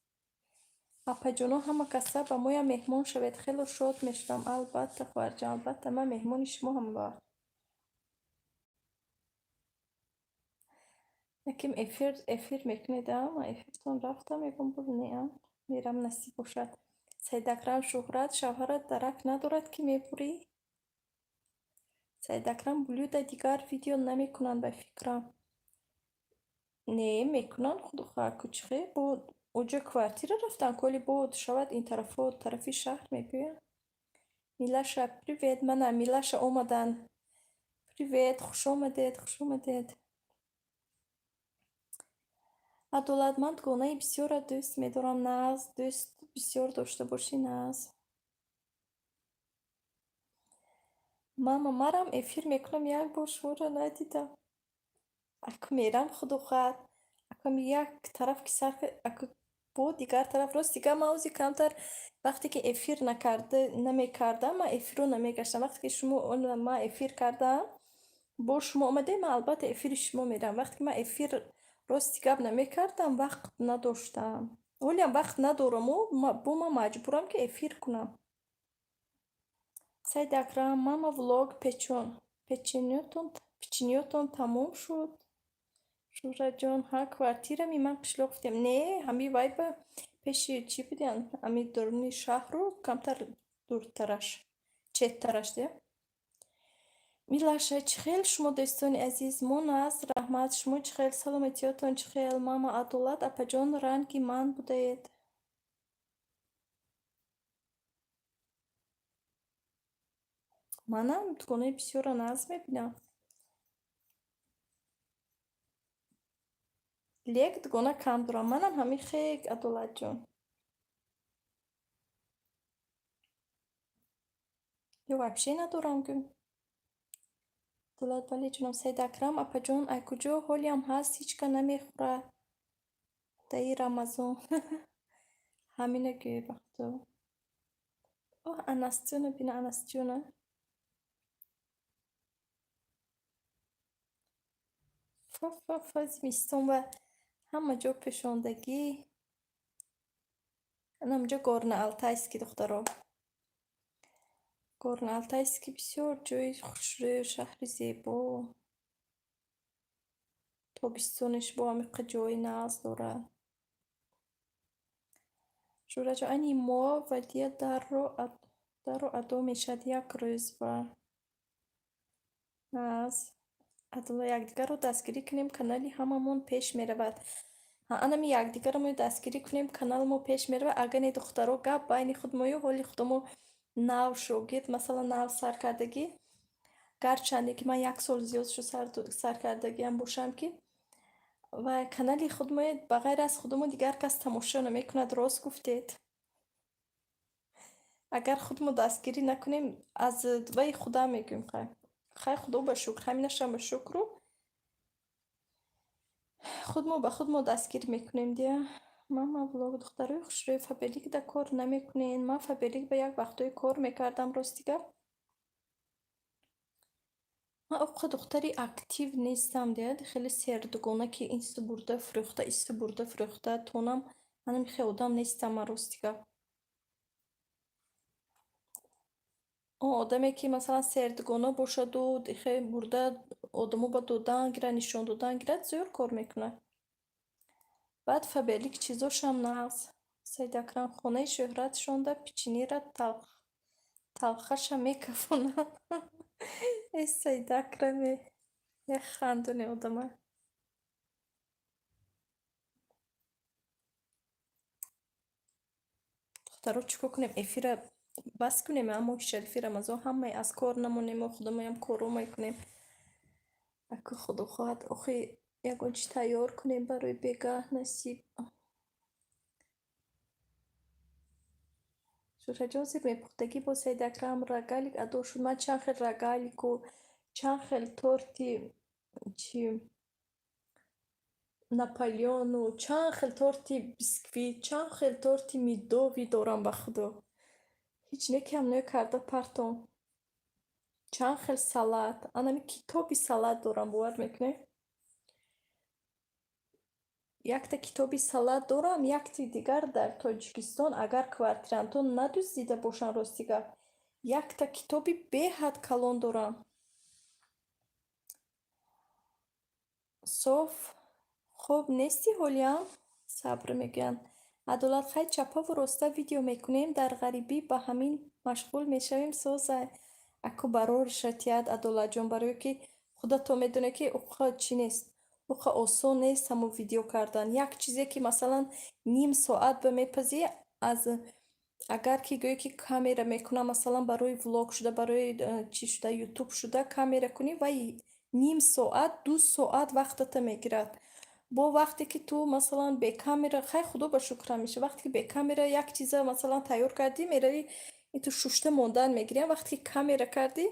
اپا جانو همه کسا با مویا مهمون شوید خیلی شاد میشدم البته خواهر البته من مهمون شما هم با یکم افیر میکنیدم افیرتون رفتم یکم بود نیم میرم نصیب باشد سید اکرم شهرت درک ندارد که میبوری سعید اکرم بلود دیگر ویدیو نمیکنن به فکرم. نه میکنن خود خواه کچخه بود اوجا کوارتیر رفتن کلی بود شود این طرف و طرفی شهر میگوین. میلاشا پریوید منم میلاشا اومدن. پریوید خوش اومدید خوش اومدید. عدالتمند گونه بسیار دوست میدارم ناز دوست بسیار داشته باشی ناز. ماما مرم افیر میکنم یک بار شما را ندیدم. اکو میرم خدا خواهد اکو یک طرف که اکو بود دیگر طرف راست دیگر موزی کمتر وقتی که افیر نمیکردم من افیر رو نمیگشتم وقتی که شما اون ما افیر کردم با شما اومده من البته افیر شما میرم وقتی که من افیر راست دیگر نمیکردم وقت نداشتم ولی هم وقت ندارم و با ما مجبورم که افیر کنم. سعید اکرم ماما ولوگ پیچینیوتون تموم شد. شورا جان ها کوارتیر می من قشلوق گفتیم نه همی وایب پیش چی بودین همی درونی شهر رو کمتر دورترش چهترش ده. میلاشه چخیل شما دوستان عزیز من از رحمت شما چخیل سلامتیاتون چخیل ماما عدالت اپا جان رنگی من بودید. منم تونه بسیار ناز میبینم. لیک دگونه کم دارم منم همی خیلی عدالت جان. یا وحشی ندارم گم. عدالت بله جناب سید اکرم اپا جان ای کجا حالی هم هست هیچ که نمیخوره. دایی رمضان همینه که بختو. اوه انستیونه بینه انستیونه. زمستون و همه جا پشاندگی. همجا گورن آلتایسکی دخترا. گورن آلتایسکی بسیار جای خوشروی و شهر زیبا. تابستونش با عمیق جای ناز داره. شورا جا اینی ما و دیگه در رو ادا میشد یک روز و ناز. عدالت یکدیگر رو دستگیری کنیم کانالی هممون پیش میرود. انم یکدیگر رو دستگیری کنیم کانال ما پیش میره اگر این دخترها گپ بین خود ما حالی خودمو نو شوگید مثلا نو سرکردگی گرچنده که من یک سال زیاد شو سرکردگی هم باشم که و کانالی خود ما بغیر از خودمو دیگر کس تماشا نمیکند راست گفتید. اگر خودمو دستگیری نکنیم از وی خدا میگیم خیر خدا به شکر همینشم به شکر رو خودمو به خودمو دستگیر میکنیم دیگه. ماما ولوگ دخترای خوشروی فبریک در کار نمیکنین. من فبریک به یک وقتای کار میکردم راستیگه. من اوقات دختری اکتیو نیستم دیگه خیلی سردگونه که اینستا برده فروخته تونم منم خیلی آدم نیستم من راستیگه. اون آدمی که مثلا سردگونه باشد و دیگه برده آدمو با دادن گیره نشان دادن گیره زیور کار میکنه. بعد فبریک چیزاش هم نقص. سید اکرم خونه شهرت شونده پیچینی را تلخش هم میکفونه. ای سید اکرمی یه خندونی آدمه. دخترها چیکار کنیم افیر بس کنیم اما شریفی رمضان همه از کار نمونیم و خودمون هم کارو میکنیم. اگه خدا خواهد آخه یکون چی تیار کنیم برای بگاه نصیب. شوره جازی میپختگی با سید اکرم رگالیک ادو شد من چند خیل رگالیک و چند خیل تورتی چی ناپلیون و چند خیل تورتی بیسکویت چند خیل تورتی میدوی دارم به خدا هیچ نکم نکرده پرتون چند خیل سالاد انمی کتابی سالاد دارم باور میکنه یک تا کتابی سالاد دارم یک تا دیگر در تاجیکستان اگر کوارترانتون ندوزیده باشن راستیگه یک تا کتابی به حد کلان دارم صاف خوب نیستی هولیم صبر میگن عدالت خیلی چپا و راسته ویدیو میکنیم در غریبی با همین مشغول میشویم سوزه اکو برار شتیت عدالت جان برای که خدا تو میدونه که اوخا چی نیست، اوخا آسان نیست همو ویدیو کردن. یک چیزی که مثلا نیم ساعت به میپذی، از اگر که گویی که کامera میکنم مثلا برای ولاگ شده، برای چی شده یوتیوب شده کامera کنی و نیم ساعت 2 ساعت وقتت میگیرد. با وقتی که تو مثلا به کامera خیلی خدا با شکر میشه، وقتی که به کامera یک چیز مثلا تیار کردی میروی این تو ششته موندن میگیری، وقتی که کامera کردی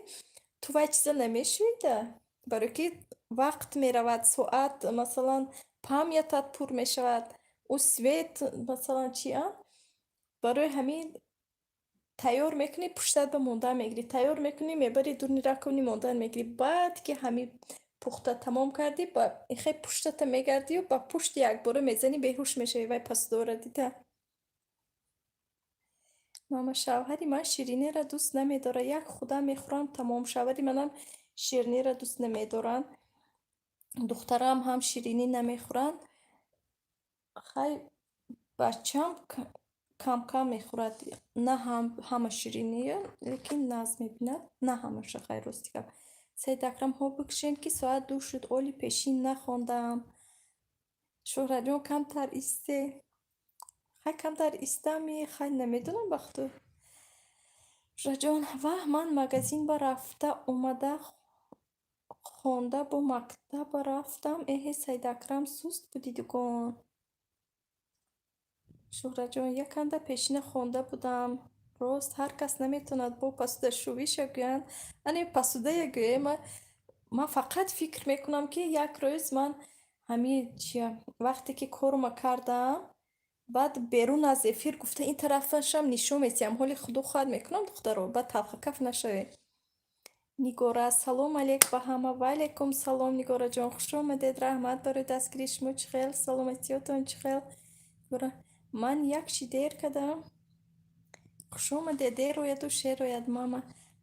تو وای چیزا نمیشویده، برای که وقت میرود، ساعت مثلا پامیتت پر میشود و سویت مثلا چی برای همین تیار میکنی پشتت به موندن میگیری، تیار میکنی میبری دور رکنی موندن میگیری. بعد که همین پخته تمام کردی با خیلی پشتت میگردی و با پشت یک باره میزنی بیهوش میشه و پس دوره دیده. ماما شوهری من شیرینی را دوست نمیداره، یک خودم میخورم تمام. شوهری منم شیرینی را دوست نمیدارن، دخترم هم شیرینی نمیخورن. خیلی بچم کم کم میخورد، نه همه شیرینیه لیکن ناز میبیند، نه همشه. خیلی راستی کم سید اکرم ها بکشین که ساعت 2 شد اولی پیشین نخوندم. شهره جان کمتر ایسته، خیلی کمتر ایستمی، خیلی نمیدونم بختو جان. و من مگزین با رفته اومده خونده با مکتب رفتم، سید اکرم سوست بودی دگان. شهره جان یکنده پیشین خونده بودم، راست هر کس نمیتوند با پسوده شویش گویند. انه پسوده گویه من فقط فکر میکنم که یک روز من همین چیه وقتی که کارم کردم بعد بیرون از افیر گفته این طرفشم نشون میتیم، حالی خودو خواهد میکنم دخترو بعد تلخ کف نشوی. نگاره سلام علیک به همه. و علیکم سلام نگاره جان، خوش آمدید، رحمت برای دستگیری شما. چخیل سلامتیاتون چخیل نگاره. من یک چی دیر کردم، خوش آمدید، دیر روید و شیر روید ماما.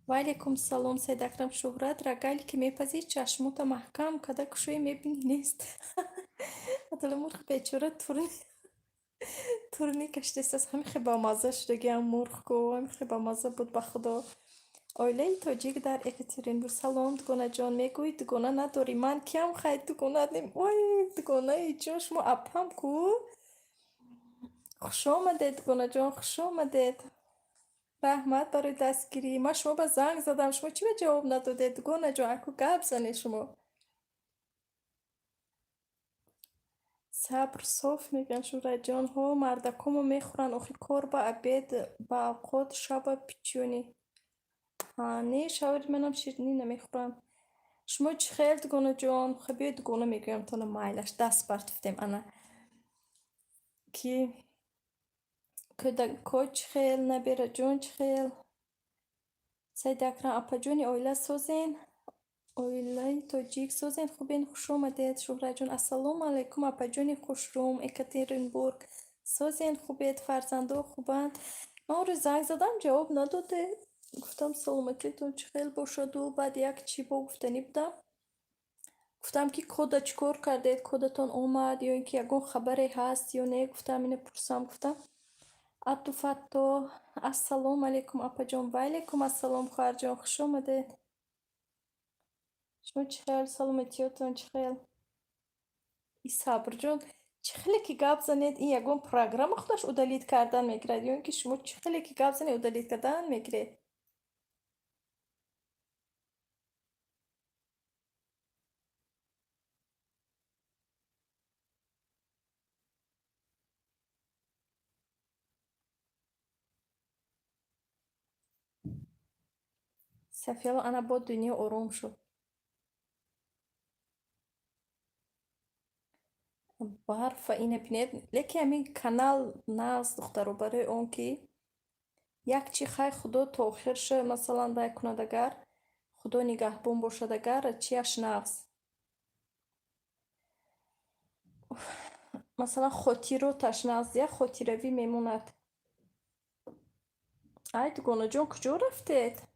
و علیکم سلام سید اکرم. شهرت رگلی که میپذیر چشموت محکم کده کشوی میبینی نیست. دل مرغ بیچاره تورنی کشته است، همین خیلی با مزه شدگی هم مرغ کو، همین خیلی با مزه بود به خدا. آیله تاجیک در اکترینبورگ سلام دگونه جان، میگوی دگونه نداری؟ من کیم خیلی دگونه نیم. وای دگونه ای جان شما اپم کو. خوش آمدید دگونه جان، خوش آمدید، رحمت برای دستگیری. ما شما به زنگ زدم شما چی به جواب ندادید دگونه جان؟ اکو گپ زنی شما. صبر صاف میگن شوره جان ها مردکمو میخورن آخی کار با عبید با اوقات شب پیچونی. نه شاید منم شیرینی نمیخورم. شما چی خیل دگونه جان؟ خبیه دگونه میگویم تانه مایلش دست برتفتیم انا کی که چی خیل نبیره جان چی خیل. سید اکرم اپا جانی آیله سوزین، آیله تاجیک سوزین خوبین، خوش آمدید شهره جان. السلام علیکم اپا جانی خوش روم اکترینبورگ سوزین خوبید، فرزنده خوبند. من رو زنگ زدم جواب نداده، گفتم سلامتیتون چخیل باشد و بعد یک چی با گفتنی بودم، گفتم که کد چکار کردید، کدتون اومد یا اینکه یگون خبری هست یا نه. گفتم اینه پرسم، گفتم اتو فتو. السلام علیکم اپا جان. و علیکم السلام خواهر جان، خوش آمدید. شما چخیل سلامتیتون چخیل. ای صبر جان چخیلی که گپ زنید این یگون پروگرام خودش ادلیت کردن میگیرد یا اینکه شما چخیلی که گپ زنید ادلیت کردن میگیرید؟ سفیلا انا با دنیا آروم شد. برف اینه بینید لیکن همین کانال ناز دخترو برای اون که یک چی خی خدا تاخیر شه مثلا بای کندگر خدا نگهبون باشدگر چیش ناز مثلا خوتی رو تشناز یک خوتی روی میموند. ای دگونه جان کجا رفتید؟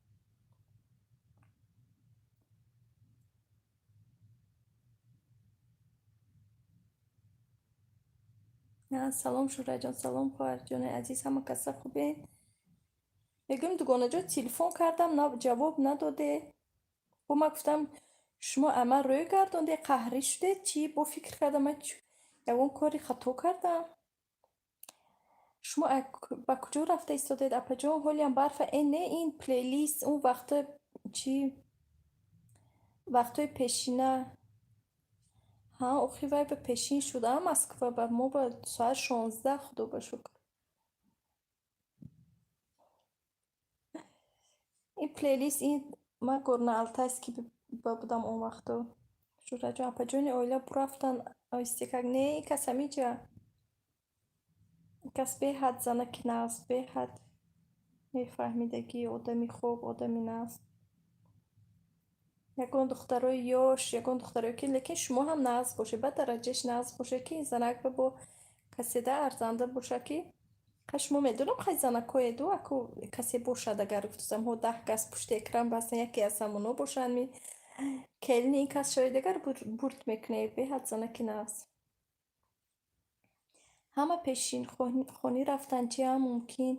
نه سلام شوره جان، سلام خواهر جان عزیز، همه کسا خوبین؟ میگم دوگانه جا تلفن کردم نه جواب نداده. با من گفتم شما اما روی گردانده قهری شده چی؟ با فکر کردم من یکون کاری خطا کردم. شما با کجا رفته ایستادید اپا جان؟ حالیم برف این نه این پلیلیست اون وقت چی وقتای پیشینه. ها اوخی وای به پیشین شده مسکو با ما با ساعت 16 خدا بشکر. این پلیلیست این ما گرنه التاست که بودم اون وقتا شورا جان اپا جان اویلا برفتن استیکاگ نه کس همیجا کس به حد زنه که ناز به حد میفهمیدگی آدمی خوب آدمی ناز یکون دخترای یاش یکون دخترای که لیکن شما هم ناز باشه به درجهش ناز باشه که زنک با کسی ده ارزنده باشه که شما میدونم خیلی زنکای دو اکو کسی باشه دگر گفتم ها 10 کس پشت اکران بستن یکی از همونو باشن می کلنی این کس شاید دگر برد میکنه به حد زنکی ناز همه پیشین خونی رفتن چی هم ممکن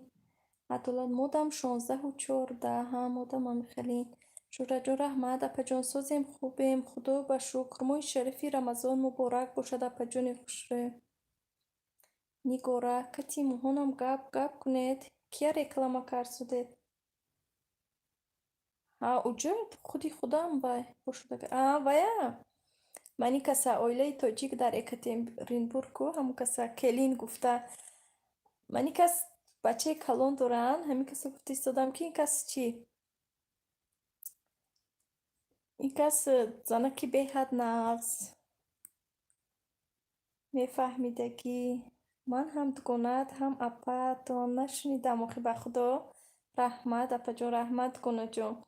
عدالت مودم 16 و 14 هم مودم هم خیلی شورا جو رحمت اپا جان سوزیم خوبیم خدا با شکر موی شریفی رمضان مبارک باشد اپا جان خوشره نیگوره کتی مهونم گپ کنید کیا رکلام کار سودید ها اوجا خودی خودم بای باشد ویا منی کسا اویله توجیک در اکاترینبورگ کو همون کسا کلین گفته منی کس بچه کلون دارن همین کسا گفته استادم که این کس چی این کس زنکی به حد ناز میفهمیدگی من هم دگونت هم اپا تو نشنیدم آخی به خدا رحمت اپا جان رحمت کنه جان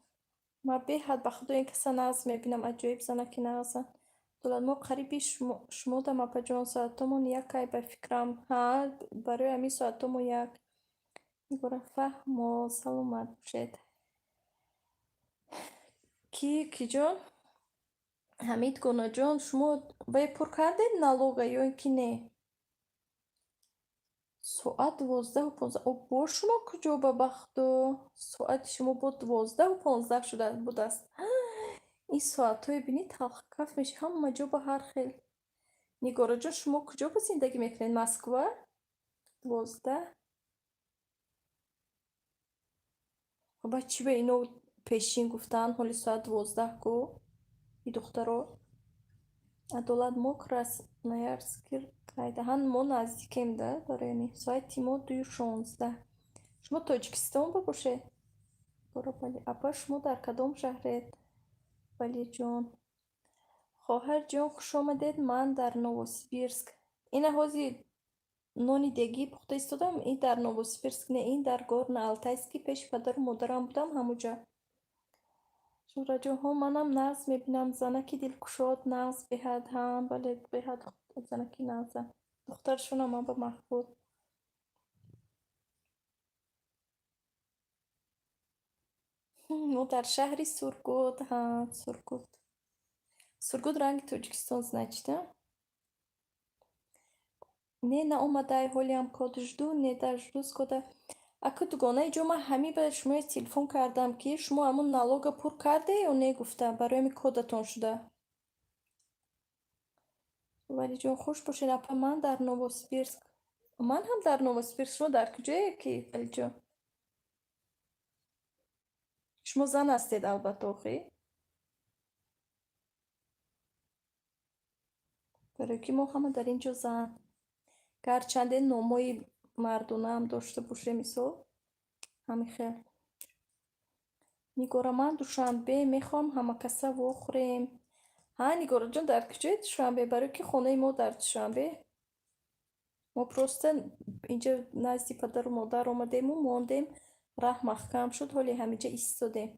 ما به حد به خدا این کسا ناز میبینم عجایب زنکی نازن دولت ما قریبی شمودم اپا جان ساعتمون یکی به فکرم ها برای همی ساعتمون یک میگوره فهم و سلامت باشید کی جان حمید گناه جان شما باید پر کردید نالوگا یا اینکه نه ساعت 12 و 15 او با شما کجا به بخدا ساعت شما با 12 و 15 شده بود است این ساعت های بینی تلخ کف میشه هم جا به هر خیل نگارا جان شما کجا با زندگی میکنین مسکو 12 خب چی به اینو پیشین گفتن حالی ساعت 12 کو این دخترها عدالت مکرس نیارسکر کایده هن ما نزدیکیم ده داره ساعتی ما 2:16 شما تاجیکستان باشه برو بلی اپا شما در کدام شهرت بلی جان خواهر جان خوش آمدید من در نووسیبیرسک این هازی نونی دگی پخته ایستادم این در نووسیبیرسک نه این در گورن آلتایسکی پیش پدر و مادرم بودم همونجا شورا جان ها منم ناز میبینم زنکی دلکشاد ناز بهد هم بله بهد زنکی نازم دخترشون هم با محبوب ما در شهری سورگود ها سورگود رنگ توجیکستان значите не наомадай ҳолиам кода жду не дар жду скода ака дугонаи ҷо ман ҳамин ба шумои телефон кардам ки шумо ҳамун налога пур карде ё не гуфта бароями кодатон шуда валӣ ҷон хуш бошед апа ман дар новосибирск ман ҳам дар новосибирск шумо дар куҷое ки валиҷон шумо зан ҳастед албатта охӣ барои ки мо ҳама дар ин ҷо зан гарчанде номои мардонаам дошта боше мисол ҳамин хел нигора ман душанбе мехоҳам ҳамакаса вохӯрем ҳа нигораҷон дар куҷои душанбе барои ки хонаи мо дар душанбе мо просто инҷа назди падару модар омадему мондем раҳ маҳкам шуд ҳоли ҳаминҷа истодем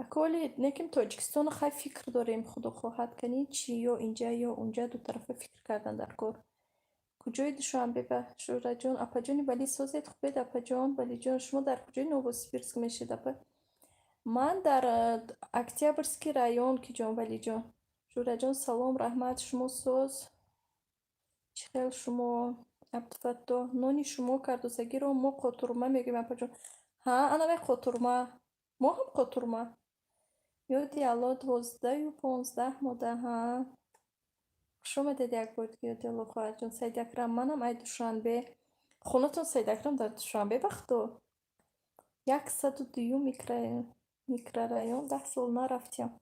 аколи неким тоҷикистону хай фикр дорем худо хоҳад канӣ чӣ ё инҷа ё унҷа дутарафа фикр кардан дар кор куҷои душанбе ба шӯраҷон апаҷони балӣ созед хубед апаҷон балиҷон шумо дар куҷои новосибирск мешед апа ман дар октябрьский район киҷон валиҷон шӯраҷон салом раҳмат шумо соз чӣ хел шумо عبدالفتاح نانی شما کردوسگی رو ما قطرمه میگیم اپا جون. ها انا می قطرمه ما هم قطرمه یادی الان 12 و 15 مده ها شما دید یک بود که یادی الله خواهر جون سید اکرم منم ای دوشنبه خونتون سید اکرم در دوشنبه بختو 102 میکرورایون 10 سال نرفتیم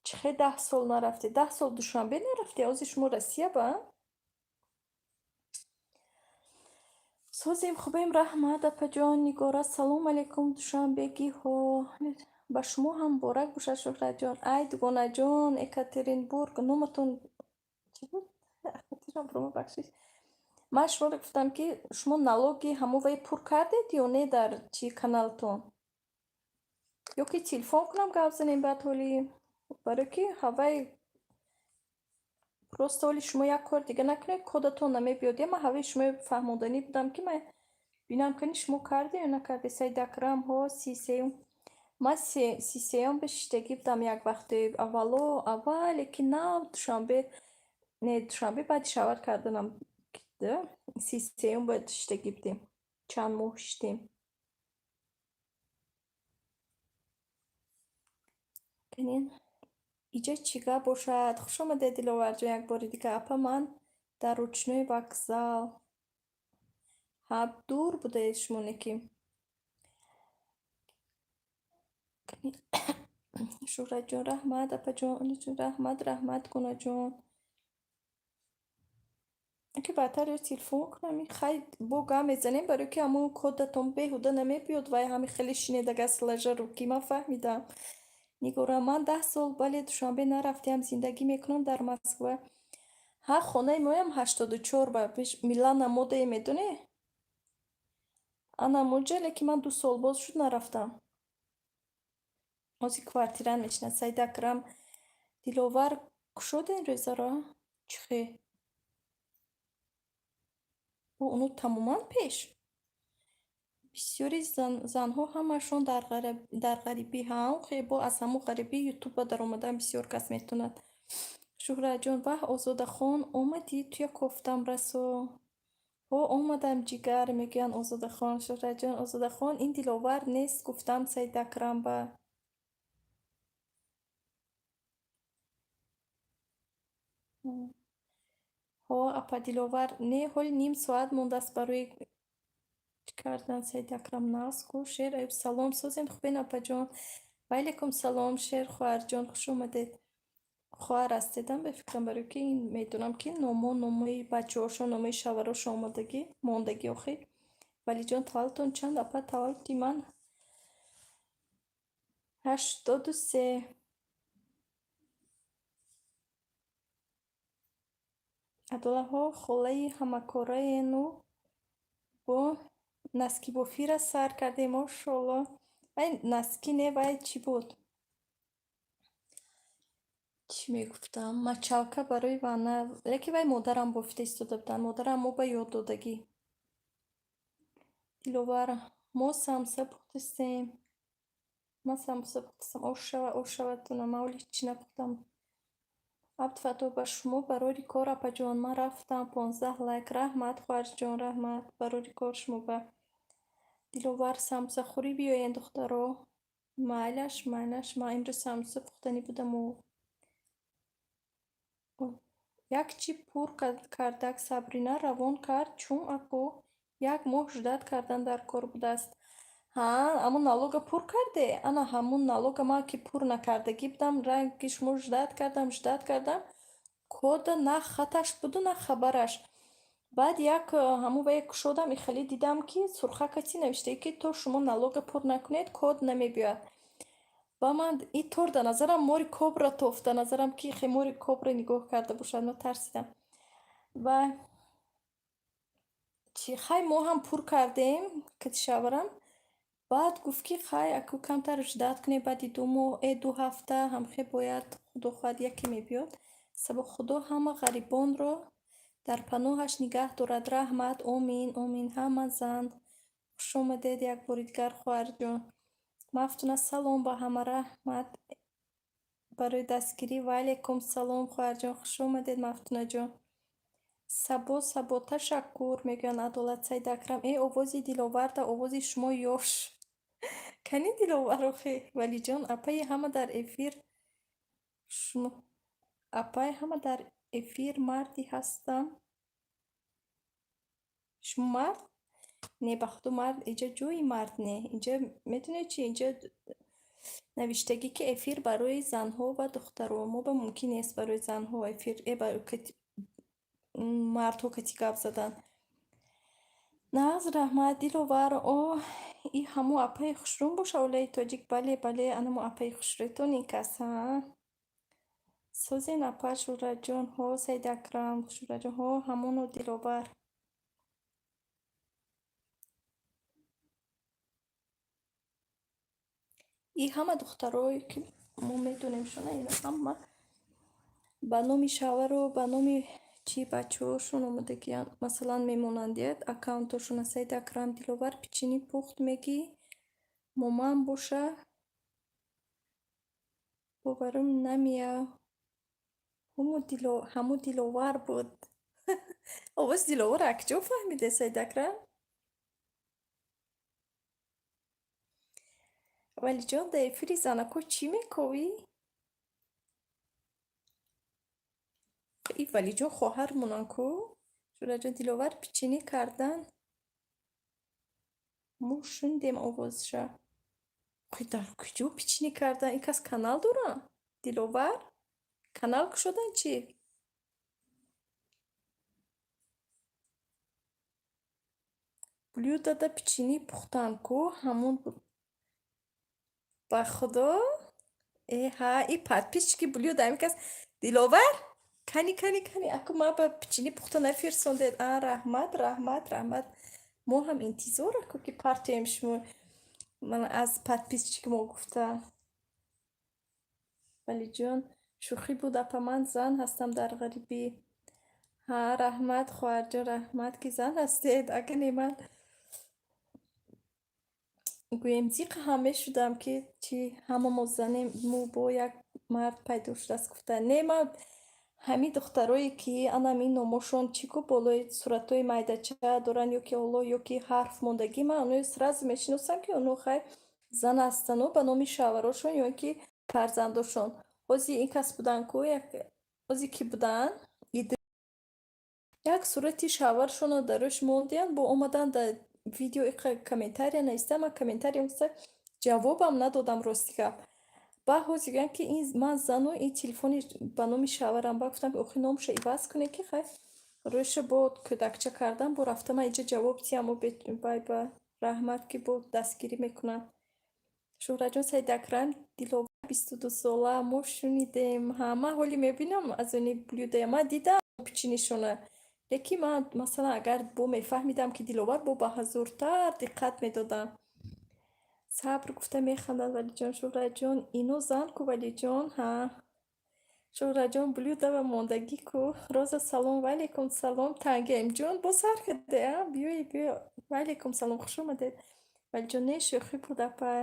چه 10 سال نرفتی 10 سال دوشنبه نرفتی اوزی شما رسیه با سوزیم خوبیم رحمت اپا جان نگاره سلام علیکم دوشنبگی ها با شما هم بارک باشه شکر جان ای دوگانه جان اکاترینبورگ نومتون چی بود؟ اکاترین برو بخشید من شما رو گفتم که شما نالوگی همو وی پر کردید یا نه در چی کانالتون یا که تلفن کنم گپ زنیم بعد حالی برای که هوای просто حالی شما یک کار دیگه نکنید کدتون نمیبیاد یا من هوای شما فهموندنی بودم که من بینم کنی شما کرده یا نکرده سید اکرم ها سیسیوم من سیسیوم به شتگی بودم یک وقت اول که نه دوشنبه بعد شاور کردنم سیسیوم باید شتگی بودیم چند ماه شدیم کنین اینجا چیگاه باشد خوش آمده دلوار جان یک بار دیگه اپا من در روچنوی وکزال دور بوده شما نکیم شورا جان رحمت اپا جان رحمت کنه جان که بهتر یا تلفن کنم خیلی بوگا میزنیم برای که همون کدتون بهوده نمیبیاد و همین خیلی شنیدگه سلجه رو که من فهمیدم نگورم من 10 سال بله دوشنبه نرفتیم زندگی میکنم در مسکو ها خونه مویم 84 با پیش میلان موده میدونه انا موجله که من 2 سال باز شد نرفتم ازی کوارتیران میشنه سید اکرم دیلوور شد این روزا را چخه و اونو تماما پیش بسیاری زنها همشون در غریبی هم خیلی با از همون غریبی یوتیوب در اومدن بسیار کس میتوند شهره جان و آزاده خان اومدی توی کفتم رسو و اومدم جیگر میگن آزاده خان شهره جان آزاده خان این دیلاور نیست گفتم سید اکرم با ها اپا دیلاور نه حال نیم ساعت مونده است برای کردن سید اکرم ناز کو شیر ایب سلام سوزیم خوبین اپا جان و علیکم سلام شیر خواهر جان خوش اومدید خواهر هستیدم به فکرم برای که این میدونم که نوموی بچه هاشون نوموی شوهراش آمدگی موندگی آخی ولی جان تولتون چند اپا تولتی من 83 ادوله ها خوله همکاره نو با نسکی بافی را سر کرده ماشالله ولی نسکی نه ولی چی بود چی میگفتم مچالکه برای وانه لیکی وای مادرم بافته ایستاده بودن مادرم مو به یاد دادگی دیلوباره ما سمسه پختستیم ما سمسه پختستم او شوه تونه ما ولی چی نپختم عبدالفتاح با شما برای کار اپا جان من رفتم 15 لایک رحمت خواهر جان رحمت برای کار شما با دیلوبر سمسه خوری بیاین دخترو معلش ما امروز سمسه پختنی بودم و یک چی پر کردک سابرینا روان کرد چون اکو یک ماه جدت کردن در کار بوده است ها همون نالوگا پر کرده انا همون نالوگا ما که پر نکردگی بودم رنگش مو جدت کردم کد نه خطش بود و نه خبرش بعد یک همون به یک شدم خیلی دیدم که سرخه کسی نوشته که تو شما نالوگ پر نکنید کد نمیبیاد با من این طور در نظرم موری کبرا توفت در نظرم که خیلی موری کبرا نگاه کرده باشد من ترسیدم و چی خیلی ما هم پر کردیم که شاورم بعد گفت که خیلی اکو کمتر جدت کنی بعدی 2 هفته هم خیلی باید خدا خواهد یکی میبیاد سبا خدا همه غریبان رو در پناهش نگه دارد رحمت آمین همه زند خوش آمدید یک بار دیگر خواهر جان مفتونه سلام با همه رحمت برای دستگیری و علیکم سلام خواهر جان خوش آمدید مفتونه جان сабо ташаккур мегӯянд Адолат Саидакрам. Овози диловарда, овози шумо ёш. Кани диловар охе. Валиҷон, апаи ҳама дар эфир шумо апаи ҳама дар эфир марди ҳастам. Шумо мард? Не, ба худо мард, инҷа ҷойи мард не. Инҷа медонед чӣ? Инҷа навиштагӣ ки эфир барои занҳо ва духтаро. Мо ба мумкин нест барои занҳо эфир мардҳо кати гап задан. Нағз раҳмат диловар. И ҳамо апаи хушрӯм боша олаи тоҷик. Бале, бале, анамо апаи хушрӯтон ин кас, Созен апа, Шӯраҷонҳо, Саидакрам, Шӯраҷонҳо, ҳамоно диловар. И ҳама духтарои ки мо медонем шуна, ино ҳама ба номи шавару ба номи чӣ бачаҳошон омодагиянд. Масалан мемонанд аккаунтошуна Саидакрам диловар печени пухт мегӣ, моман боша, боварим намия. ҳамо диловар буд. Овози диловар акҷо фаҳмиде Саидакрам? Валиҷон, дар эфири занако чӣ мековӣ? И Валиҷон хоҳармонанд ку? Шӯраҷон, диловар печени кардан. Мо шундем овозша. Дар куҷо печени кардан? Ин кас канал доранд? Диловар? Канал кушодан чӣ? Блюдада печени пухтанд ку? Ҳамон буд. Ба худо? Ҳа, и подписчики блюда ҳамин кас диловар? Кани, аку ма ба печени пухта нафирсондед. Раҳмат. Мо ҳам интизор аку ки партоем шумо. Ман аз подписчики мо гуфта. Валиҷон, шӯхӣ буд апа, ман зан ҳастам дар ғарибӣ. Раҳмат хоҳарҷон, раҳмат ки зан ҳастед. Ага не ман гӯем зиқа ҳам мешудам ки чӣ ҳама мо занем, мо бо як мард пайдо шудааст гуфта. Не, ман ҳамин духтарое ки анам ин номошон чӣ ку болои суратҳои майдача доранд ё ки ҳоло ё ки ҳарф мондагӣ, ман онҳоро сразу мешиносам ки онҳо хай зан ҳастану ба номи шаварошон ё ки фарзандошон. Ҳози ин кас буданд ку, ҳози кӣ буданд? Як сурати шаваршонро дарош мондиянд, бо омадан дар видео иқа комментария нависта, ман комментария нависта ҷавобам надодам рости гап. Ба ҳози гӯям ки ин ман зану ин телефони ба номи шаварам. Ба гуфтам охи номашо иваз кунед ки хай рӯша бо кӯдакча кардан бо рафта ман инҷа ҷавоб диҳам бай ба раҳмат ки бо дастгирӣ мекунанд. Шӯҳраҷон Саидакрам диловар 22 сола. Мо шунидем. Ман ҳоле мебинам аз они блюдая. Ман дидам печенишона. Лекин ман масалан агар бо мефаҳмидам ки диловар бо ба ҳазуртар диққат медодам. Сабр гуфта механдад Валиҷон. Шӯҳраҷон, ино зан ку Валиҷон. Шӯҳраҷон, блюда ва мондагӣ ку? Роза салом. Ваалейкум салом. Тангиемҷон, боз сар карде? Биёи. Ваалейкум салом, хуш омадед. Валиҷон, не шӯхӣ буд апай.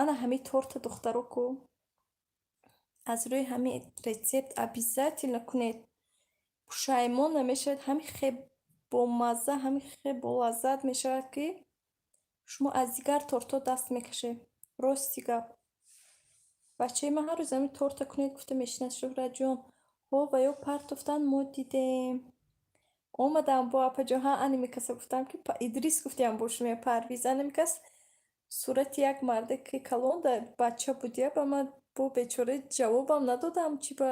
Ана ҳамин торта духтаро ку? Аз рӯи ҳамин рецепт обязательно кунед. Пушаймон намешавед. Ҳамин хеб бомазза, ҳамин хеб болаззат мешавад ки шумо аз дигар торто даст мекашед. Рости гап. Бачаи ман ҳар рӯз ҳамин торта кунед гуфта мешинад. Шӯҳраҷон, ва ё партофтан мо дидем. Омадам бо апаҷон. Аними каса гуфтам ки Идрис гуфтиям бо шумо, Парвиз. Аними кас сурати як марде ки калонда бача будия, ба ман бо бечора ҷавобам надодам чӣ ба.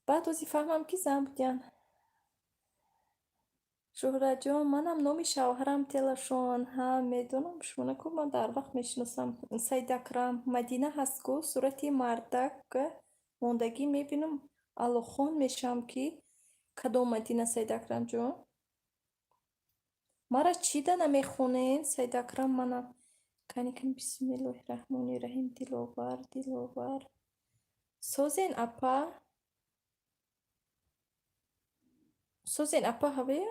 Баъд ози фаҳмам ки зан будиян. Шӯҳраҷон, манам номи шавҳарам Телашон. Медонам шумо ку, ман дар вақт мешиносам. Саидакрам, Мадина ҳаст ку? Сурати мардак мондагӣ мебинам. Алохон мешавам ки кадом Мадина Саидакрамҷон? Мара чида намехонен Саидакрам манам. Кани бисмиллоҳи раҳмони раҳим. Диловар. Созен апа ҳаве?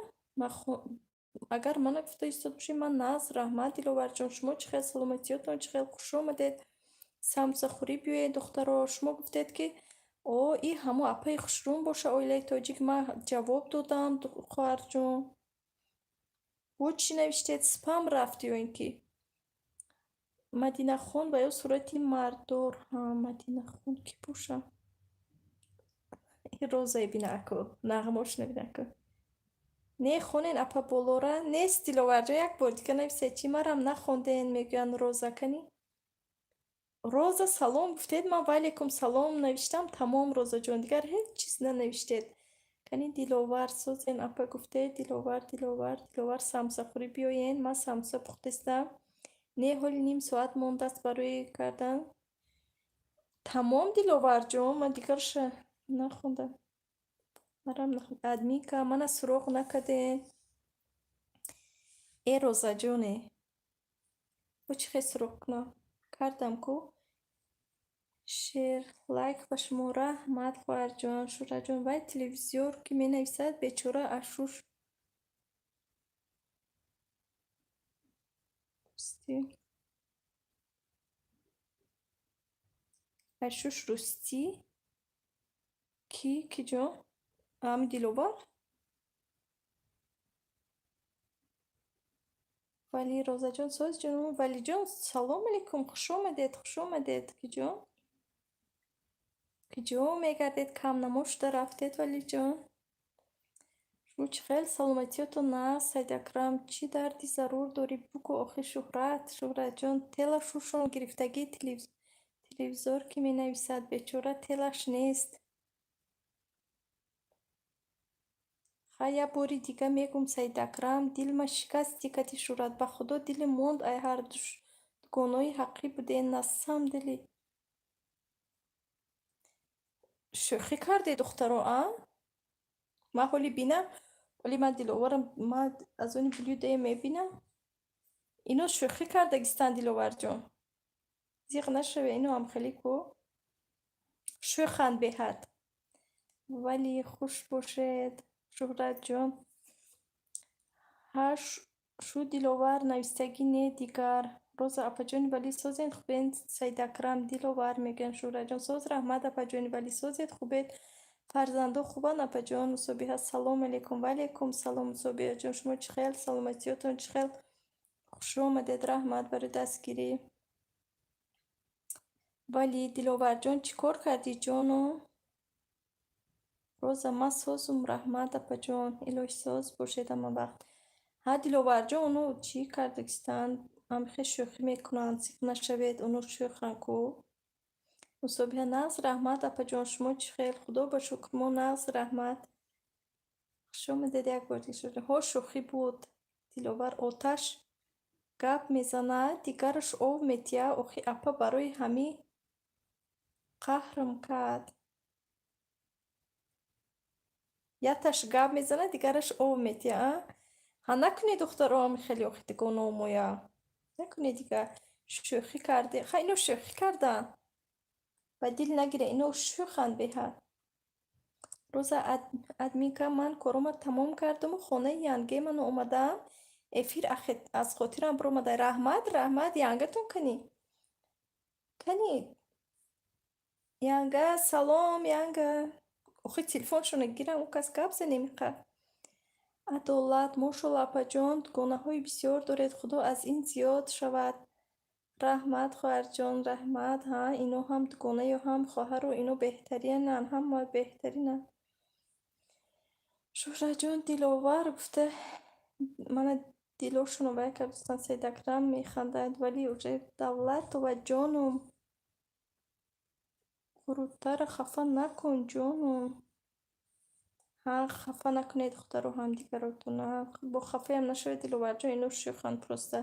Агар мана гуфта истод бошед, ман нағз раҳмат диловарҷон. Шумо чӣ хел саломатиётон, чӣ хел хуш омадед. Самбусахӯрӣ биёед духтаро. Шумо гуфтед ки о и ҳамон апаи хушрӯм боша оилаи тоҷик. Ман ҷавоб додам хоҳарҷон. ву чӣ навиштед? Спам рафт ё ин ки Мадинахон ба ё сурати марддор. Ҳа, Мадинахон ки боша? Розае бина ако, нағмааш набина ако. Не хонен апа болора? Нест Диловарҷон, як бор дигар нависед. Чӣ марам нахонден, мегӯянд Роза канӣ? Роза салом гуфтед? Ман ваалейкум салом навиштам, тамом Розаҷон, дигар ҳеҷ чиз нанавиштед. Канӣ Диловар созен, апа гуфтед? Диловар самсахӯрӣ биёен, ман самса пухтистам. Не ҳоли ним соат мондааст барои кардан. Тамом Диловарҷон, ман дигарша нахондам. Марам админка, мана суроғ накарден. Розаҷоне, бо чӣ хел суроғ кунам? Кардам ку. Шер лайк ба шумо раҳмат хоҳарҷон. Шӯраҷон, вай телевизор ки менависад бечора Ашуш Ашуш Рустӣ ки ҷон? Ҳами Диловар? Вали Розаҷон созҷон, Валиҷон салом алейкум, хушомадед, хушомадед киҷон. Киҷон мегардед, камнамо шуда рафтед Валиҷон. шумо чӣ хел саломатиётон наст? Сайдакрам, чӣ дарди зарур дорӣ бугӯ охи Шӯҳратҷон, тела шушон гирифтагии телевизор ки менависад, бечора телаш нест. Ха як бори дига мегӯм Сайдакрам, дилма шикаст диккати Шӯҳрат, ба худо дилем монд, ай ҳарду дугонои ҳаққӣ буден, насам дили. Шӯхӣ кардед духтаро, а? Ман ҳоли бинам, ҳоли ман Диловарам, ман аз они блюдаем мебинам. Ино шӯхӣ кардагистанд Диловарҷон. Зиқ нашаве, ино ҳам хеле ку шӯханд беҳад. Валӣ хуш бошед, Шӯҳратҷон. Ҳа шу Диловар навистагӣ не дигар. Роза апаҷони Валӣ созед хубед? Сайдакрам, Диловар мегӯянд Шӯҳратҷон. Соз раҳмат апаҷони Валӣ созед хубед? Фарзандо хубанд апаҷон? Мусобиҳа салом алейкум. Ваалейкум салом Мусобиҳаҷон, шумо чӣ хел? Саломатиётон чӣ хел? Хушомадед, раҳмат барои дастгирӣ. Валӣ Диловарҷон, чӣ кор кардӣ ҷоно? Роза, ман созум, раҳмат апаҷон. Илоҳӣ соз бошед ҳама вақт. Ҳа Диловарҷон, оно чӣ кардагистанд? Ҳамихе шӯхӣ мекунанд, зиқ нашавед, оно шӯханд ку. Мусобиҳа нағз раҳмат апаҷон, шумо чӣ хел? Худо ба шукр, мо нағз раҳмат. Хушомадед як бор дигар. Ҳо шӯхӣ буд. Диловар оташ гап мезанад, дигараш ов метия. Охи апа барои ҳамӣ қаҳрм кард. Яташ гап мезанад, дигараш ов метия, а? Ҳа накунед духтаро ҳамихели охи дугоно моя. Накунед дигар. Шӯхӣ карде. Ха ино шӯхӣ карданд. Ба дил нагиред, ино шӯханд беҳад. Роза админка, ман корома тамом кардаму хонаи янгемаро омадам. Эфир аз хотирам баромада. Раҳмат янгатон канӣ. Канӣ. Янга, салом янга. Охи телефоншона гирам, он кас гап занем иққад. Адолат, мошолла апаҷон, дугонаҳои бисёр доред, худо аз ин зиёд шавад. Раҳмат хоҳарҷон, раҳмат. Ҳа ино ҳам дугонаё ҳам хоҳару ино беҳтаринанд, ҳама беҳтаринанд. Шӯҳраҷон, Диловар гуфта мана дилошуно вай кардастанд. Сайдакрам механдад. Валӣ уже Давлат ҷонум, хурудтара хафа накун ҷонум. Ҳа хафа накунед духтаро ҳамдигаротона. Бо хафаям нашавед Диловарҷон, ино шӯханд просто.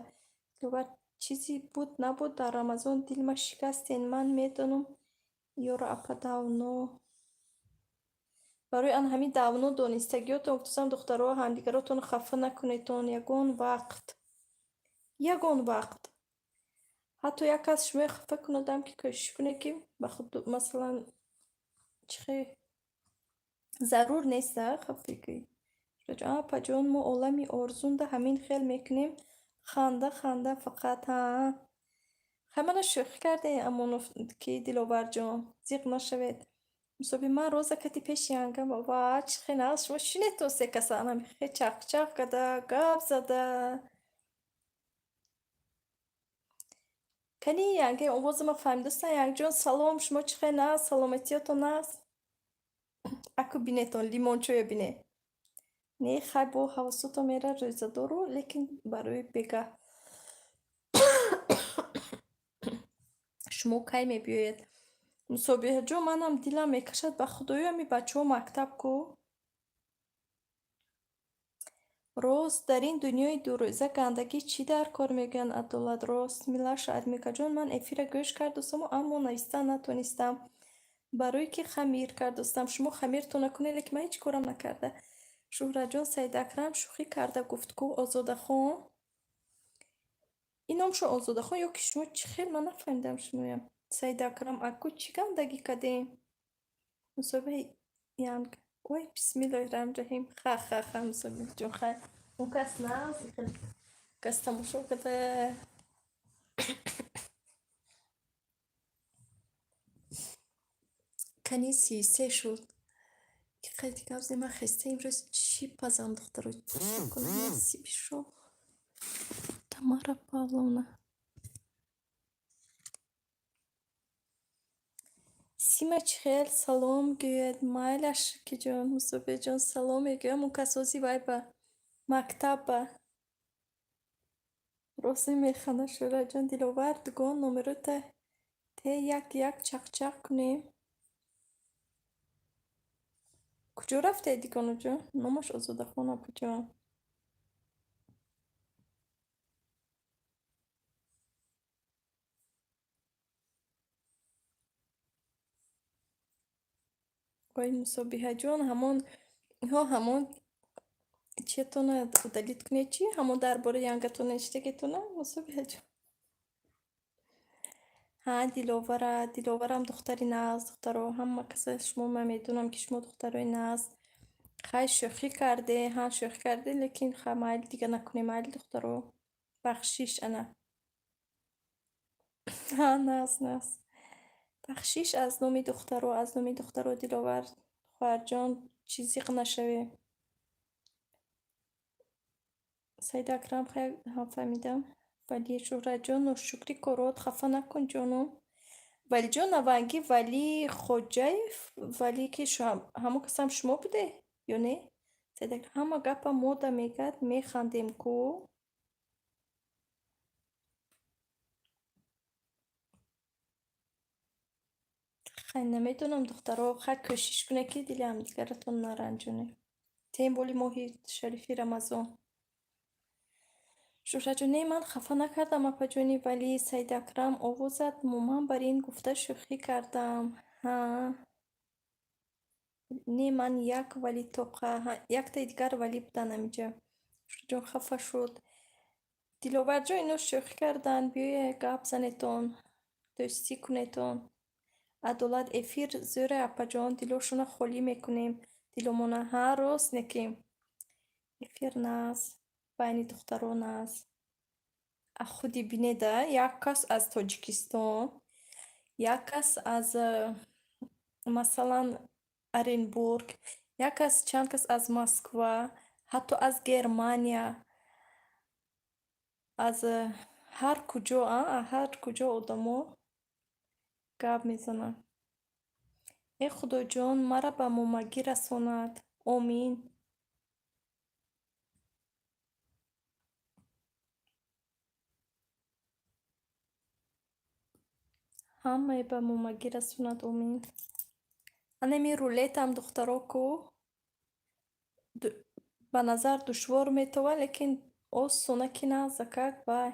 Диловар, чизи буд набуд дар Рамазон дилма шикастен, ман медонам ёро апа давно. Барои ан ҳамин давно донистагиётон гуфтам духтаро ҳамдигаротонро хафа накунедтон. Ягон вақт. Ҳатто як кас шуморо хафа кунадам ки кӯшиш кунед ки ба худ масалан чихе зарур неста хафе ки. Апаҷон, мо олами орзунда ҳамин хел мекунем. Ханда фақат. Ҳа мана шӯхӣ кардем амоно ки Диловарҷон, зиқ нашавед. мусоби ман роза кати пеши янгам ва чихе нағз шумо шинетон секаса анамихе чақ када гап зада кани янге овозама фаҳмидастан янгҷон салом шумо чихе нағз саломатиётон нағз аку бинетон лимончӯя бине не хай бо ҳавасотон мера рӯзадору лекин барои бега шумо кай мебиёед мусобиҳаҷон манам дилам мекашад ба худоё ами бачаҳо мактаб ку рост дар ин дунёи дурӯза гандагӣ чӣ дар кор мегӯянд адолат рост милаша адмикаҷон ман эфира гӯш кардастаму аммо навистан натонистам барои ки хамир кардастам шумо хамиртон накунед лекин ман ҳеҷ корам накарда шӯҳраҷон Саидакрам шӯхӣ карда гуфт ку Озодахон ин номшо Озодахон ё ки шумо чӣ хел ман нафаҳмидам шуноям Саидакрам аку чӣ гандагӣ кадем мусоби янг ой бисмиллоҳирраҳманирраҳим ха мусобиҷон хай он кас нағз кас тамошо када кани 33 шуд қайди гавзи ман хеста имрӯз чӣ пазам духтаро кунам насиби шо Тамара Павловна Сима чихел салом гӯяд майлаш киҷон мусобиҷон салом мегӯям он касози вай ба мактаба рост механа шӯҳраҷон диловар дугон номерота те як чақчақ кунем куҷо рафтед дигонаҷон номаш Озодахон апаҷон ой мусобиҳаҷон ҳамон чиятона удалит кунед чи ҳамон дар бораи янгатон навиштагетона мусобиҳаҷон ҳа диловарам духтари нағз духтаро ҳама каса шумо ман медонам ки шумо духтарои нағз хай шӯхӣ карде ҳа шӯхӣ карде лекин ха майли дига накунем майли духтаро бахшиш ана ҳа нағз бахшиш аз номи духтаро диловар хоҳарҷон чӣ зиқ нашавем Саидакрам хай ҳа фаҳмидам вали шӯҳраҷон ношукри корот хафа накун ҷонум валиҷон навангӣ Вали Хоҷаев вали ки ҳамон касам шумо буде ё не Саидакрам ҳама гапа мода мегӯяд механдем ку хай намедонам духтаро хай кӯшиш кунед ки дили ҳамдигаратон наранҷонед тем боли моҳи шарифи Рамазон шӯҳраҷон не ман хафа накардам апаҷонӣ вали Саидакрам овоз зад ман бар ин гуфта шӯхӣ кардам ҳа не ман як вали тоқа яктаи дигар вали будан амиҷа шӯҳраҷон хафа шуд диловарҷон ино шӯхӣ карданд биёе гап занетон дӯстӣ кунетон адолат эфир зӯре апаҷон дилошона холӣ мекунем диломона ҳа рост неким эфир нағз байни духтаро нағз худи бинеда як кас аз Тоҷикистон як кас аз масалан Оренбург як кас чанд кас аз Москва ҳатто аз Германия аз ҳар куҷо одамо гап мезананд э худоҷон мара ба момагӣ расонад омин ҳамаи ба момагӣ расонад омин анами рулетам духтаро ку ба назар душвор метавад лекин осона ки нағза как бай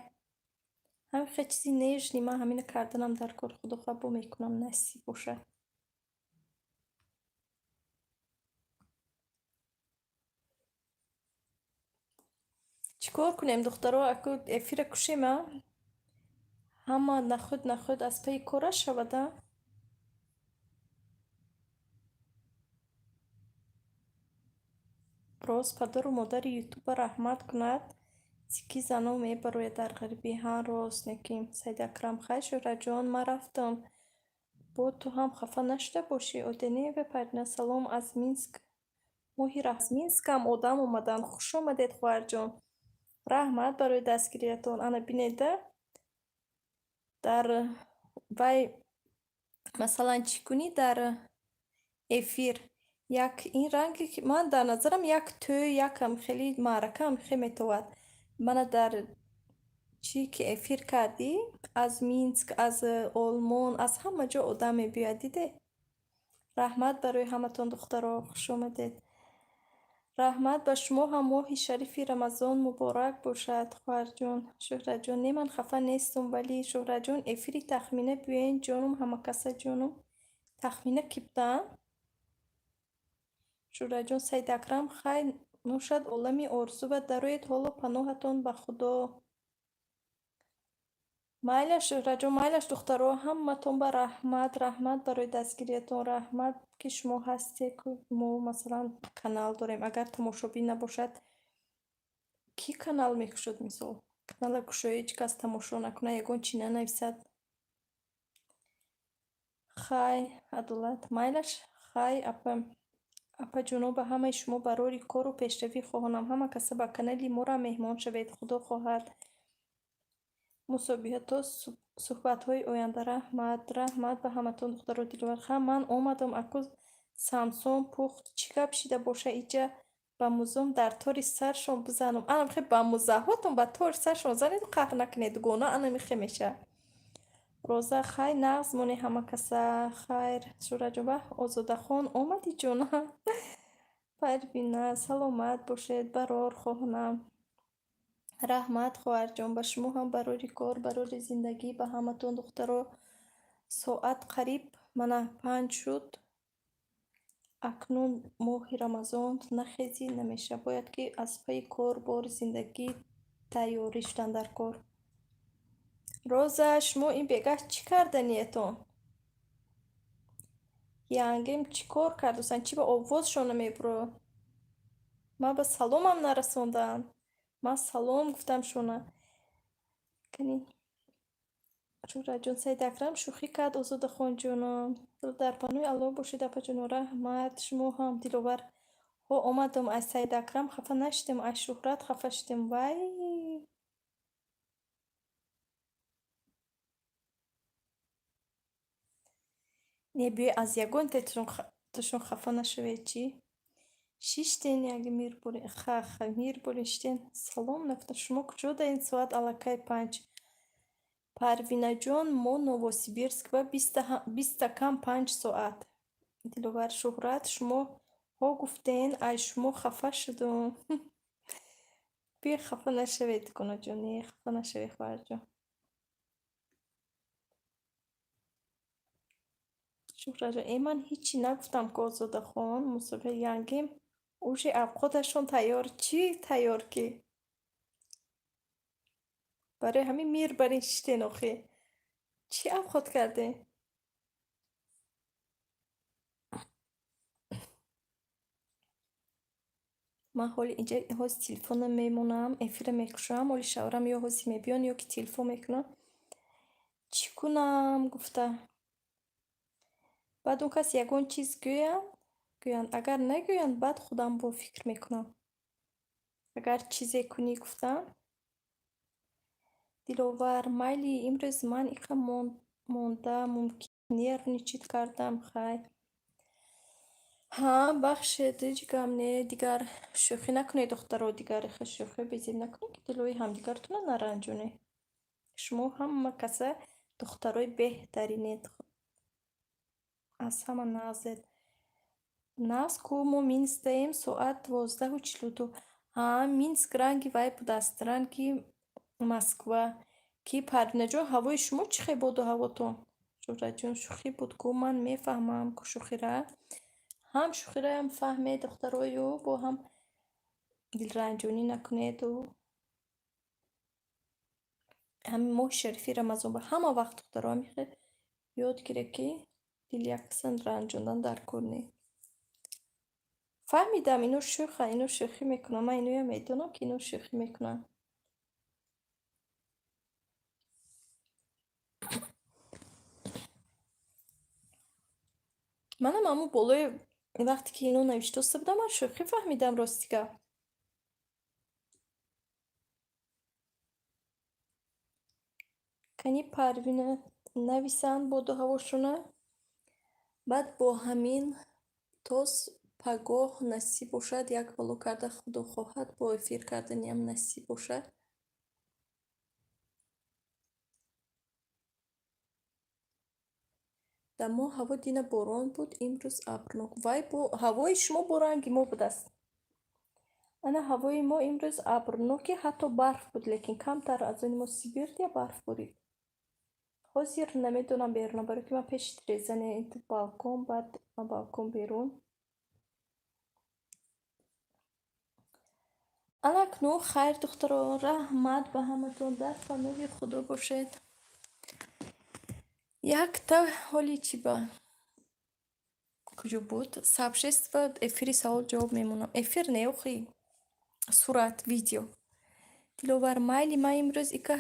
ҳамин хел чизи нежни ман ҳамина карданам дар кор худо қабул мекунам насиб бошад чӣ кор кунем духтаро аку эфира кушема ҳама нахӯд аз паи кора шавада рост падару модари ютуба раҳмат кунад зикки зано мебарояд дар ғарибӣ ҳа рост неким Саидакрам хай шӯҳраҷон ман рафтам با تو هم خفه نشده باشی одине بپرینه سلام از مینسک ماهی از مینسکم آدم اومدن خوش آمدید خواهر جان رحمت برای دستگیریتون انا بینیده در وای مثلا چی کنی در افیر یک این رنگی که من در نظرم یک توی یکم خیلی معرکه هم خیلی میتواد من در چی که افیر کردی از مینسک از آلمان از همه جا آدم بیاد دیده رحمت برای همتون دخترها خوش آمدید رحمت به شما هم ماه شریفی رمضان مبارک باشد خواهر جان شهرت جان نه من خفه نیستم ولی شهرت جان افیری تخمینه بیاین جانم همه کسا جانم تخمینه کیپتن شهرت جان سید اکرم خیر نوشد عالمی آرزو و درویت حالا پناهتان به خدا مایلش شهرت جان مایلش دخترها همتون به رحمت برای دستگیریتون رحمت که شما هستی که ما مثلا کانال داریم اگر تماشابی نباشد کی کانال میکشد مثال کانال کشوی هیچ کس تماشا نکنه یگان چی ننویسد خای عدالت مایلش خای اپا جناب همه شما برای کار و پیشروی خواهانم همه کسی به کانالی ما را مهمان شوید خدا خواهد مسابقات و صحبت های آینده رحمت به همتون دختر و دلور خواهم من آمدم اکو سامسون پخت چی گپ شده باشه ایجا با موزم در طور سرشون بزنم انا میخوای با موزهاتون با طور سرشون زنید قهر نکنید گونه انا میخوای میشه روزه خیر نغز مونی همه کسا خیر شورا جوبه آزاده خان آمدی جونه پروینه سلامت باشید برار خواهنم رحمت خواهر جان به شما هم برای کار برای زندگی به همتون دخترها ساعت قریب منه 5 شد اکنون ماه رمضان نخیزی نمیشه باید که از پی کار بار زندگی تیاری شدن در کار روزه شما این بگه چی کردنیتون ینگیم چی کار کردوسن چی به آوازشون نمیبرو من به سلامم نرسوندن من سلام گفتم شونه کنی شورا جون سید اکرم شوخی کرد آزاده خان جونم در پانوی الله باشید اپا جون رحمت شما هم دلوبر ها آمدم از سید اکرم خفه نشتیم از شهرت خفه شدیم وای نبی از یگون تشون خفه نشوید چی شیشتین یکی میر بولی میر بولیشتین سلام نفته شما کجا در این ساعت علاقه 5 پروینه جان ما نووسیبیرسک و 20 کم 5 ساعت دلوبر شهرت شما ها گفتین از شما خفه شدم بیا خفه نشوید کنه جانی خفه نشوید خواهر جان شهرت جان ای من هیچی نگفتم که آزاده خان مسابقه ینگیم اوشی خودشون تیار چی تیار که برای همین میر برای شتین آخه چی خود کرده من حالی اینجا هاز تلفنم میمونم افیر میکشم حالی شاورم یا هازی میبیان یا که تلفن میکنم چی کنم گفته بعد اون کس یگون چیز گویند اگر نگویند بعد خودم با فکر میکنم اگر چیزی کنی گفتم دلوور مایلی امروز من ایقا مونده ممکن نیر چیت کردم خیر ها بخشید جیگم نه دیگر شوخی نکنید دخترها دیگر شوخی بزید نکنید که دلوی هم دیگرتون نرنجونه شما هم کسا دخترای بهترینید از همه نازد ناز کو ما مینستیم ساعت 12:42 ها مینسک رنگی وای بدست رنگی مسکوا کی پرنجا هوای شما چی خیلی بود و هواتون شهرت جون شوخی بود کو من میفهمم که شوخی را هم شوخی را هم فهمه دخترایو با هم دل رنجونی نکنید و هم ماه شریفی رمضان با همه وقت دخترها میخواد یاد گیره که دل یکسن رنجوندن در کنی فهمیدم اینو شوخه اینو شوخی میکنم من اینو میدونم که اینو شوخی میکنم منم همون بالای وقتی که اینو نوشته بودم من شوخی فهمیدم راستیگه. کنی پروینه نویسن با دو هواشونه بعد با همین توس پگاه نصیب باشد یک فالو کرده خدا خواهد با افیر کردنی هم نصیب باشد. دما هوا دینه باران بود امروز ابرناک وای بو هوای شما با رنگی ما بود است. انا هوای ما امروز ابرناکی حتی برف بود لیکن کمتر از این ما سیبرد یا برف بارید. حاضر نمیدونم بیرون برای که من پیش تریزنه این بالکن بعد بالکن بیرون. اکنون خیر دختران رحمت به همتون در پناه خدا باشد. یک تا حالی چی با کجا بود سابشست و افیری سوال جواب میمونم افیر نیوخی صورت ویدیو دلوور مایلی ما امروز ایکا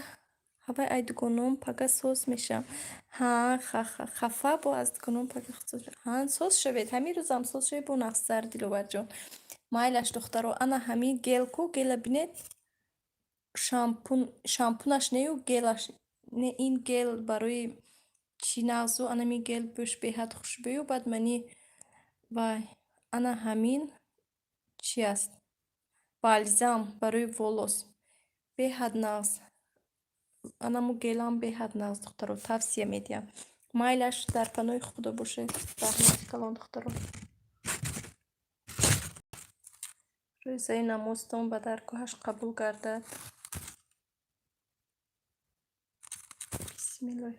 هوا ایدگونوم پگه سوز میشم ها خفه با از دگونوم پگه سوز ها سوز شوید همین روز هم سوز شوید با نفسر دلوور جان مایلش دخترو انا همین گل کو گل بینید شامپونش نیو گلش نه این گل برای چی نازو انا می گل بوش بهت خوشبو بعد منی وای انا همین چی است بالزام برای ولوس بهت ناز انا مو گلام بهت ناز دخترو توصیه میدیم مایلش در پناه خدا باشه رحمت کلان دخترو روزه نمازتون به درگاهش قبول گردد بسم الله